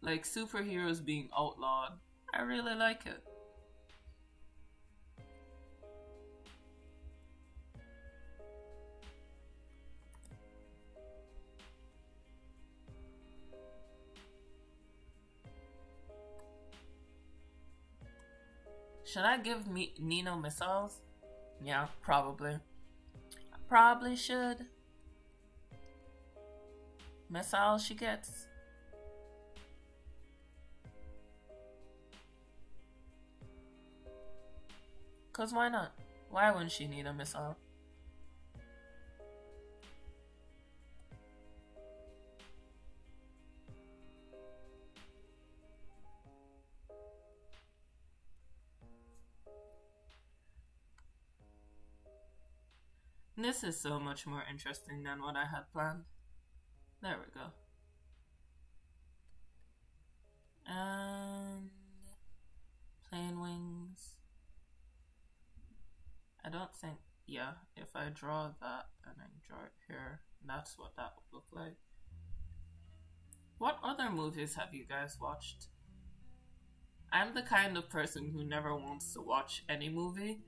Like superheroes being outlawed. I really like it. Should I give Neenoo missiles? Yeah, probably. Probably should. Missiles she gets. Cause why not? Why wouldn't she need a missile? This is so much more interesting than what I had planned. There we go. And plain wings. I don't think, yeah, if I draw that and I draw it here, that's what that would look like. What other movies have you guys watched? I'm the kind of person who never wants to watch any movie,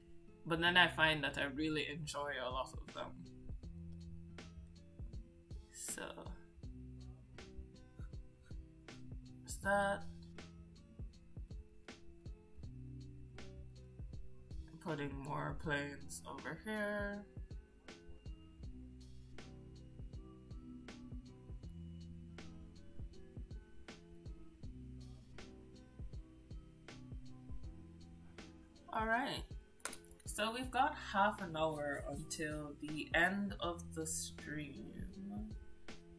but then I find that I really enjoy a lot of them. So, what's that? I'm putting more planes over here. Alright. So we've got half an hour until the end of the stream.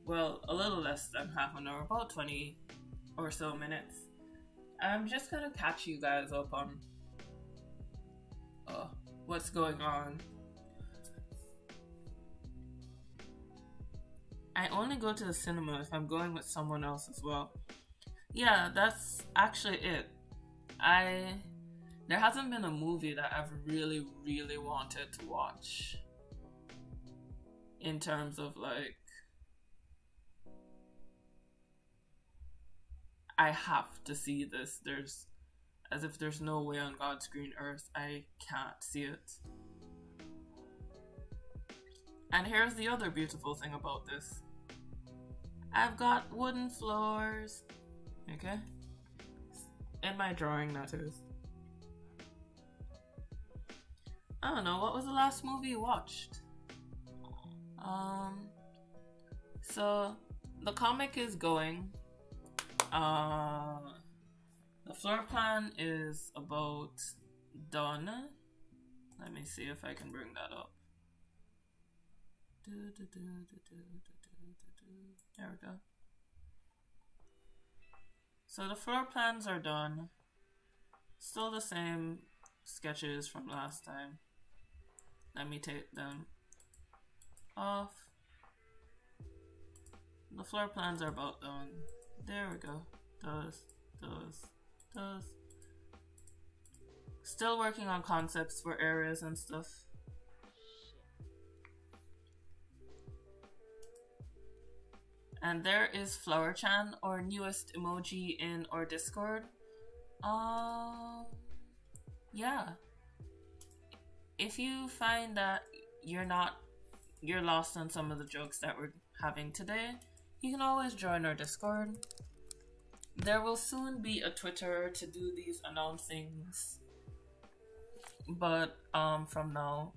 Well, a little less than half an hour, about 20 or so minutes. I'm just gonna catch you guys up on what's going on. I only go to the cinema if I'm going with someone else as well. Yeah, that's actually it. There hasn't been a movie that I've really, really wanted to watch. In terms of like, I have to see this. As if there's no way on God's green earth I can't see it. And here's the other beautiful thing about this. I've got wooden floors. Okay? In my drawing, that is. I don't know, what was the last movie you watched? So the comic is going. The floor plan is about done. Let me see if I can bring that up. There we go. So the floor plans are done. Still the same sketches from last time. Let me take them off. The floor plans are about done. There we go. Those. Does. Still working on concepts for areas and stuff. And there is Flower-chan, our newest emoji in our Discord. Yeah. If you find that you're lost on some of the jokes that we're having today, you can always join our Discord. There will soon be a Twitter to do these announcings. But from now,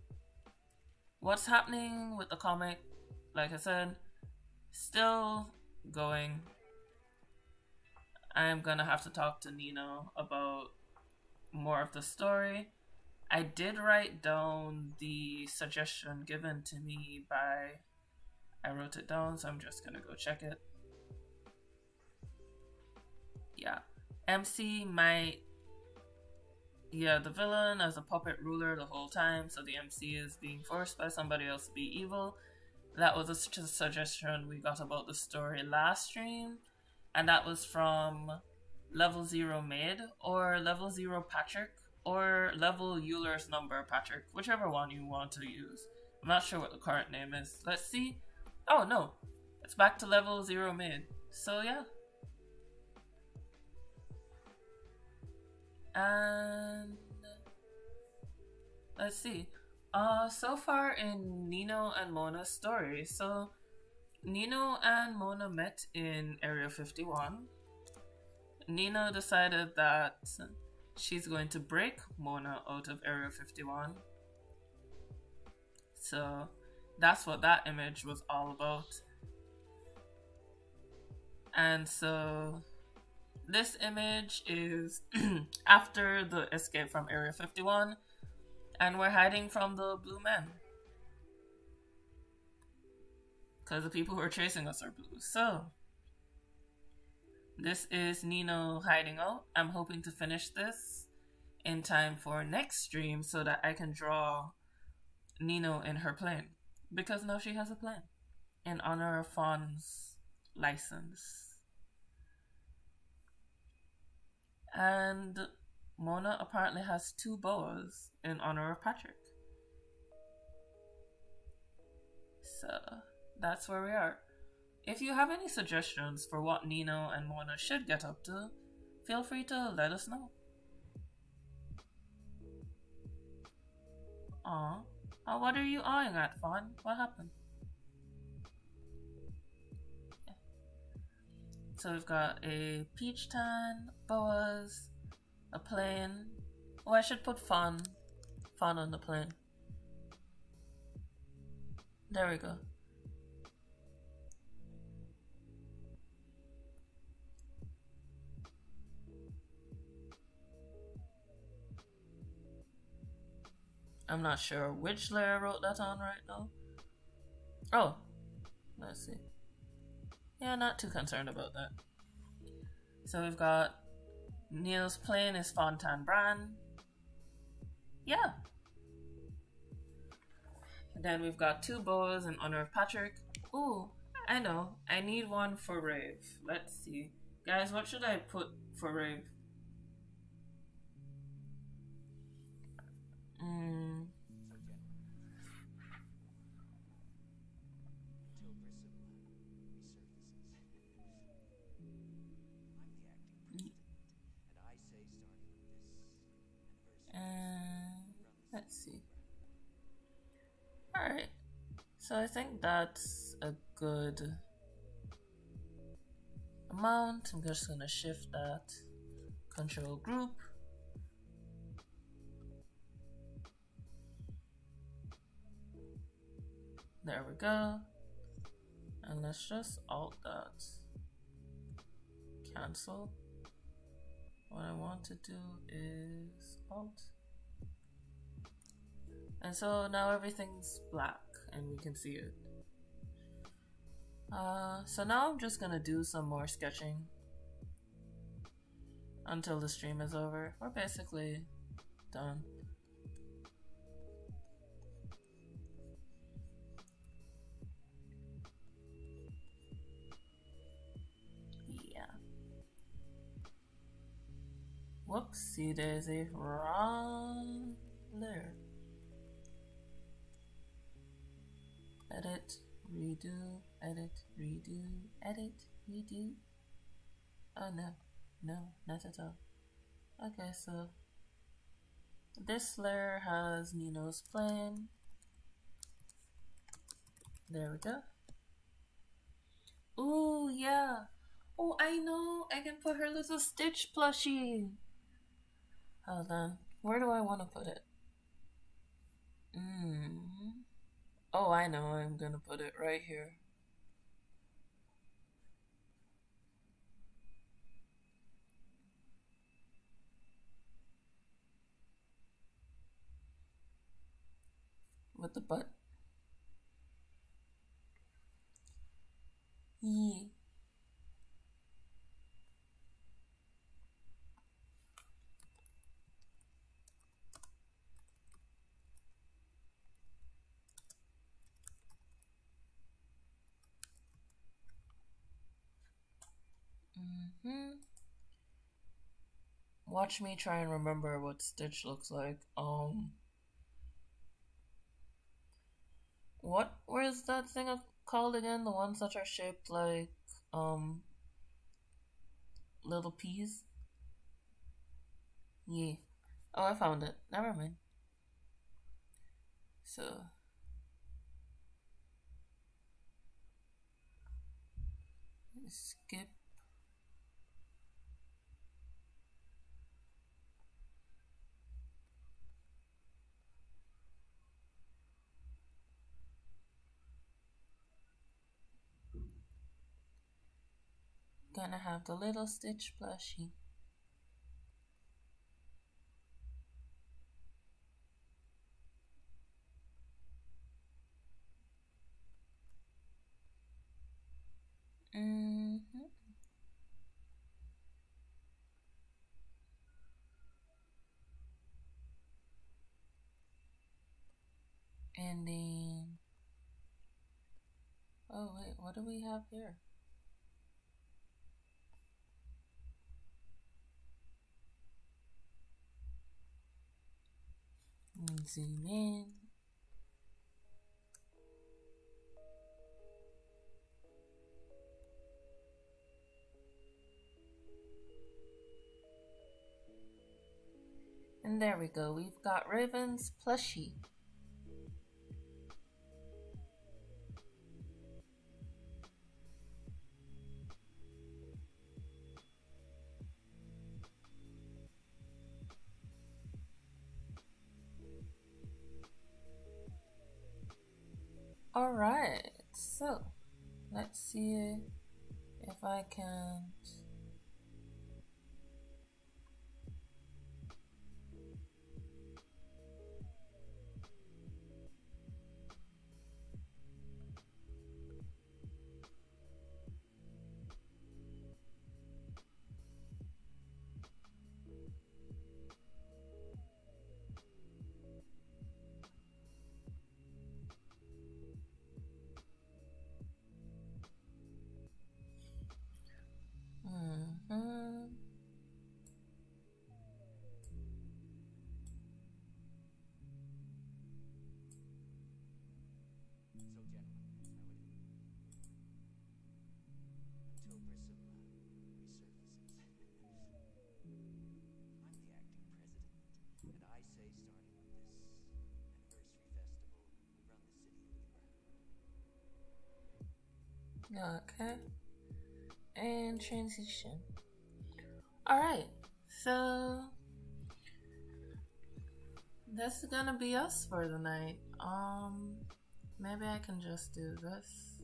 what's happening with the comic, like I said, still going. I'm gonna have to talk to Neenoo about more of the story. I did write down the suggestion given to me by... I wrote it down, so I'm just gonna go check it. Yeah. MC might... Yeah, the villain as a puppet ruler the whole time, so the MC is being forced by somebody else to be evil. That was a suggestion we got about the story last stream, and that was from Level 0 Mid, or Level 0 Patrick, or Level Euler's Number Patrick, whichever one you want to use. I'm not sure what the current name is. Let's see. Oh no, it's back to Level 0 Mid. So yeah. And let's see. So far in Neenoo and Mona's story, so Neenoo and Mona met in Area 51. Neenoo decided that she's going to break Mona out of Area 51. So that's what that image was all about. And so this image is after the escape from Area 51. And we're hiding from the blue men. Because the people who are chasing us are blue. So, this is Neenoo hiding out. I'm hoping to finish this in time for next stream so that I can draw Neenoo in her plane. Because now she has a plane. In honor of Fawn's license. And Mona apparently has 2 boas in honor of Patrick. So, that's where we are. If you have any suggestions for what Neenoo and Mona should get up to, feel free to let us know. Aw. Oh, what are you eyeing at, Fawn? What happened? Yeah. So we've got a peach tan, boas, a plane. Oh, I should put Fawn on the plane. There we go. I'm not sure which layer I wrote that on right now. Oh, let's see. Yeah, not too concerned about that. So we've got Neil's plane is Fontan Brand. Yeah. And then we've got 2 boas in honor of Patrick. Ooh, I know. I need one for Rave. Let's see. Guys, what should I put for Rave? Let's see. Alright. So I think that's a good amount. I'm just gonna shift that. Control group. There we go. And let's just alt that. Cancel. What I want to do is alt. And so now everything's black and we can see it. So now I'm just gonna do some more sketching until the stream is over. We're basically done. Oopsie daisy, wrong layer. Edit, redo, edit, redo, edit, redo. Oh no, no, not at all. Okay, so this layer has Neenoo's plane. There we go. Ooh, yeah. Oh, I know. I can put her little Stitch plushie. Hold on. Where do I want to put it? Oh, I know. I'm gonna put it right here. With the butt. Yeah. Watch me try and remember what Stitch looks like. What was that thing called again? The ones that are shaped like, little peas? Yeah. Oh, I found it. Never mind. So, skip. Gonna have the little Stitch plushie. And then, oh wait, what do we have here? Zoom in. And there we go. We've got Raven's plushie. Alright, so let's see if I can. Okay. And transition. Alright, so that's gonna be us for the night. Maybe I can just do this.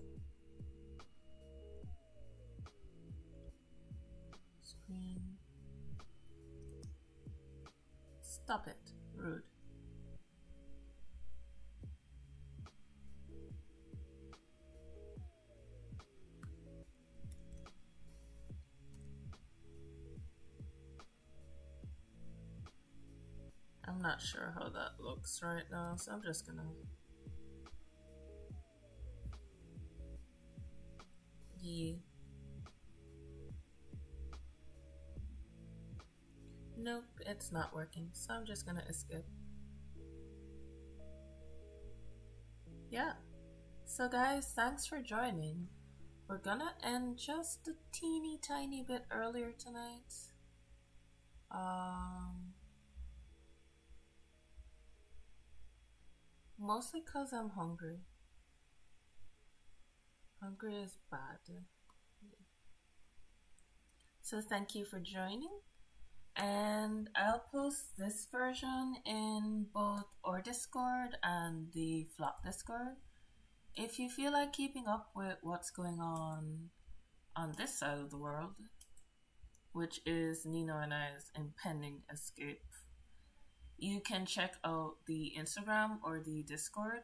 Screen. Stop it. Rude. I'm not sure how that looks right now, so I'm just gonna... Yeah. Nope, it's not working, so I'm just gonna escape. Yeah. So guys, thanks for joining. We're gonna end just a teeny tiny bit earlier tonight. Mostly cause I'm hungry. Hungry is bad. So thank you for joining. And I'll post this version in both our Discord and the Flock Discord. If you feel like keeping up with what's going on this side of the world, which is Neenoo and I's impending escape, you can check out the Instagram or the Discord.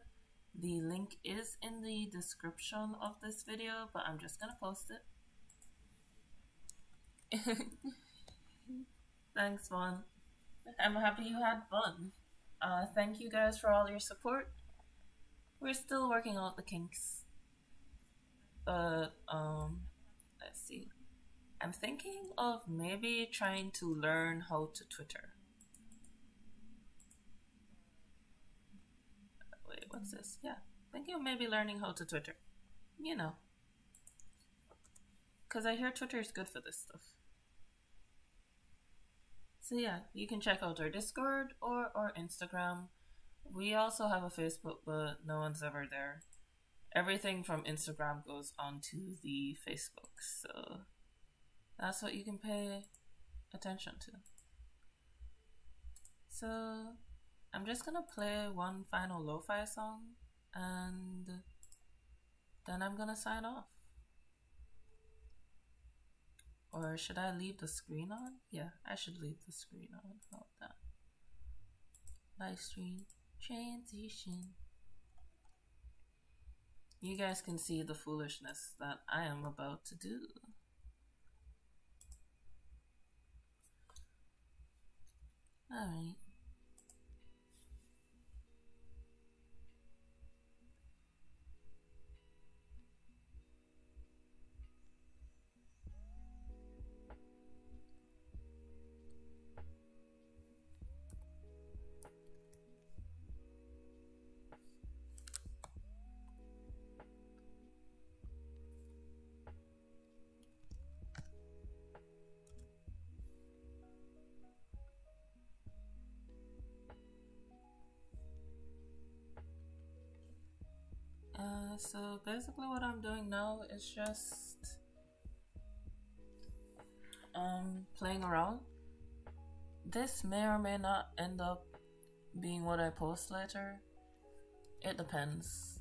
The link is in the description of this video, but I'm just gonna post it. Thanks, Vaughn. I'm happy you had fun. Thank you guys for all your support. We're still working out the kinks. But, let's see. I'm thinking of maybe trying to learn how to Twitter. Wait, what's this? Yeah, thinking of maybe learning how to Twitter. You know. Because I hear Twitter is good for this stuff. So yeah, you can check out our Discord or our Instagram. We also have a Facebook, but no one's ever there. Everything from Instagram goes onto the Facebook, so that's what you can pay attention to. So I'm just gonna play one final lo-fi song and then I'm gonna sign off. Or should I leave the screen on? Yeah, I should leave the screen on. How about that? Live stream transition. You guys can see the foolishness that I am about to do. Alright. So basically what I'm doing now is just playing around. This may or may not end up being what I post later. It depends.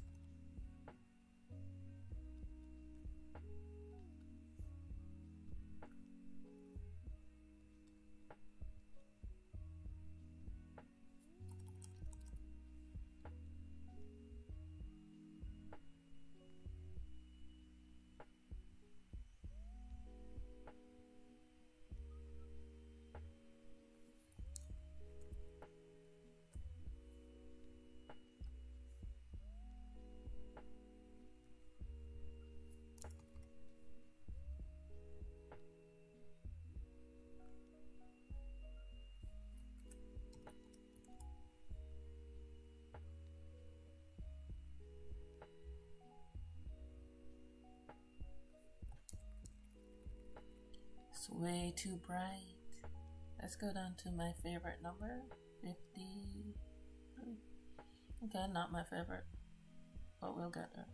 It's way too bright. Let's go down to my favorite number, 50. Okay, not my favorite, but we'll get there.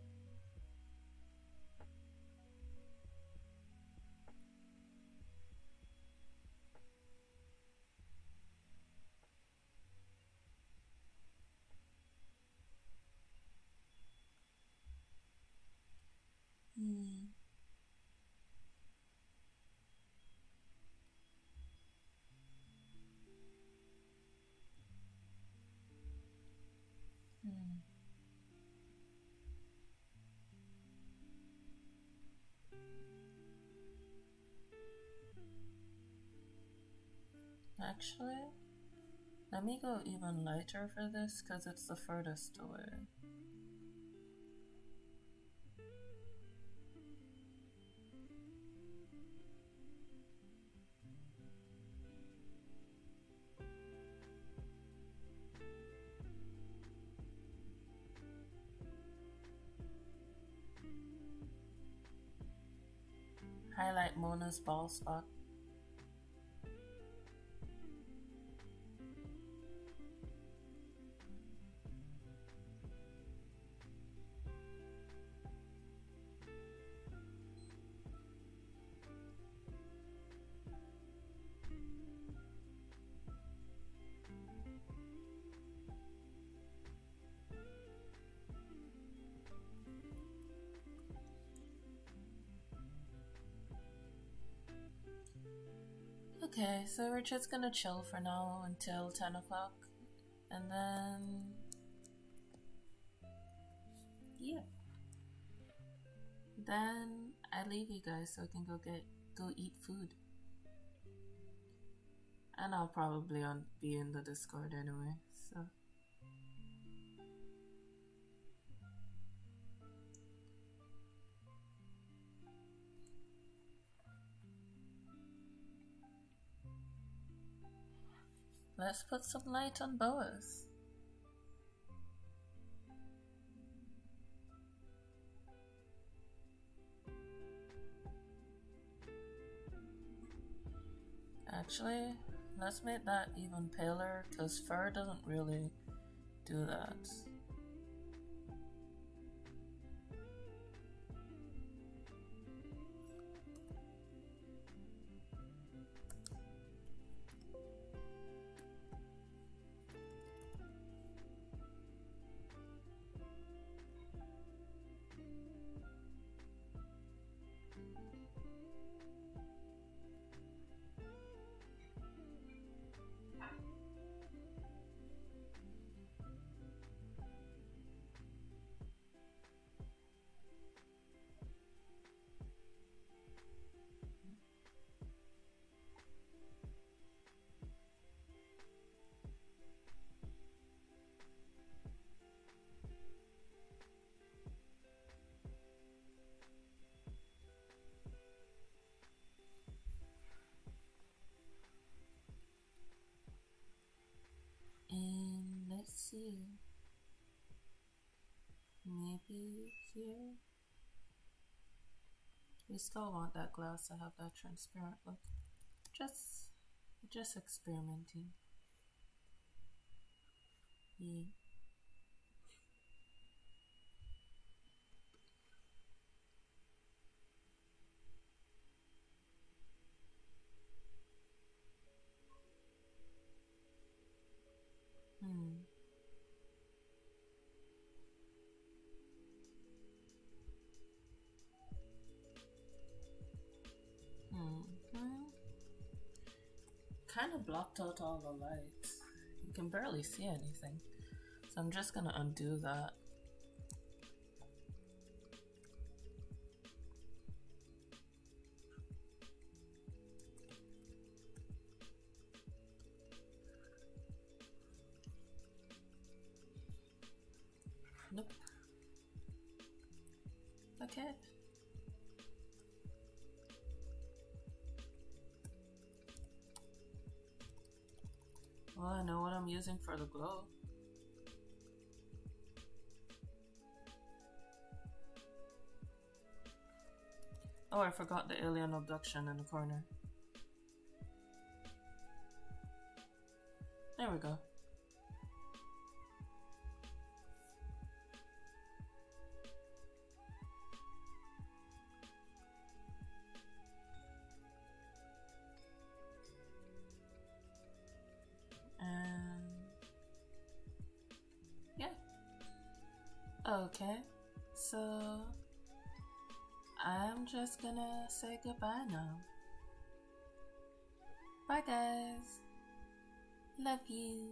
Actually, let me go even lighter for this because it's the furthest away. highlight Mona's bald spot. Okay, so we're just gonna chill for now until 10 o'clock, and then yeah, then I leave you guys so I can go eat food, and I'll probably be in the Discord anyway. So let's put some light on boas. Actually, let's make that even paler, because fur doesn't really do that. And let's see, maybe here. We still want that glass to have that transparent look. Just experimenting. Yeah. Kind of blocked out all the lights. You can barely see anything. So I'm just gonna undo that. Nope. Okay. Well, I know what I'm using for the glow. Oh, I forgot the alien abduction in the corner. There we go. Okay, so I'm just gonna say goodbye now. Bye guys. Love you.